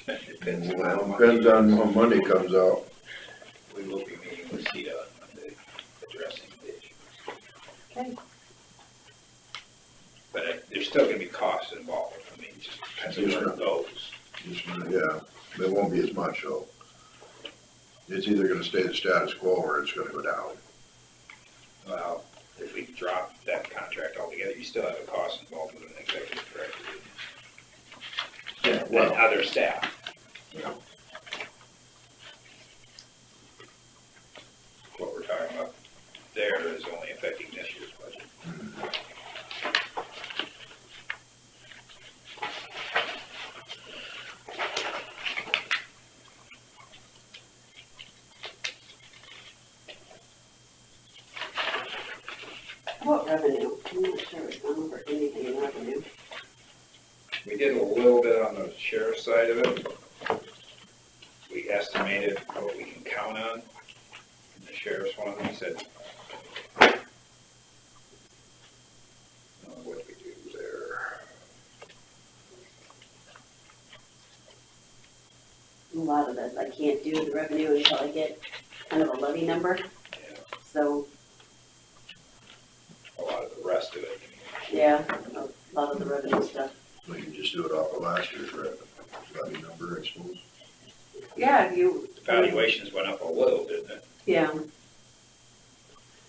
Depends on how Well, much. depends on when Monday comes out. We will be meeting with CETA on Monday, addressing the issue. Okay. But there's still gonna be costs involved. I mean, just depends on where it goes. Just, yeah, there won't be as much, though. It's either gonna stay the status quo or it's gonna go down. Well, if we drop that contract altogether, you still have a cost involved with an executive director. Yeah, And other staff. Yeah. What we're talking about there is only affecting this year's budget. How about revenue? I'm not sure we've gone over anything in revenue. We did a little bit on the sheriff's side of it. We estimated what we can count on. And the sheriff's one, he said, what did we do there? A lot of this, I can't do the revenue until I get kind of a levy number, Yeah, so, a lot of the rest of it. yeah, a lot of the revenue stuff. We can just do it off of last year's levy number, I suppose. Yeah, you. The valuations went up a little, didn't it? Yeah.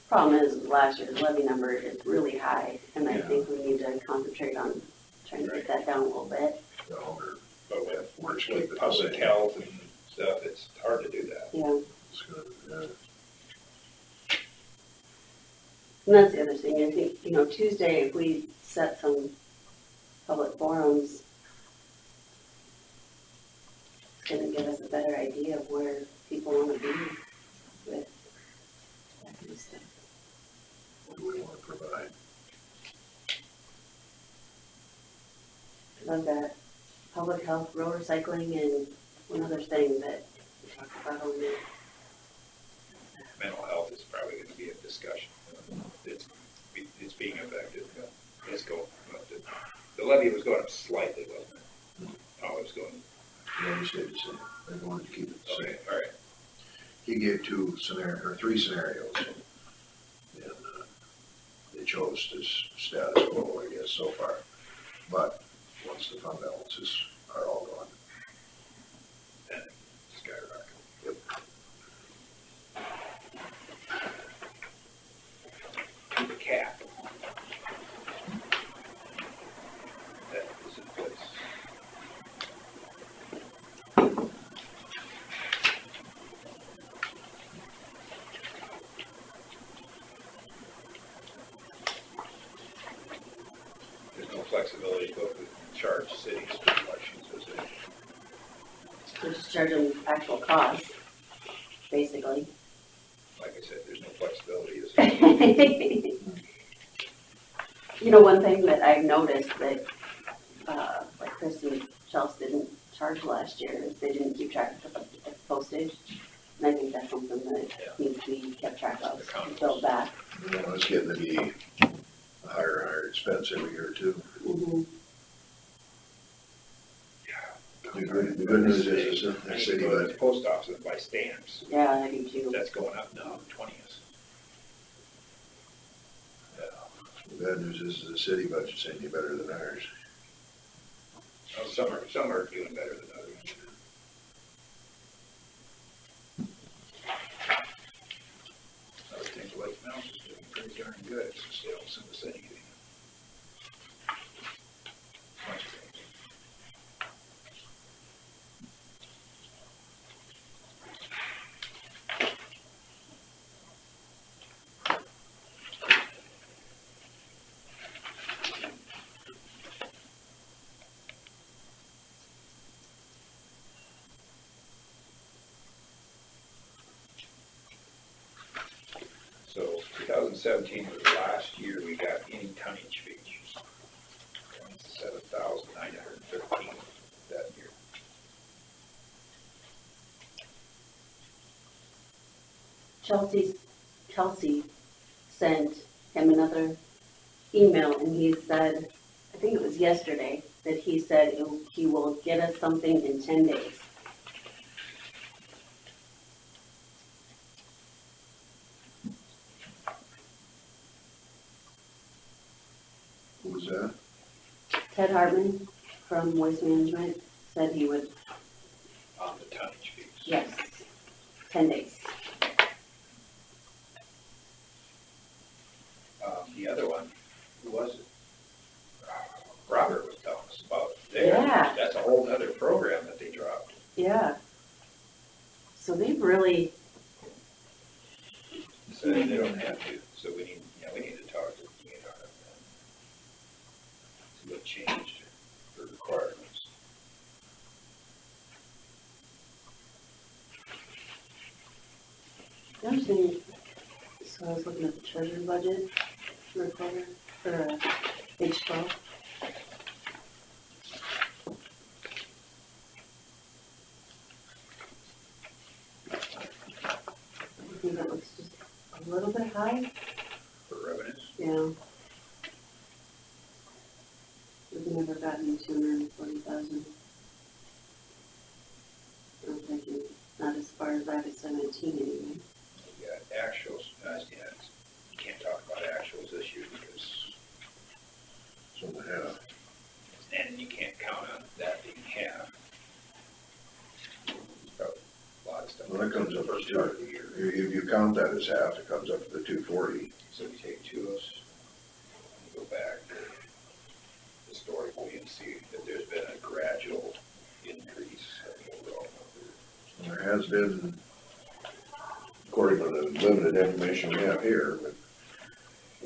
Problem is, last year's levy number is really high, and I Yeah. think we need to concentrate on trying to get that down a little bit. But with Works keep it the public same. health and stuff, it's hard to do that. Yeah, It's good, yeah. and that's the other thing, I think, Tuesday, if we set some public forums, About that public health, road recycling, and one other thing that we talked about on there. Mental health is probably gonna be a discussion. It's being affected. It's going, but the levy was going up slightly, wasn't it? Oh, it was going, Yeah, he stayed the same. They wanted to keep it the same. okay, all right. He gave three scenarios. And they chose this status quo, I guess, so far. But once the fund balances are all gone, Then it skyrocketed. Yep. To the cap. That is in place. There's no flexibility to go to charge cities for elections, is there? We're just charging actual costs, basically. Like I said, there's no flexibility, is there? You know, one thing that I've noticed that, like Chris and Chelsea didn't charge last year is they didn't keep track of the postage. And I think that's something that needs to be kept track of, and built back. you know, it's getting to be a higher and higher expense every year too. Mm-hmm. The good news is the city Go to the budget, post office and buy stamps. Yeah, I do too. That's going up now, 20s. the bad news is the city budget's any better than ours. Oh, some are doing better than others. I would think Lake Mouse is doing pretty darn good, since they don't send us anything. Much things. So 2017 was the last year we got any tonnage fees. 27,913 that year. Kelsey sent him another email and he said, I think it was yesterday, that he said he will get us something in 10 days. Who was that? Ted Hartman from Waste Management said he would, On the tonnage fees. yes, 10 days. The other one, who was it? Robert was telling us about there. Yeah. That's a whole other program that they dropped. Yeah. So they've really, So they don't have to, so we need to talk to them about that. See what changed the requirements. the other thing, so I was looking at the treasury budget recorder, or page 12. I think that looks just a little bit high, For revenues, yeah. We've never gotten 240,000. I'm thinking, not as far back as 17 anyway. we got actuals, yeah, you can't talk about actuals this year because, So we have, and you can't count on that being half. There's probably a lot of stuff. well, that comes up as First two. part of the year. If you count that as half, it comes up to the 240. So we take two of us, go back historically and see that there's been a gradual increase in the overall number. There has been, according to the limited information we have here, but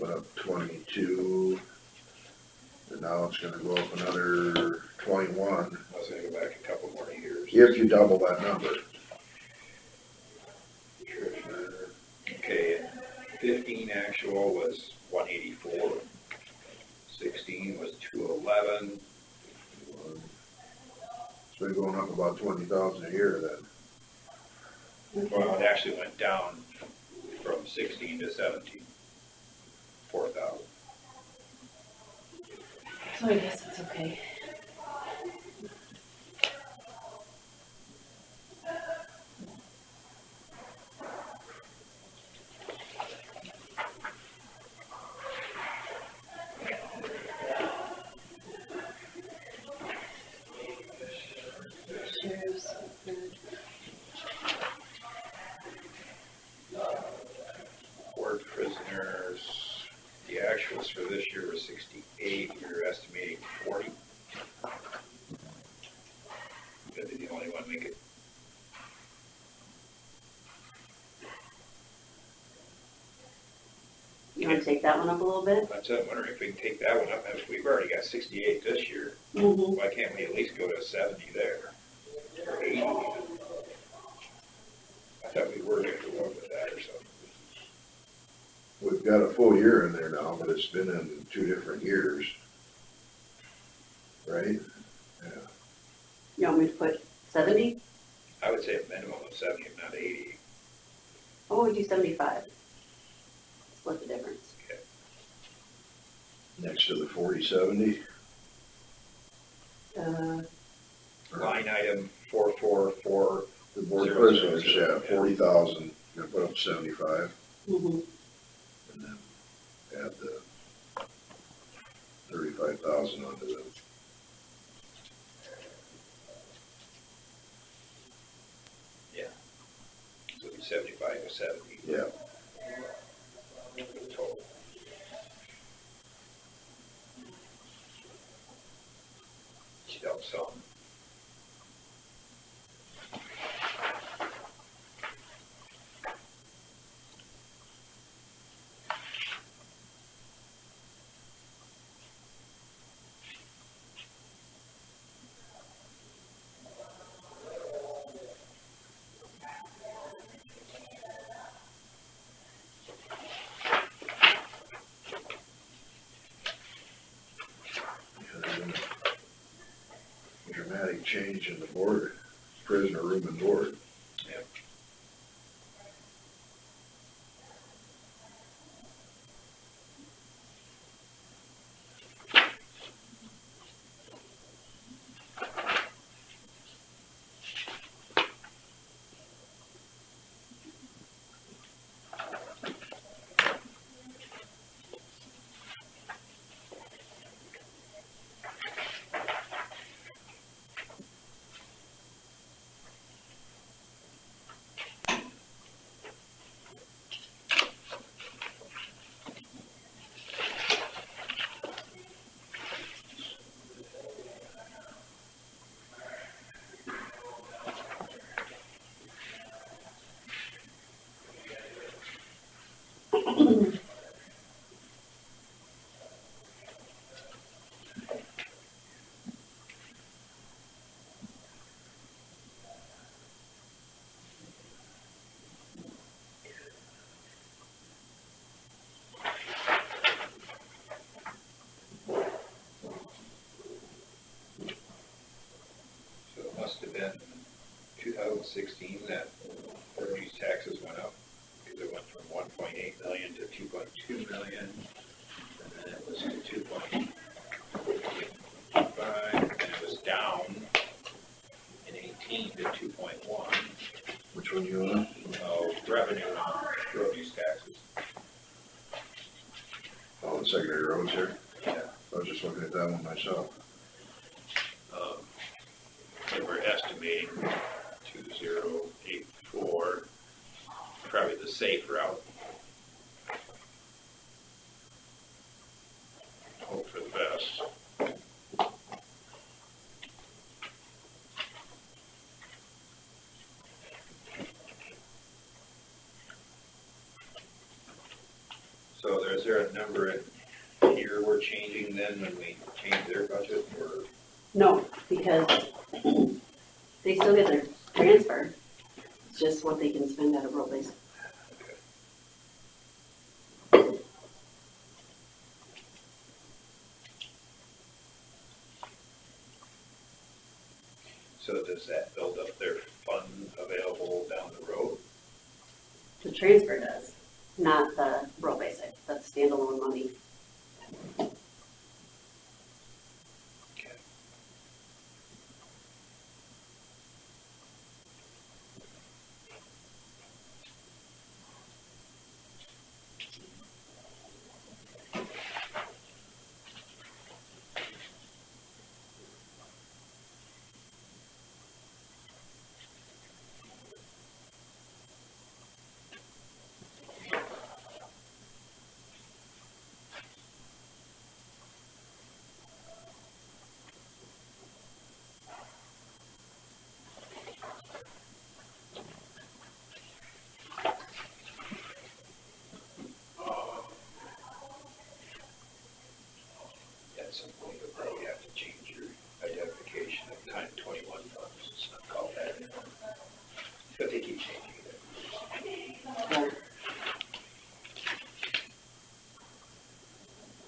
went up 22, and now it's gonna go up another 21, I was gonna go back a couple more years. if you double that number. Okay, 15 actual was 184, 16 was 211, It's been going up about 20,000 a year then. Well, it actually went down from 16 to 17, 4,000. So I guess it's okay. Sheriff's. Court prisoners, the actuals for this year were 68, you're estimating 40. That'd be the only one we could. You wanna take that one up a little bit? That's it, I'm wondering if we can take that one up, if we've already got 68 this year, Mm-hmm. why can't we at least go to 70 there? Or 80 even? I thought we were gonna go up with that or something. We've got a full year in there now, but it's been in 2 different years. Right? Yeah. You want me to put 70? I would say a minimum of 70, if not 80. What would we do 75? Split the difference. Next to the 4070. Line item 444. The board of prisoners, yeah, 40,000, gonna put up 75, Mm-hmm. and then add the 35,000 onto them. So it'd be 75 to 70. Yeah. Total. Should help some. Dramatic change in the board, prisoner room and board. Yep. So it must have been 2016 that property taxes went up, because it went from 1.8 million to 2.2 million, and then it was to 2.5, and it was down in 18 to 2.1. Which one you on? Revenue on produce taxes. Oh, the secondary roads here? Yeah. I was just looking at that one myself. They were estimating 2084, probably the safe route. Hope for the best. So is there a number in here we're changing then when we change their budget, or? No, because they still get their transfer. It's just what they can spend out of road base. So does that build up their fund available down the road? The transfer does, not the rural basic, that's standalone money. At some point, you'll probably have to change your identification of Time 21 funds. It's not called that anymore. But they keep changing it.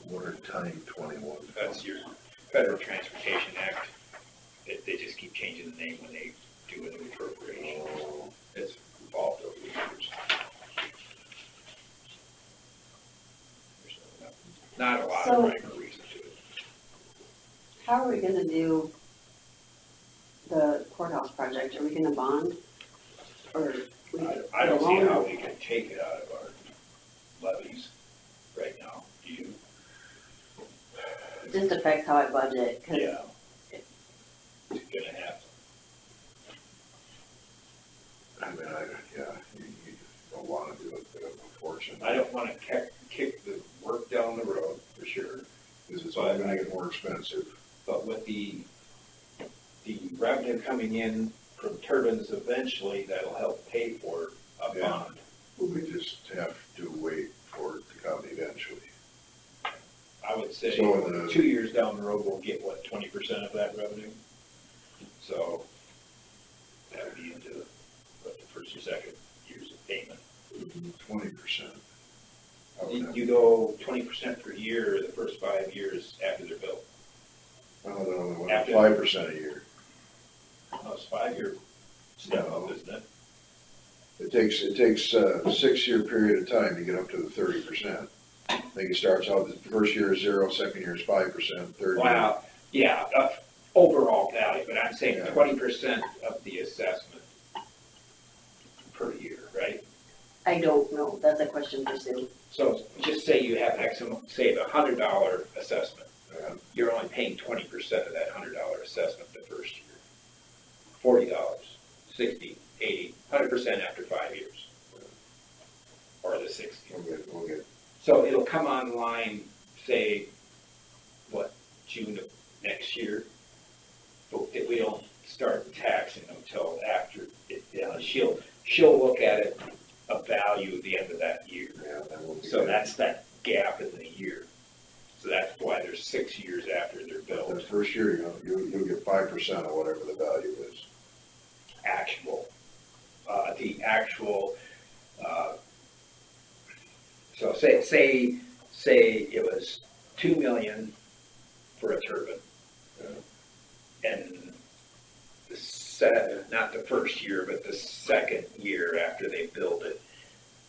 What are Time 21? That's your Federal Transportation Act. They just keep changing the name when they do a new appropriation. It's evolved over the years. There's not a lot of rhyme or reason to it. How are we gonna do the courthouse project? Are we gonna bond? Or? I don't see how we can take it out of our levies right now. Do you? It just affects how I budget, cause Yeah. It's gonna happen. I mean, you don't wanna do it, but unfortunately. I don't wanna kick the work down the road, for sure. Because it's all gonna get more expensive. But with the revenue coming in from turbines eventually, that'll help pay for a bond. We just have to wait for it to come eventually. I would say So 2 years down the road, we'll get, what, 20% of that revenue? So that would be into, what, the first or second years of payment. 20%. You go 20% per year the first 5 years after they're built. No, After- 5% a year. No, it's 5-year step up, isn't it? It takes a 6-year period of time to get up to the 30%. I think it starts out, the first year is 0, second year is 5%, third year. Wow, yeah, overall value, but I'm saying Yeah. 20% of the assessment per year, right? I don't know, that's a question for Sue. So just say you have X, say the $100 assessment. Yeah. You're only paying 20% of that $100 assessment the first year. $40, 60, 80, 100% after 5 years. Or the 60. We'll get. So it'll come online, say, what, June of next year? But we don't start taxing until after it, she'll look at it, a value at the end of that year. Yeah, that will be So good. that's that gap in the year. So that's why there's 6 years after they're The built, first year, you'll get 5% of whatever the value is. actual. The actual, so say it was 2 million for a turbine. And not the first year, but the second year after they build it,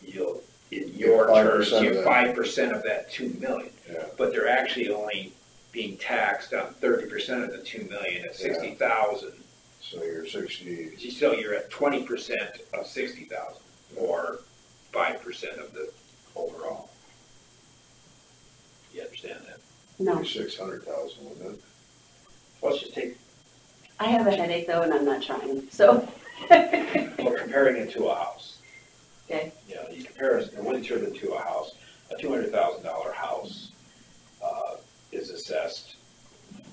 you'll, in your terms, 5% you of that. 5% of that 2 million. Yeah. But they're actually only being taxed on 30% of the 2 million at 60,000. So you're 60. So you're at 20% of 60,000 or 5% of the overall. You understand that? No, 600,000, wouldn't it? Let's just take, I have a headache though and I'm not trying, so. we're comparing it to a house. Okay. You know, you compare a wind turbine to a house, a $200,000 house is assessed,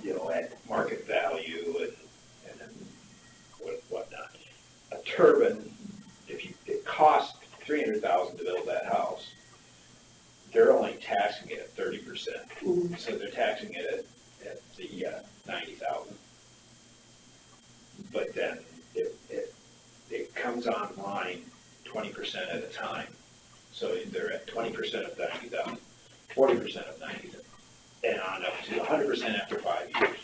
you know, at market value and then whatnot. A turbine, it costs $300,000 to build that house, they're only taxing it at 30%. So they're taxing it at the 90,000. But then it comes online 20% at a time. So they're at 20% of 90,000, 40% of 90,000, and on up to 100% after 5 years.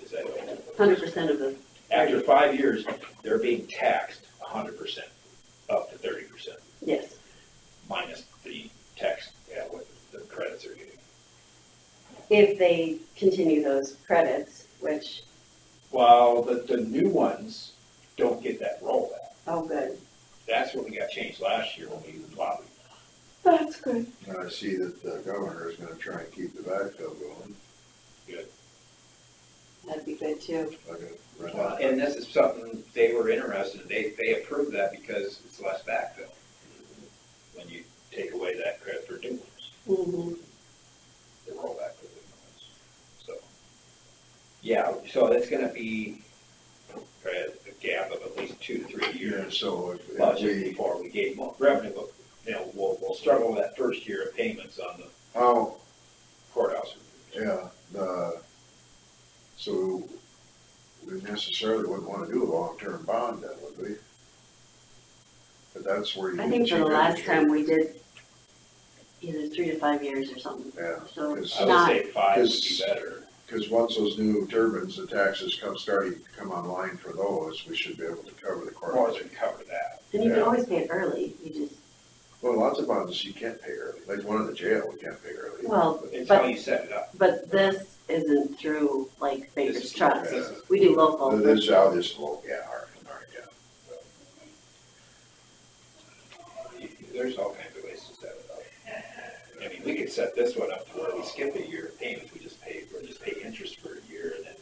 Is that right? 100% of the After 5 years, they're being taxed 100%, up to 30%, Yes. minus the tax, what the credits are getting. If they continue those credits, which, Well, the new ones don't get that rollback. oh, good. That's what we got changed last year when we lobbied. That's good. And I see that the governor is gonna try and keep the backfill going. That'd be good too. Like a run Well, out. and this is something they were interested in, they approved that because it's less backfill. When you take away that credit for new ones, Mm-hmm. the rollback for the new ones. So, yeah, so it's gonna be a gap of at least 2 to 3 Yeah, years. so if Budget we, before we gave more revenue, but, you know, we'll struggle with that first year of payments on the how, courthouse. yeah, so we necessarily wouldn't wanna do a long-term bond then, would we? But that's where you. I think for the last time we did either 3 to 5 years or something. Yeah, So because I would not, say 5 would be Because- better. once those new turbines, the taxes starting to come online for those, we should be able to cover the More courthouse. than cover that. and you can Yeah. always pay it early, you just, Well, lots of bonds you can't pay early, like one in the jail, we can't pay early. well, It's how but, you set it up. but this isn't through like This Baker's is- Trust. this is- We do local. This is how this low, yeah, all right, yeah. There's all kinds of ways to set it up. I mean, we could set this one up to where we skip a year of payments, we'll just pay interest for a year, and then,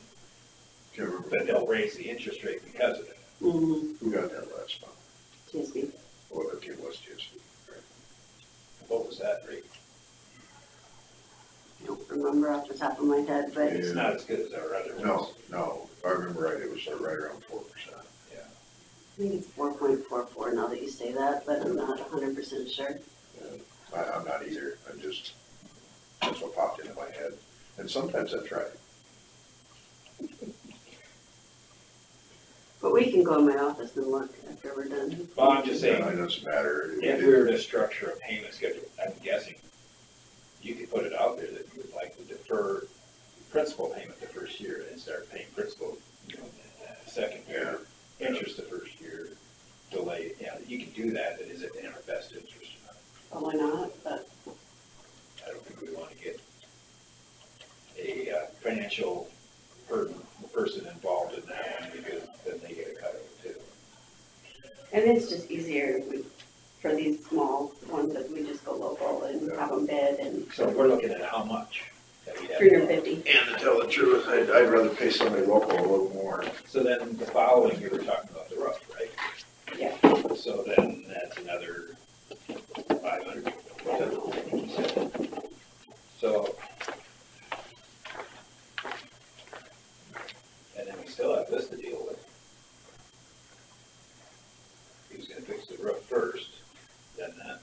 Can't remember but they'll raise the interest rate because of it. Mm-hmm. who got that last month, TSB. what it was just. What was that rate? I don't remember off the top of my head, but It's not as good as our other ones. No, if I remember right, it was right around 4%. I think it's 4.44 now that you say that, but I'm not 100% sure. I'm not either, that's what popped into my head, and sometimes that's right. But we can go in my office and look after we're done. Well, I'm just saying, It doesn't matter. if we were to structure a payment schedule, I'm guessing you could put it out there that you would like to defer principal payment the first year and start paying principal, you know, the second year, interest the first year, delay, you can do that, but is it in our best interest or not? Oh, why not? But I don't think we want to get a financial person involved in that one because then they get a cut of it too. and it's just easier for these small ones that we just go local and have them bid and So we're looking at how much that we'd have. 350. And to tell the truth, I'd rather pay somebody local a little more. So then the following year, we're talking about the roof, right? Yeah. So then that's another 500. So. And then we still have this to deal with. Who's gonna fix the roof first, then that,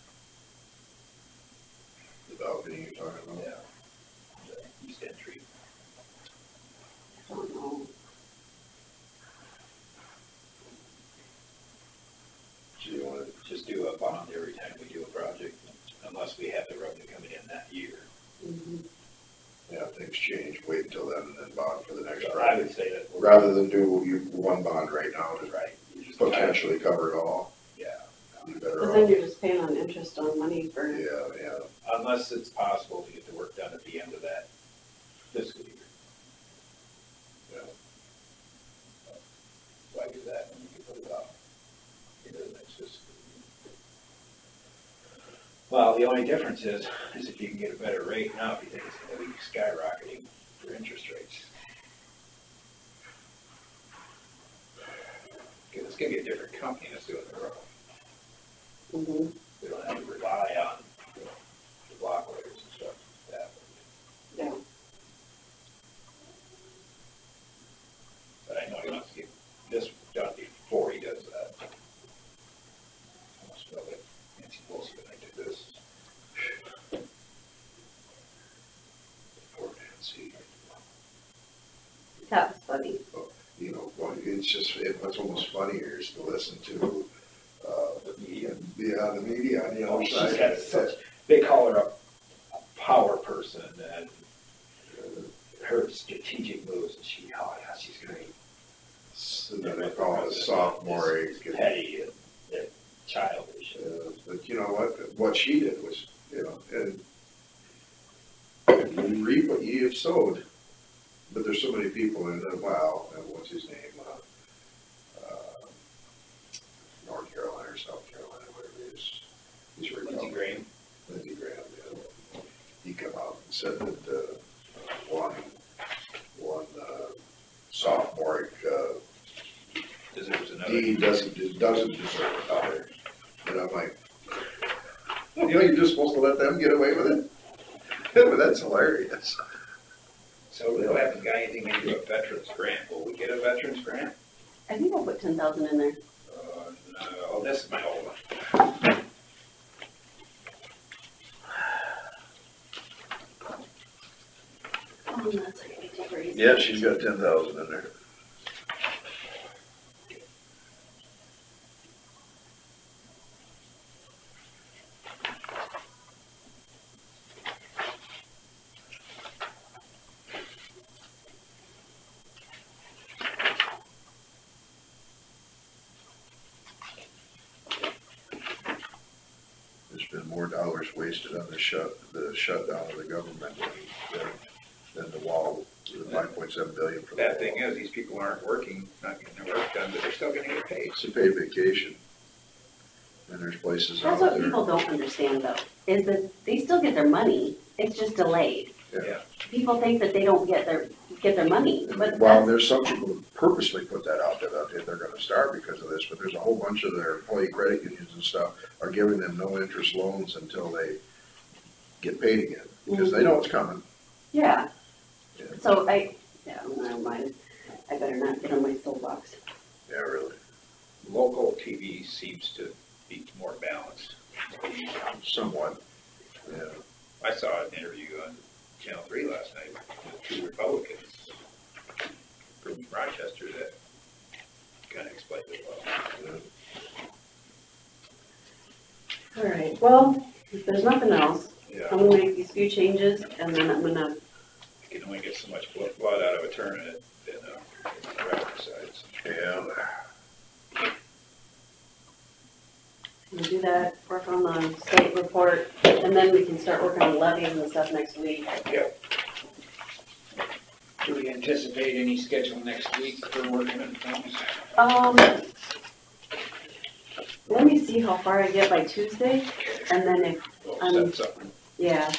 The balcony you're talking about. yeah. The East Entry. I don't know. So you wanna just do a bond every time we do a project, unless we have the revenue coming in that year. Mhm. Yeah, if things change, wait until then and then bond for the next So I would project. say that, Rather than do one bond right now to right, you just. potentially cover it all, Yeah, be Because better then off. you're just paying on interest on money for, Yeah, unless it's possible to get the work done at the end of that fiscal year. yeah. Why do that when you can put it off into the next fiscal year? Well, the only difference is if you can get a better rate now, if you think it's gonna be skyrocketing for interest rates. Because it's gonna be a different company that's doing the road. mhm. We don't have to rely on, you know, the block layers and stuff like that. Yeah. But I know he wants to get this done before he does that. I must know that Nancy Wilson and I did this. Poor Nancy. That was funny. You know, it's just, what's almost funnier is to listen to, The media. the media on the other She's side. got such, they call her a power person and her strategic moves, and oh yeah, she's great. So sophomore. Petty and childish. But you know what she did was, you know, and you reap what you have sowed. But there's so many people in the, wow, what's his name? North Carolina or South Carolina, whatever it is. He's a Lindsey Graham. Lindsey Graham, yeah. He come out and said that, one sophomore, Deserves another. D doesn't deserve it either. And I'm like, you know, you're just supposed to let them get away with it? But that's hilarious. So we haven't got anything into a veterans grant. Will we get a veterans grant? I think I'll put 10,000 in there. No, this is my old one. Oh, that's like a different reason. Yeah, she's got 10,000 in there. There's been more dollars wasted on the shutdown of the government than the wall, the 5.7 billion for the Bad wall. thing is, these people aren't working, not getting their work done, but they're still gonna get paid. It's a paid vacation. And there's places out That's what there. people don't understand though, is that they still get their money, it's just delayed. Yeah. People think that they don't get their money, but Well, that's, there's some people who purposely put that out there, that they're gonna starve because of this, but there's a whole bunch of their employee credit unions and stuff are giving them no interest loans until they get paid again, because they know it's coming. yeah. Yeah. So never mind, I better not get on my soapbox. Yeah, really. Local TV seems to be more balanced. Somewhat, yeah. I saw an interview on Channel 3 last night with two Republicans from Rochester that kind of explained it well. All right, well, if there's nothing else, Yeah, I'm gonna make these few changes and then I'm gonna, you can only get so much blood out of a turnip in rafter sides. Yeah. we'll do that, work on the state report, and then we can start working on levies and stuff next week. Do we anticipate any schedule next week for working on things? Let me see how far I get by Tuesday, and then if, We'll set something. yeah,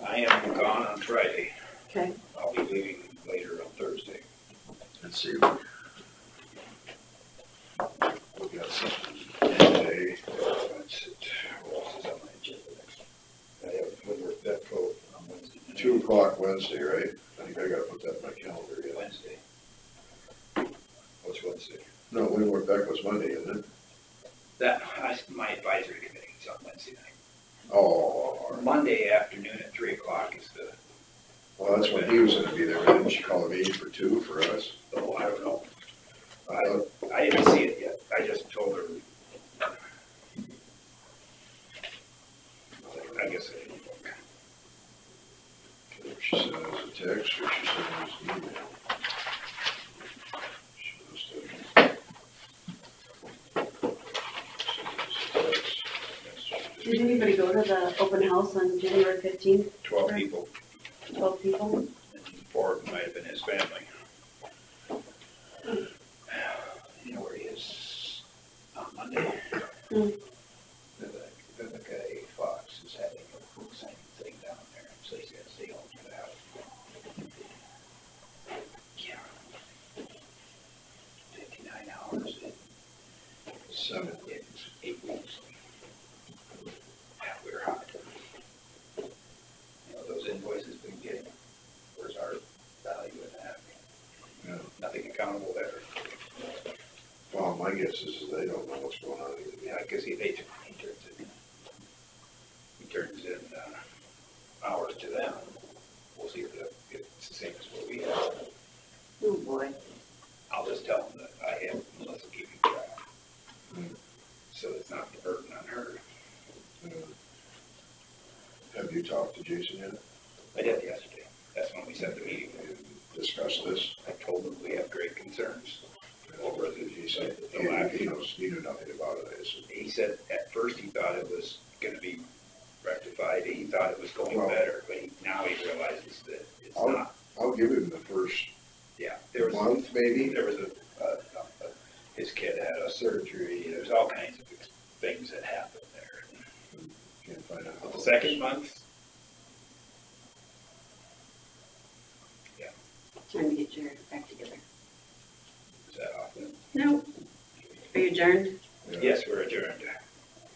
I am gone on Friday. okay. I'll be leaving later on Thursday. Let's see. We got something today. That's it. What else is on my agenda next? I have Woodward Vetco on Wednesday. 2 o'clock Wednesday, right? I think I gotta put that in my calendar, yeah. Wednesday. What's Wednesday? No, Winworth Beck was Monday, isn't it? My advisory committee is on Wednesday night. Oh, Monday afternoon at 3 o'clock is the, well, that's when he was gonna be there, didn't she call a meeting for 2 for us? oh, I don't know. I didn't see it yet. I just told her. I guess I didn't look. She sent us a text or she sent us an email. She must have. Sent us a text. Did anybody go to the open house on January 15th? 12 people, 12 people? and 4 of them might have been his family. You know where he is on Monday? Hmm. The guy, Fox, is having a book signing thing down there, so he's gotta stay home for that. Yeah. 59 hours in 8 weeks. Yeah, we're hot. You know, those invoices we've been getting, where's our value in that? Yeah. Nothing accountable there. Well, my guess is they don't know what's going on either. Yeah, because he turns in hours to them. We'll see if it's the same as what we have. Oh, boy. I'll just tell them that I have Melissa keeping track. So it's not the burden on her. Have you talked to Jason yet? I did yesterday. That's when we set the meeting. Discuss this? I told them we have great concerns. he knew nothing about it, I assume. He said at first he thought it was gonna be rectified, he thought it was going Well- better, but now he realizes that it's I'll- not. I'll give him the first Yeah, there was, month, maybe. there was his kid had a surgery, there's all kinds of things that happened there. Can't find out. But the second month, Trying to get your act together. is that often? No. Are you adjourned? Yeah. Yes, we're adjourned.